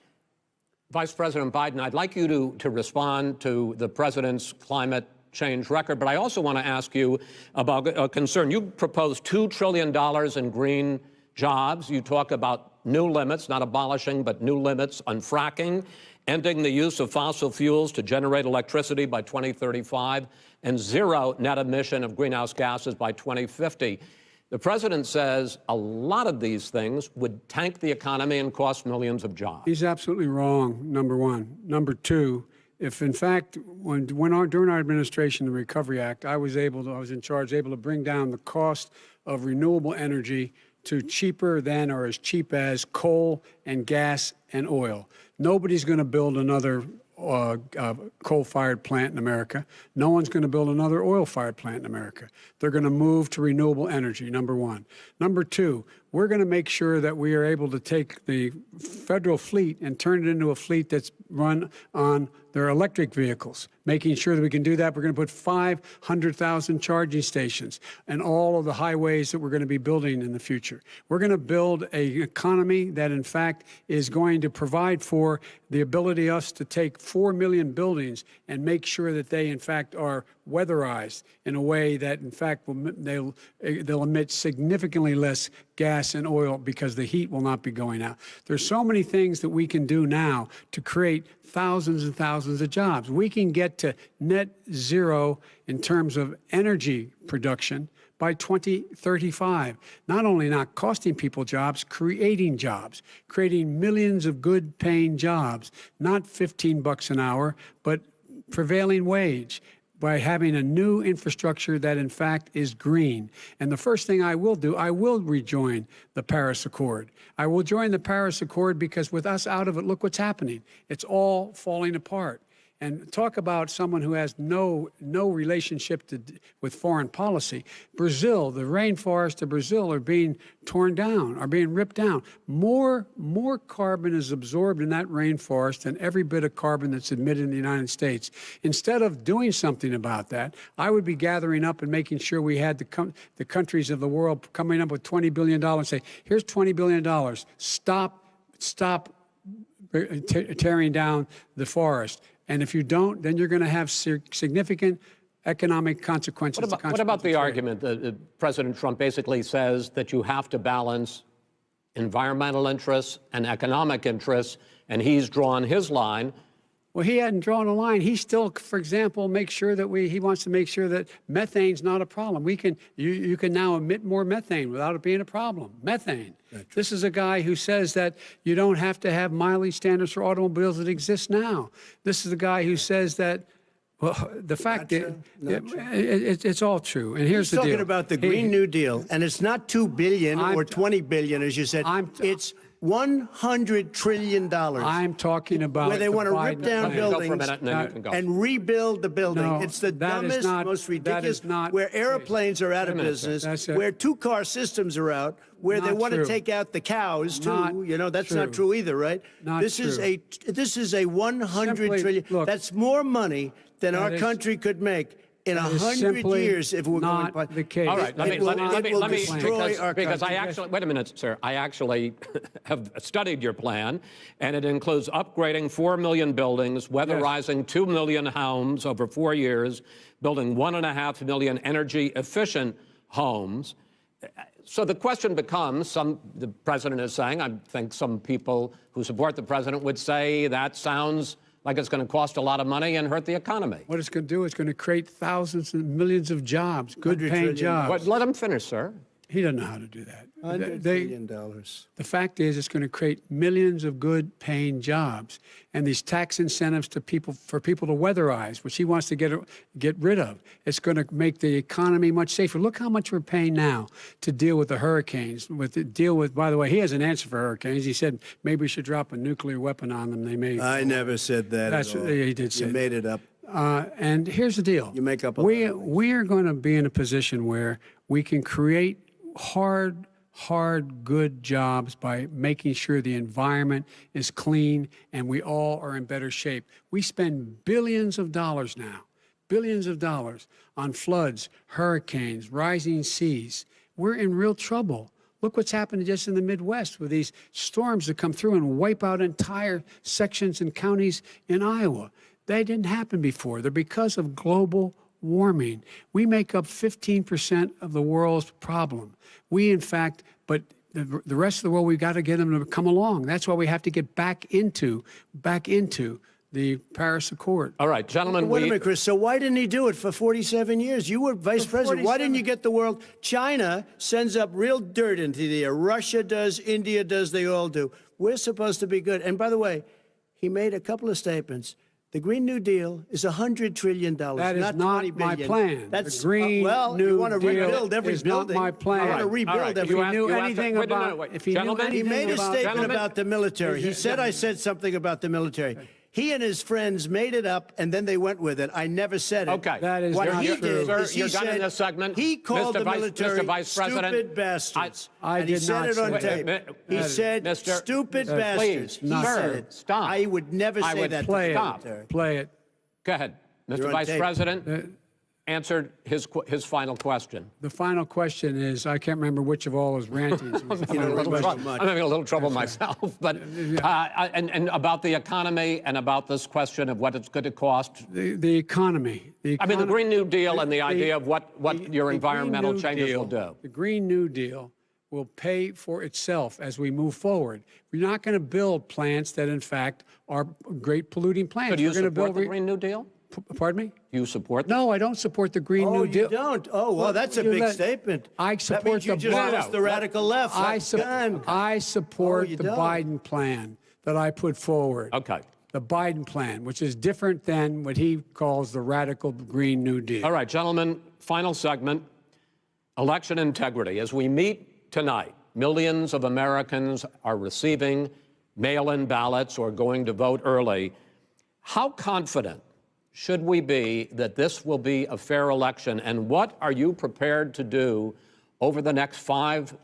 Vice President Biden, I'd like you to respond to the president's climate change record, but I also want to ask you about a concern. You proposed $2 trillion in green jobs. You talk about new limits, not abolishing, but new limits on fracking, ending the use of fossil fuels to generate electricity by 2035, and zero net emission of greenhouse gases by 2050. The president says a lot of these things would tank the economy and cost millions of jobs. He's absolutely wrong, number one. Number two, if in fact, during our administration, the Recovery Act, I was in charge, able to bring down the cost of renewable energy to cheaper than or as cheap as coal and gas and oil. Nobody's going to build another coal-fired plant in America. No one's going to build another oil-fired plant in America. They're going to move to renewable energy, number one. Number two, we're going to make sure that we are able to take the federal fleet and turn it into a fleet that's run on their electric vehicles. Making sure that we can do that, we're going to put 500,000 charging stations and all of the highways that we're going to be building in the future. We're going to build an economy that, in fact, is going to provide for the ability of us to take 4 million buildings and make sure that they, in fact, are weatherized in a way that, in fact, they'll emit significantly less gas and oil because the heat will not be going out. There's so many things that we can do now to create thousands and thousands of jobs. We can get to net zero in terms of energy production by 2035. Not only not costing people jobs, creating millions of good paying jobs, not $15 an hour, but prevailing wage, by having a new infrastructure that, in fact, is green. And the first thing I will do, I will rejoin the Paris Accord. I will join the Paris Accord because with us out of it, look what's happening. It's all falling apart. And talk about someone who has no relationship with foreign policy. Brazil, the rainforests of Brazil are being torn down, are being ripped down. More carbon is absorbed in that rainforest than every bit of carbon that's emitted in the United States. Instead of doing something about that, I would be gathering up and making sure we had the countries of the world coming up with $20 billion and say, here's $20 billion. Stop tearing down the forest. And if you don't, then you're going to have significant economic consequences. What about the argument that President Trump basically says that you have to balance environmental interests and economic interests, and he's drawn his line? Well, he hadn't drawn a line. He still, for example, makes sure that he wants to make sure that methane's not a problem. You can now emit more methane without it being a problem. Methane. This is a guy who says that you don't have to have mileage standards for automobiles that exist now. This is a guy who says that, well, the fact is, it's all true. And here's the deal. He's talking about the Green New Deal, and it's not $2 billion or $20 billion, as you said. It's $100 trillion. I'm talking about where they want to rip down buildings and rebuild the building. No, it's the dumbest, most ridiculous, where airplanes are out of business, where two-car systems are out, where they want to take out the cows, too. You know, that's not true either, right? This is a $100 trillion. Look, that's more money than our country could make in 100 years if we're going by the case. All right, let me destroy our because country. I actually, wait a minute, sir. I actually have studied your plan, and it includes upgrading 4 million buildings, weatherizing 2 million homes over 4 years, building 1.5 million energy-efficient homes. So the question becomes, the president is saying, I think some people who support the president would say that sounds like it's going to cost a lot of money and hurt the economy. What it's going to do is going to create thousands and millions of jobs, good-paying jobs. But let him finish, sir. He doesn't know how to do that. $100 billion. The fact is, it's going to create millions of good-paying jobs, and these tax incentives to people for people to weatherize, which he wants to get rid of. It's going to make the economy much safer. Look how much we're paying now to deal with the hurricanes. By the way, he has an answer for hurricanes. He said maybe we should drop a nuclear weapon on them. They may. I never said that. That's at all. He did say. You made it up. And here's the deal. You make up. We are going to be in a position where we can create hard, good jobs by making sure the environment is clean and we all are in better shape. We spend billions of dollars now, on floods, hurricanes, rising seas. We're in real trouble. Look what's happened just in the Midwest with these storms that come through and wipe out entire sections and counties in Iowa. They didn't happen before. They're because of global warming. We make up 15% of the world's problem. We, in fact, but the rest of the world, we've got to get them to come along. That's why we have to get back into the Paris Accord. All right, gentlemen. Wait a minute, Chris. So why didn't he do it for 47 years? You were vice president. Why didn't you get the world? China sends up real dirt into the air. Russia does. India does. They all do. We're supposed to be good. And by the way, he made a couple of statements. The Green New Deal is $100 trillion. That is not my plan. That's the Green New you want to Deal rebuild every is building. not my plan. You want to rebuild every If he knew anything about, he made a statement about the military. He said I said something about the military. He and his friends made it up, and then they went with it. I never said it. Okay. That is what not he true. did is he You're done in said this segment. he called the military stupid bastards. I he did said not it on say tape. He said stupid bastards. Please, He said it. Stop. I would never say that to the military. Play it. Go ahead. Mr. Vice President answered his final question. The final question is, I can't remember which of all his rantings. I'm having a little trouble myself. But and about the economy and about this question of what it's going to cost. The economy. I mean, the Green New Deal and the idea of what your environmental changes will do. The Green New Deal will pay for itself as we move forward. We're not going to build plants that, in fact, are great polluting plants. So do you support support the Green New Deal? Pardon me? You support that? No, I don't support the Green New Deal. Oh, you don't? Oh, well, that's a big statement. I support that means you just lost the radical left. I support the Biden plan that I put forward. Okay. The Biden plan, which is different than what he calls the radical Green New Deal. All right, gentlemen, final segment, election integrity. As we meet tonight, millions of Americans are receiving mail-in ballots or going to vote early. How confident should we be that this will be a fair election? And what are you prepared to do over the next 5+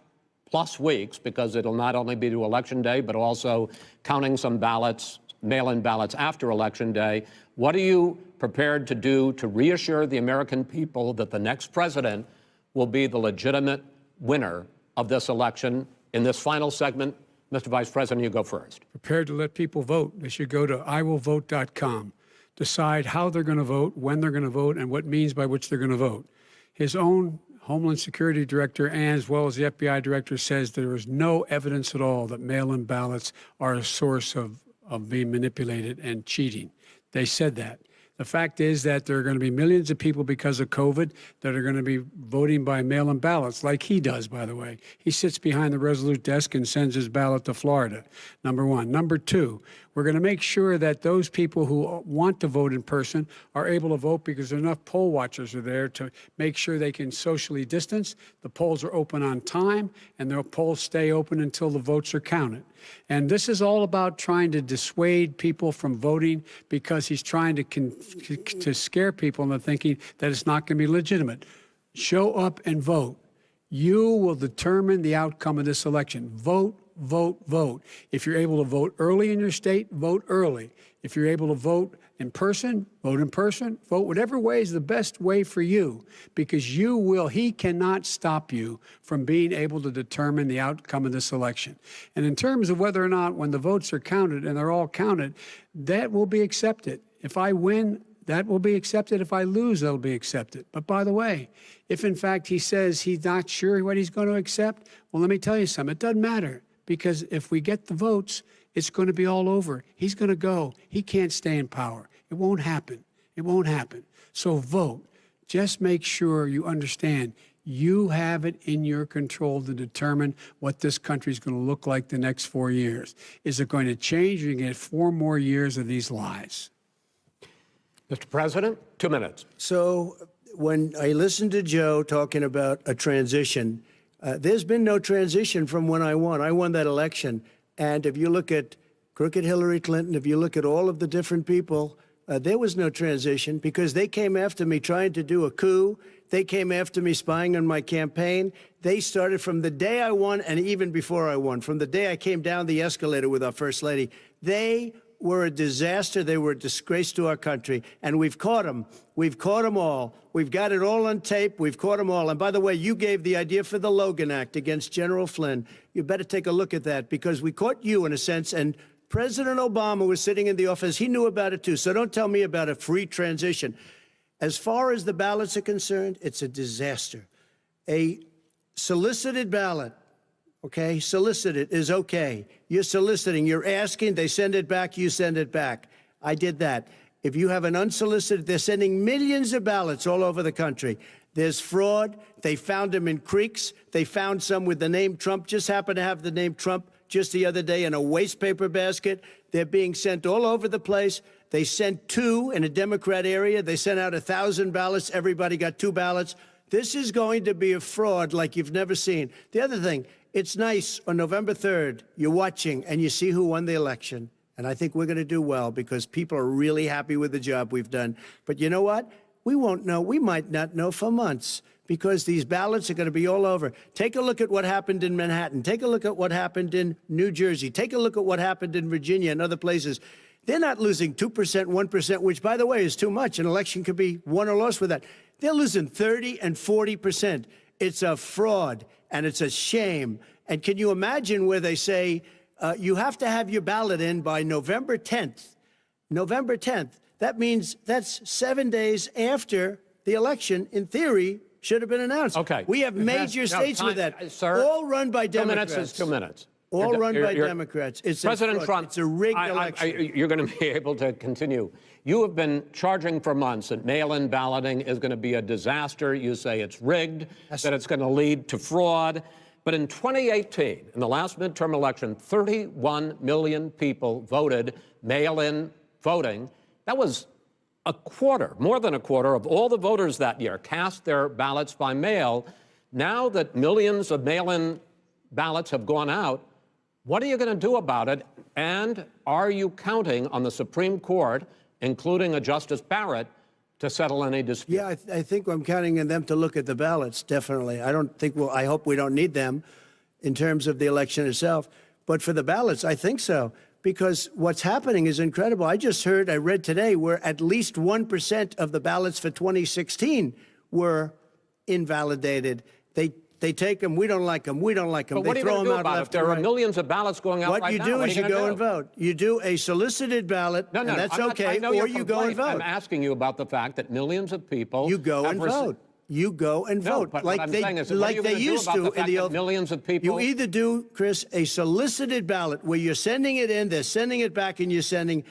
weeks, because it'll not only be to Election Day, but also counting some ballots, mail-in ballots after Election Day? What are you prepared to do to reassure the American people that the next president will be the legitimate winner of this election? In this final segment, Mr. Vice President, you go first. Prepared to let people vote. They should go to iwillvote.com, decide how they're going to vote, when they're going to vote, and what means by which they're going to vote. His own Homeland Security Director, and as well as the FBI Director, says there is no evidence at all that mail-in ballots are a source of being manipulated and cheating. They said that. The fact is that there are going to be millions of people because of COVID that are going to be voting by mail-in ballots, like he does, by the way. He sits behind the Resolute desk and sends his ballot to Florida, number one. Number two, we're going to make sure that those people who want to vote in person are able to vote because enough poll watchers are there to make sure they can socially distance. The polls are open on time, and the polls stay open until the votes are counted. And this is all about trying to dissuade people from voting because he's trying to scare people into thinking that it's not going to be legitimate. Show up and vote. You will determine the outcome of this election. Vote, vote, vote. If you're able to vote early in your state, vote early. If you're able to vote in person, vote in person. Vote whatever way is the best way for you, because he cannot stop you from being able to determine the outcome of this election. And in terms of whether or not when the votes are counted, and they're all counted, that will be accepted. If I win, that will be accepted. If I lose, that'll be accepted. But by the way, if in fact he says he's not sure what he's going to accept, well, let me tell you something. It doesn't matter, because if we get the votes, it's going to be all over. He's going to go. He can't stay in power. It won't happen. It won't happen. So vote. Just make sure you understand you have it in your control to determine what this country is going to look like the next 4 years. Is it going to change, or are you going to get 4 more years of these lies? Mr. President, 2 minutes. So when I listened to Joe talking about a transition, there's been no transition from when I won. I won that election. And if you look at crooked Hillary Clinton, if you look at all of the different people, there was no transition, because they came after me trying to do a coup. They came after me spying on my campaign. They started from the day I won, and even before I won, from the day I came down the escalator with our First Lady. They were a disaster. They were a disgrace to our country. And we've caught them. We've caught them all. We've got it all on tape. We've caught them all. And by the way, you gave the idea for the Logan Act against General Flynn. You better take a look at that, because we caught you in a sense. And President Obama was sitting in the office. He knew about it too. So don't tell me about a free transition. As far as the ballots are concerned, it's a disaster. A solicited ballot, okay, solicited is okay. You're soliciting, you're asking, they send it back, you send it back. I did that. If you have an unsolicited, they're sending millions of ballots all over the country. There's fraud. They found them in creeks. They found some with the name Trump, just happened to have the name Trump just the other day in a waste paper basket. They're being sent all over the place. They sent 2 in a Democrat area. They sent out 1,000 ballots. Everybody got 2 ballots. This is going to be a fraud like you've never seen. The other thing, it's nice on November 3rd, you're watching and you see who won the election. And I think we're going to do well, because people are really happy with the job we've done. But you know what? We won't know. We might not know for months, because these ballots are going to be all over. Take a look at what happened in Manhattan. Take a look at what happened in New Jersey. Take a look at what happened in Virginia and other places. They're not losing 2%, 1%, which, by the way, is too much. An election could be won or lost with that. They're losing 30 and 40%. It's a fraud, and it's a shame. And can you imagine where they say you have to have your ballot in by November 10th? November 10th. That means that's 7 days after the election, in theory, should have been announced. Okay. We have major states with that, sir, all run by Democrats. 2 minutes is 2 minutes. All run by Democrats. It's President Trump, it's a rigged election. You're going to be able to continue. You have been charging for months that mail-in balloting is going to be a disaster. You say it's rigged, that it's going to lead to fraud. But in 2018, in the last midterm election, 31 million people voted mail-in voting. That was a quarter, more than a quarter of all the voters that year cast their ballots by mail. Now that millions of mail-in ballots have gone out, what are you going to do about it? And are you counting on the Supreme Court including a Justice Barrett, to settle any dispute? Yeah, I think I'm counting on them to look at the ballots, definitely. I hope we don't need them in terms of the election itself. But for the ballots, I think so. Because what's happening is incredible. I read today, where at least 1% of the ballots for 2016 were invalidated. They take them, we don't like them, we don't like them. But what are you going to do about it? If there are millions of ballots going out right now, what you do is you go and vote. You do a solicited ballot, and that's okay, or you go and vote. I'm asking you about the fact that millions of people... You go and vote. You go and vote. But what I'm saying is, what are you going to do about the fact that millions of people... You either do, Chris, a solicited ballot where you're sending it in, they're sending it back, and you're sending...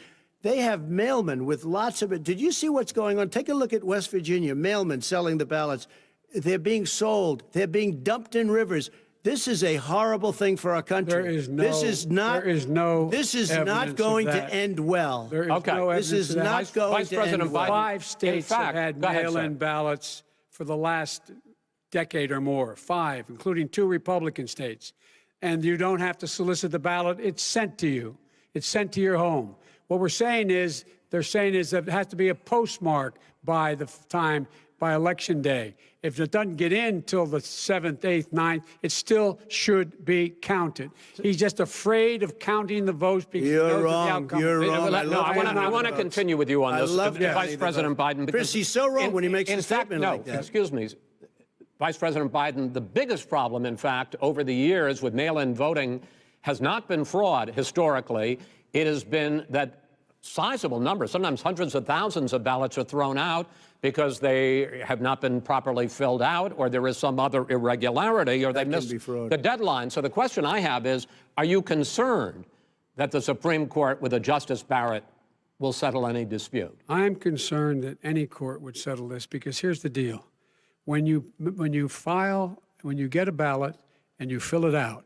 They have mailmen with lots of it. Did you see what's going on? Take a look at West Virginia, mailmen selling the ballots. They're being sold. They're being dumped in rivers. This is a horrible thing for our country. This is not going to end well. There is no evidence this is not going to end well. 5 states have had mail-in ballots for the last decade or more. 5, including 2 Republican states. And you don't have to solicit the ballot. It's sent to you. It's sent to your home. What they're saying is that it has to be a postmark by election day. If it doesn't get in till the 7th, 8th, 9th, it still should be counted. He's just afraid of counting the votes because you're wrong. You're wrong. I want to continue with you on this, Vice President Biden. Chris, he's so wrong when he makes a statement like that. Excuse me, Vice President Biden, the biggest problem, in fact, over the years with mail-in voting has not been fraud historically. It has been that sizable numbers, sometimes hundreds of thousands of ballots are thrown out because they have not been properly filled out, or there is some other irregularity, or they missed the deadline. So the question I have is, are you concerned that the Supreme Court with a Justice Barrett will settle any dispute? I'm concerned that any court would settle this, because here's the deal. When you get a ballot and you fill it out,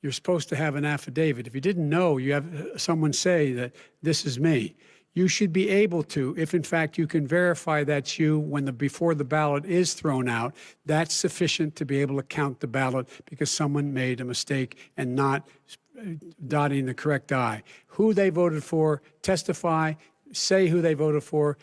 you're supposed to have an affidavit. If you didn't know, you have someone say that this is me. You should be able to, if in fact you can verify that's you before the ballot is thrown out, that's sufficient to be able to count the ballot because someone made a mistake and not dotting the correct I. Who they voted for, testify, say who they voted for,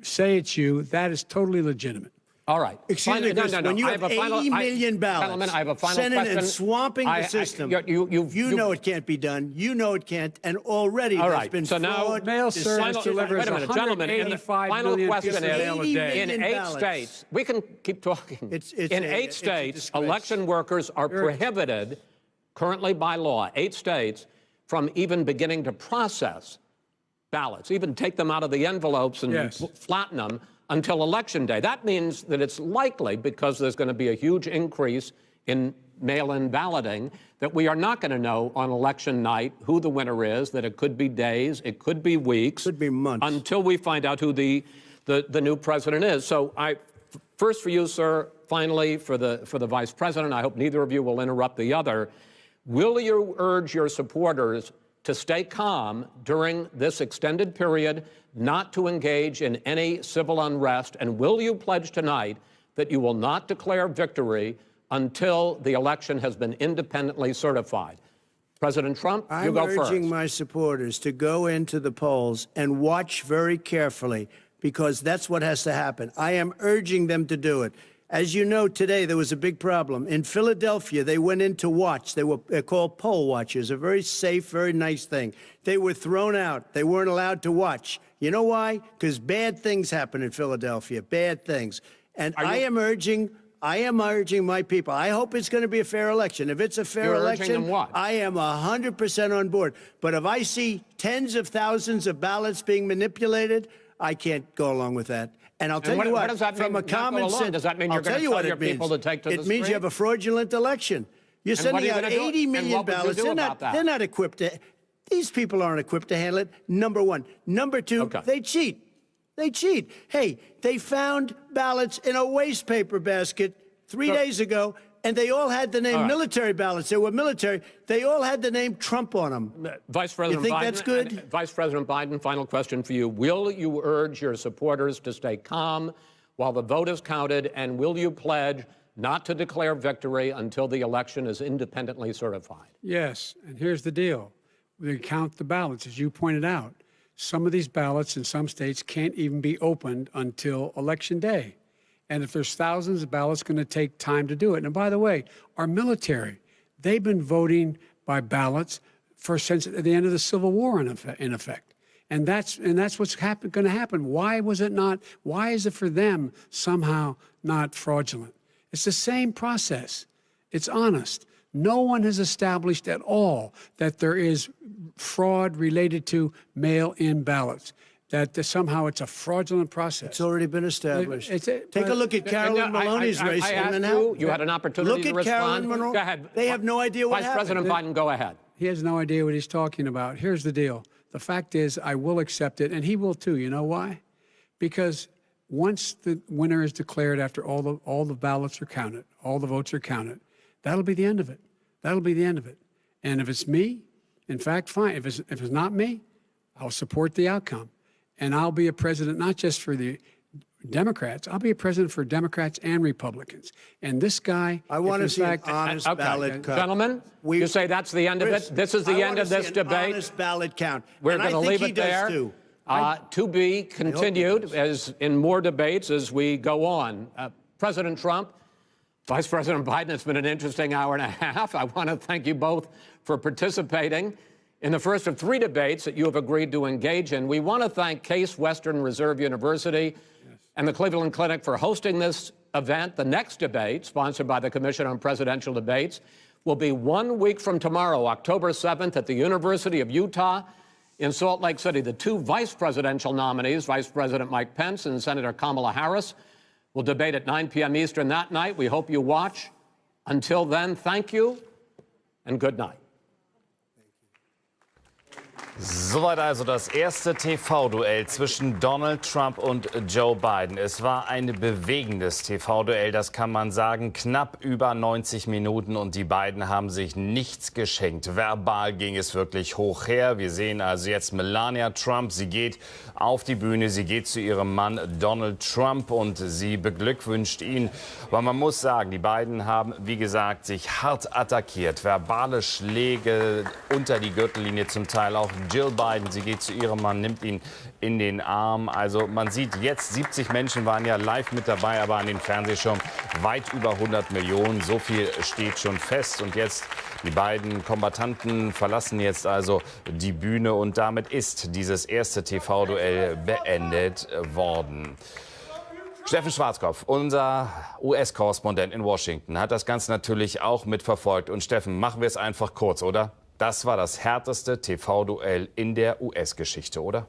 say it's you, that is totally legitimate. All right. Excuse me, Chris, when you have 80 million ballots sending and swamping the system, you know it can't be done. You know it can't, and already there's been fraud. Mail service delivers 185 million pieces of mail a day. In 8 states, we can keep talking. In 8 states, election workers are prohibited, currently by law, 8 states, from even beginning to process ballots, even take them out of the envelopes and flatten them until Election Day. That means that it's likely, because there's going to be a huge increase in mail-in balloting, that we are not going to know on election night who the winner is, that it could be days, it could be weeks. Could be months. Until we find out who the new president is. So first for you, sir, finally for the Vice President, I hope neither of you will interrupt the other. Will you urge your supporters to stay calm during this extended period, not to engage in any civil unrest? And will you pledge tonight that you will not declare victory until the election has been independently certified? President Trump, you go first. I'm urging my supporters to go into the polls and watch very carefully, because that's what has to happen. I am urging them to do it. As you know, today there was a big problem. In Philadelphia, they went in to watch. They're called poll watchers, a very safe, very nice thing. They were thrown out. They weren't allowed to watch. You know why? Because bad things happen in Philadelphia, bad things. And I am urging my people. I hope it's going to be a fair election. If it's a fair election, I am 100% on board. But if I see tens of thousands of ballots being manipulated, I can't go along with that. And I'll tell you what, from a common sense, does that mean you're going to tell your people to take to the street? It means you have a fraudulent election. You're sending out 80 million ballots. They're not equipped to. These people aren't equipped to handle it. Number one. Number two, they cheat. They cheat. Hey, they found ballots in a wastepaper basket 3 days ago, and they all had the name military ballots. They were military. They all had the name Trump on them. Vice President Biden, you think that's good? Vice President Biden, final question for you. Will you urge your supporters to stay calm while the vote is counted, and will you pledge not to declare victory until the election is independently certified? Yes, and here's the deal. We count the ballots, as you pointed out. some of these ballots in some states can't even be opened until Election Day. And if there's thousands of ballots, it's going to take time to do it. And by the way, our military, they've been voting by ballots since the end of the Civil War, in effect. And that's what's going to happen. Why was it not? Why is it for them somehow not fraudulent? It's the same process. It's honest. No one has established at all that there is fraud related to mail-in ballots, that somehow it's a fraudulent process. It's already been established. Take a look at Carolyn Maloney's race. I asked you had an opportunity to respond. Carolyn Maloney. Go ahead. They have no idea what happened. Vice President Biden, go ahead. He has no idea what he's talking about. Here's the deal. The fact is, I will accept it, and he will too. You know why? Because once the winner is declared, after all the ballots are counted, all the votes are counted, that'll be the end of it. That'll be the end of it. And if it's me, in fact, fine. If it's not me, I'll support the outcome. And I'll be a president not just for the Democrats. I'll be a president for Democrats and Republicans. And this guy, I want to see an honest ballot count. Gentlemen, you say that's the end of it? This is the end of this debate? Honest ballot count. We're going to leave it there. To be continued as in more debates as we go on. President Trump, Vice President Biden, it's been an interesting hour and a half. I want to thank you both for participating in the first of 3 debates that you have agreed to engage in. We want to thank Case Western Reserve University and the Cleveland Clinic for hosting this event. The next debate, sponsored by the Commission on Presidential Debates, will be 1 week from tomorrow, October 7th, at the University of Utah in Salt Lake City. The 2 vice presidential nominees, Vice President Mike Pence and Senator Kamala Harris, will debate at 9 p.m. Eastern that night. We hope you watch. Until then, thank you and good night. Soweit also das erste TV-Duell zwischen Donald Trump und Joe Biden. Es war ein bewegendes TV-Duell, das kann man sagen. Knapp über 90 Minuten und die beiden haben sich nichts geschenkt. Verbal ging es wirklich hoch her. Wir sehen also jetzt Melania Trump. Sie geht auf die Bühne, sie geht zu ihrem Mann Donald Trump und sie beglückwünscht ihn. Aber man muss sagen, die beiden haben, wie gesagt, sich hart attackiert. Verbale Schläge unter die Gürtellinie zum Teil auch. Jill Biden, sie geht zu ihrem Mann, nimmt ihn in den Arm. Also man sieht jetzt, 70 Menschen waren ja live mit dabei, aber an den Fernsehschirmen weit über 100 Millionen. So viel steht schon fest. Und jetzt die beiden Kombattanten verlassen jetzt also die Bühne und damit ist dieses erste TV-Duell beendet worden. Steffen Schwarzkopf, unser US-Korrespondent in Washington, hat das Ganze natürlich auch mitverfolgt. Und Steffen, machen wir es einfach kurz, oder? Das war das härteste TV-Duell in der US-Geschichte, oder?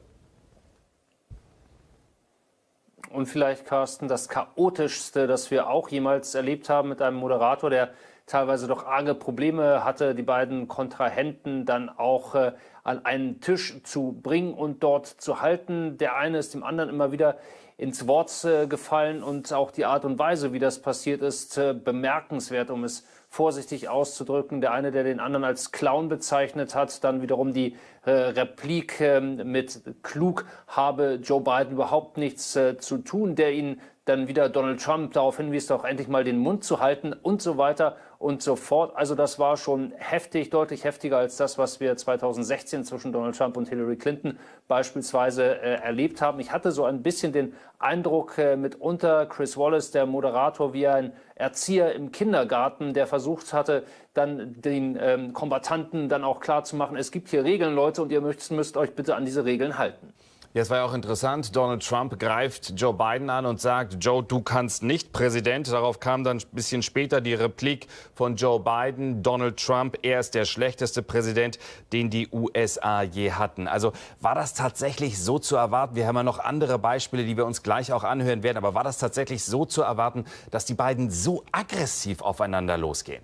Und vielleicht, Carsten, das chaotischste, das wir auch jemals erlebt haben mit einem Moderator, der teilweise doch arge Probleme hatte, die beiden Kontrahenten dann auch an einen Tisch zu bringen und dort zu halten. Der eine ist dem anderen immer wieder ins Wort gefallen und auch die Art und Weise, wie das passiert ist, bemerkenswert, um es vorsichtig auszudrücken. Der eine, der den anderen als Clown bezeichnet hat, dann wiederum die Replik mit klug habe Joe Biden überhaupt nichts zu tun, der ihn dann wieder Donald Trump darauf hinwies, doch endlich mal den Mund zu halten und so weiter und so fort. Also das war schon heftig, deutlich heftiger als das, was wir 2016 zwischen Donald Trump und Hillary Clinton beispielsweise erlebt haben. Ich hatte so ein bisschen den Eindruck mitunter, Chris Wallace, der Moderator, wie ein Erzieher im Kindergarten, der versucht hatte, dann den Kombattanten dann auch klarzumachen, es gibt hier Regeln, Leute, und ihr müsst euch bitte an diese Regeln halten. Ja, es war ja auch interessant. Donald Trump greift Joe Biden an und sagt, Joe, du kannst nicht Präsident. Darauf kam dann ein bisschen später die Replik von Joe Biden. Donald Trump, er ist der schlechteste Präsident, den die USA je hatten. Also war das tatsächlich so zu erwarten? Wir haben ja noch andere Beispiele, die wir uns gleich auch anhören werden. Aber war das tatsächlich so zu erwarten, dass die beiden so aggressiv aufeinander losgehen?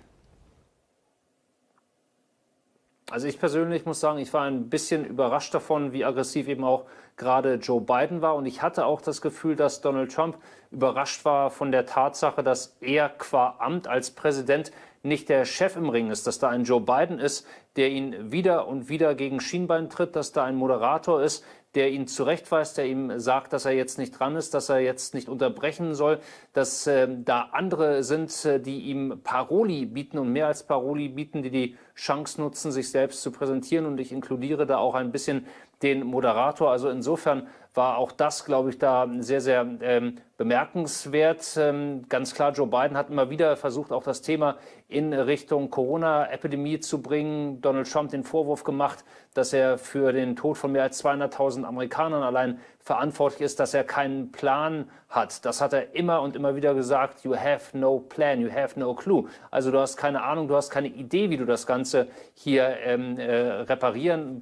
Also ich persönlich muss sagen, ich war ein bisschen überrascht davon, wie aggressiv eben auch gerade Joe Biden war. Und ich hatte auch das Gefühl, dass Donald Trump überrascht war von der Tatsache, dass er qua Amt als Präsident nicht der Chef im Ring ist, dass da ein Joe Biden ist, der ihn wieder und wieder gegen Schienbein tritt, dass da ein Moderator ist, der ihn zurechtweist, der ihm sagt, dass er jetzt nicht dran ist, dass er jetzt nicht unterbrechen soll, dass da andere sind, die ihm Paroli bieten und mehr als Paroli bieten, die die Chance nutzen, sich selbst zu präsentieren. Und ich inkludiere da auch ein bisschen den Moderator. Also insofern war auch das, glaube ich, da sehr, sehr bemerkenswert. Ganz klar, Joe Biden hat immer wieder versucht, auch das Thema in Richtung Corona-Epidemie zu bringen. Donald Trump den Vorwurf gemacht, dass er für den Tod von mehr als 200.000 Amerikanern allein verantwortlich ist, dass er keinen Plan hat. Das hat er immer und immer wieder gesagt. You have no plan, you have no clue. Also du hast keine Ahnung, du hast keine Idee, wie du das Ganze hier reparieren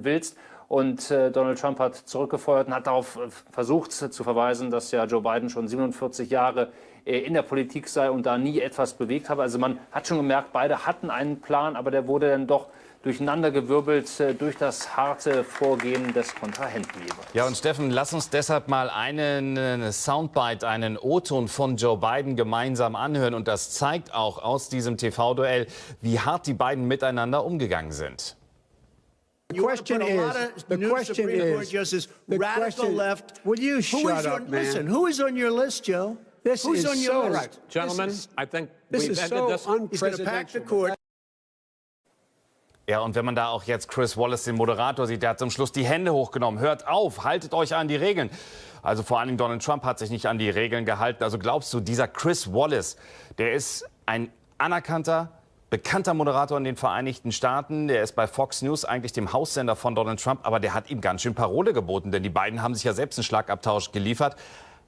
willst. Und Donald Trump hat zurückgefeuert und hat darauf versucht zu verweisen, dass ja Joe Biden schon 47 Jahre in der Politik sei und da nie etwas bewegt habe. Also man hat schon gemerkt, beide hatten einen Plan, aber der wurde dann doch durcheinandergewirbelt durch das harte Vorgehen des Kontrahenten jeweils. Ja, und Steffen, lass uns deshalb mal einen Soundbite, einen O-Ton von Joe Biden gemeinsam anhören. Und das zeigt auch aus diesem TV-Duell, wie hart die beiden miteinander umgegangen sind. The question is, radical left. Will you shut up, man? Listen, who is on your list, Joe? Who's on your list? Gentlemen, I think this is so unprecedented. Ja, und wenn man da auch jetzt Chris Wallace, den Moderator, sieht, der hat zum Schluss die Hände hochgenommen. Hört auf, haltet euch an die Regeln. Also vor allen Dingen Donald Trump hat sich nicht an die Regeln gehalten. Also glaubst du, dieser Chris Wallace, der ist ein anerkannter, bekannter Moderator in den Vereinigten Staaten. Der ist bei Fox News eigentlich dem Haussender von Donald Trump. Aber der hat ihm ganz schön Parole geboten, denn die beiden haben sich ja selbst einen Schlagabtausch geliefert.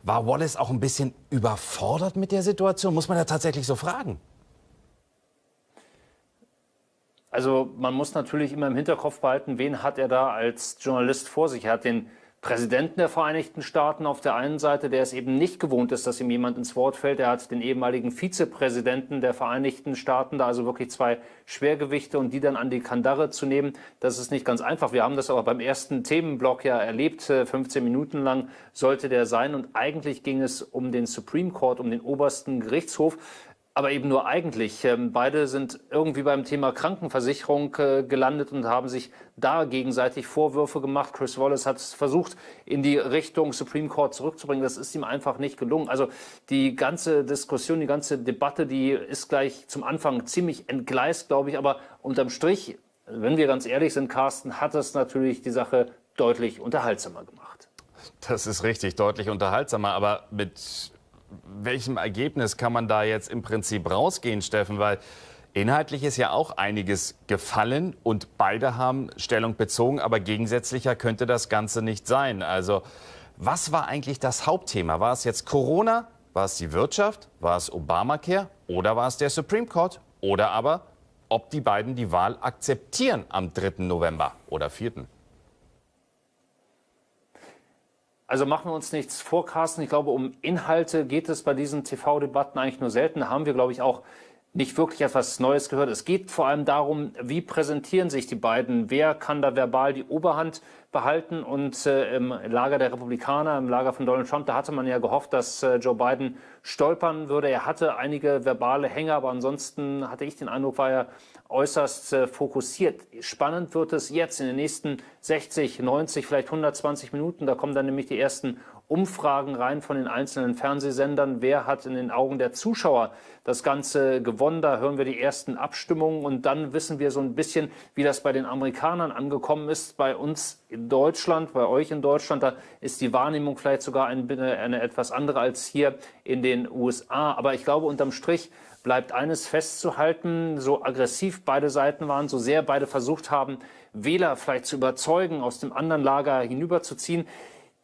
War Wallace auch ein bisschen überfordert mit der Situation? Muss man ja tatsächlich so fragen. Also man muss natürlich immer im Hinterkopf behalten, wen hat er da als Journalist vor sich. Er hat den Präsidenten der Vereinigten Staaten auf der einen Seite, der es eben nicht gewohnt ist, dass ihm jemand ins Wort fällt. Er hat den ehemaligen Vizepräsidenten der Vereinigten Staaten, da also wirklich zwei Schwergewichte, und die dann an die Kandare zu nehmen, das ist nicht ganz einfach. Wir haben das aber beim ersten Themenblock ja erlebt, 15 Minuten lang sollte der sein, und eigentlich ging es um den Supreme Court, um den obersten Gerichtshof. Aber eben nur eigentlich. Beide sind irgendwie beim Thema Krankenversicherung gelandet und haben sich da gegenseitig Vorwürfe gemacht. Chris Wallace hat es versucht, in die Richtung Supreme Court zurückzubringen. Das ist ihm einfach nicht gelungen. Also die ganze Diskussion, die ganze Debatte, die ist gleich zum Anfang ziemlich entgleist, glaube ich. Aber unterm Strich, wenn wir ganz ehrlich sind, Carsten, hat es natürlich die Sache deutlich unterhaltsamer gemacht. Das ist richtig, deutlich unterhaltsamer. Aber mit welchem Ergebnis kann man da jetzt im Prinzip rausgehen, Steffen? Weil inhaltlich ist ja auch einiges gefallen und beide haben Stellung bezogen, aber gegensätzlicher könnte das Ganze nicht sein. Also was war eigentlich das Hauptthema? War es jetzt Corona? War es die Wirtschaft? War es Obamacare? Oder war es der Supreme Court? Oder aber, ob die beiden die Wahl akzeptieren am 3. November oder 4.? Also machen wir uns nichts vor, Carsten. Ich glaube, um Inhalte geht es bei diesen TV-Debatten eigentlich nur selten. Da haben wir, glaube ich, auch nicht wirklich etwas Neues gehört. Es geht vor allem darum, wie präsentieren sich die beiden? Wer kann da verbal die Oberhand behalten? Und im Lager der Republikaner, im Lager von Donald Trump, da hatte man ja gehofft, dass Joe Biden stolpern würde. Er hatte einige verbale Hänger, aber ansonsten hatte ich den Eindruck, war er äußerst fokussiert. Spannend wird es jetzt in den nächsten 60, 90, vielleicht 120 Minuten. Da kommen dann nämlich die ersten Umfragen rein von den einzelnen Fernsehsendern. Wer hat in den Augen der Zuschauer das Ganze gewonnen? Da hören wir die ersten Abstimmungen und dann wissen wir so ein bisschen, wie das bei den Amerikanern angekommen ist. Bei uns in Deutschland, bei euch in Deutschland, da ist die Wahrnehmung vielleicht sogar eine etwas andere als hier in den USA. Aber ich glaube, unterm Strich bleibt eines festzuhalten: so aggressiv beide Seiten waren, so sehr beide versucht haben, Wähler vielleicht zu überzeugen, aus dem anderen Lager hinüberzuziehen.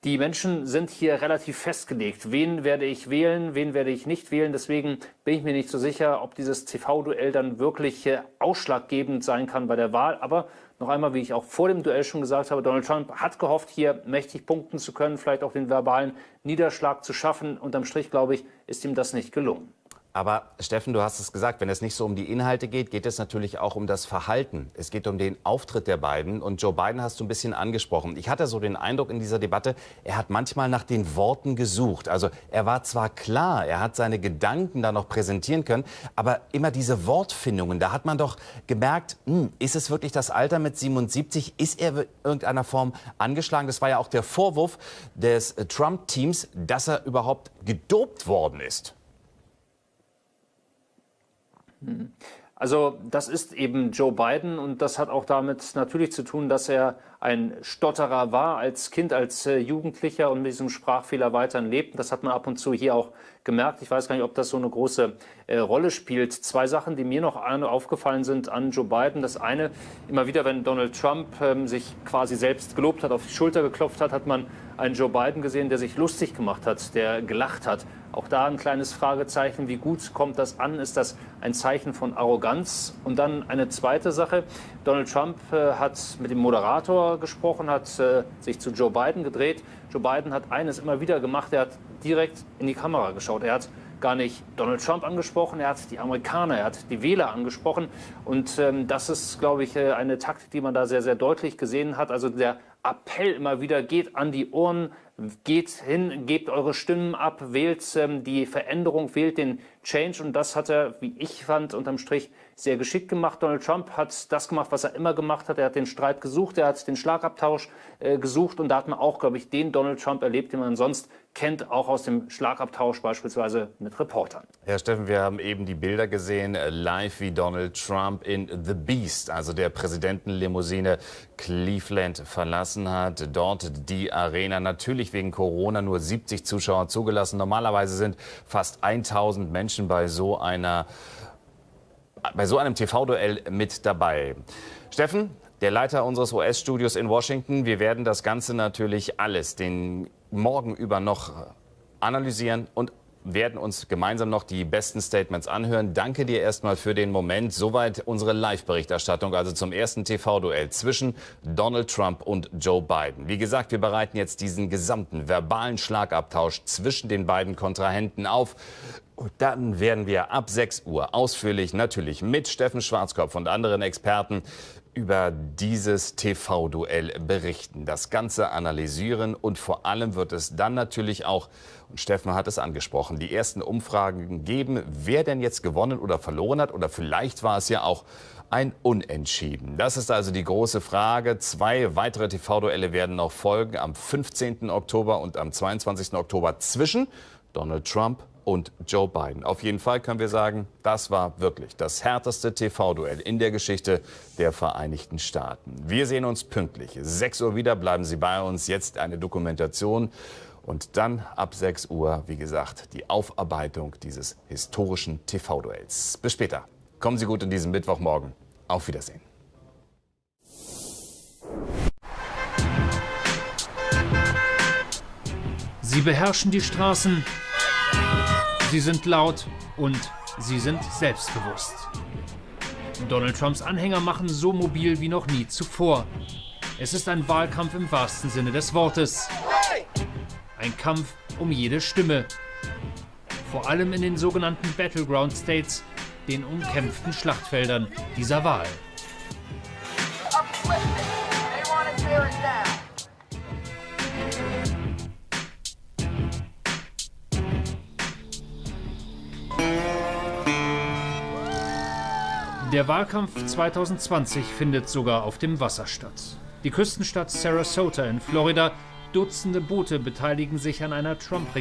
Die Menschen sind hier relativ festgelegt. Wen werde ich wählen, wen werde ich nicht wählen? Deswegen bin ich mir nicht so sicher, ob dieses TV-Duell dann wirklich ausschlaggebend sein kann bei der Wahl. Aber noch einmal, wie ich auch vor dem Duell schon gesagt habe, Donald Trump hat gehofft, hier mächtig punkten zu können, vielleicht auch den verbalen Niederschlag zu schaffen. Unterm Strich, glaube ich, ist ihm das nicht gelungen. Aber Steffen, du hast es gesagt, wenn es nicht so um die Inhalte geht, geht es natürlich auch um das Verhalten. Es geht um den Auftritt der beiden. Und Joe Biden hast du ein bisschen angesprochen. Ich hatte so den Eindruck in dieser Debatte, er hat manchmal nach den Worten gesucht. Also er war zwar klar, er hat seine Gedanken da noch präsentieren können, aber immer diese Wortfindungen, da hat man doch gemerkt, ist es wirklich das Alter mit 77? Ist er in irgendeiner Form angeschlagen? Das war ja auch der Vorwurf des Trump-Teams, dass er überhaupt gedopt worden ist. Also das ist eben Joe Biden und das hat auch damit natürlich zu tun, dass er ein Stotterer war als Kind, als Jugendlicher und mit diesem Sprachfehler weiterhin lebt. Das hat man ab und zu hier auch gemerkt. Ich weiß gar nicht, ob das so eine große Rolle spielt. Zwei Sachen, die mir noch aufgefallen sind an Joe Biden. Das eine, immer wieder, wenn Donald Trump sich quasi selbst gelobt hat, auf die Schulter geklopft hat, hat man einen Joe Biden gesehen, der sich lustig gemacht hat, der gelacht hat. Auch da ein kleines Fragezeichen, wie gut kommt das an? Ist das ein Zeichen von Arroganz? Und dann eine zweite Sache. Donald Trump hat mit dem Moderator gesprochen, hat sich zu Joe Biden gedreht. Joe Biden hat eines immer wieder gemacht, er hat direkt in die Kamera geschaut. Er hat gar nicht Donald Trump angesprochen, er hat die Amerikaner, er hat die Wähler angesprochen. Und das ist, glaube ich, eine Taktik, die man da sehr, sehr deutlich gesehen hat. Also der Appell immer wieder, geht an die Urnen, geht hin, gebt eure Stimmen ab, wählt die Veränderung, wählt den Change. Und das hat er, wie ich fand, unterm Strich sehr geschickt gemacht. Donald Trump hat das gemacht, was er immer gemacht hat. Er hat den Streit gesucht, er hat den Schlagabtausch gesucht. Und da hat man auch, glaube ich, den Donald Trump erlebt, den man sonst kennt, auch aus dem Schlagabtausch beispielsweise mit Reportern. Herr Steffen, wir haben eben die Bilder gesehen, live wie Donald Trump in The Beast, also der Präsidentenlimousine, Cleveland verlassen hat. Dort die Arena, natürlich wegen Corona nur 70 Zuschauer zugelassen. Normalerweise sind fast 1000 Menschen bei so einem TV-Duell mit dabei. Steffen, der Leiter unseres US-Studios in Washington, wir werden das Ganze natürlich alles den Morgen über noch analysieren und werden uns gemeinsam noch die besten Statements anhören. Danke dir erstmal für den Moment. Soweit unsere Live-Berichterstattung, also zum ersten TV-Duell zwischen Donald Trump und Joe Biden. Wie gesagt, wir bereiten jetzt diesen gesamten verbalen Schlagabtausch zwischen den beiden Kontrahenten auf. Und dann werden wir ab 6 Uhr ausführlich, natürlich mit Steffen Schwarzkopf und anderen Experten, über dieses TV-Duell berichten, das Ganze analysieren und vor allem wird es dann natürlich auch, und Steffen hat es angesprochen, die ersten Umfragen geben, wer denn jetzt gewonnen oder verloren hat oder vielleicht war es ja auch ein Unentschieden. Das ist also die große Frage. 2 weitere TV-Duelle werden noch folgen am 15. Oktober und am 22. Oktober zwischen Donald Trump und Joe Biden. Auf jeden Fall können wir sagen, das war wirklich das härteste TV-Duell in der Geschichte der Vereinigten Staaten. Wir sehen uns pünktlich 6 Uhr wieder. Bleiben Sie bei uns. Jetzt eine Dokumentation und dann ab 6 Uhr, wie gesagt, die Aufarbeitung dieses historischen TV-Duells. Bis später. Kommen Sie gut in diesen Mittwochmorgen. Auf Wiedersehen. Sie beherrschen die Straßen. Sie sind laut und sie sind selbstbewusst. Donald Trumps Anhänger machen so mobil wie noch nie zuvor. Es ist ein Wahlkampf im wahrsten Sinne des Wortes. Ein Kampf um jede Stimme. Vor allem in den sogenannten Battleground States, den umkämpften Schlachtfeldern dieser Wahl. Der Wahlkampf 2020 findet sogar auf dem Wasser statt. Die Küstenstadt Sarasota in Florida, Dutzende Boote beteiligen sich an einer Trump-Regatta.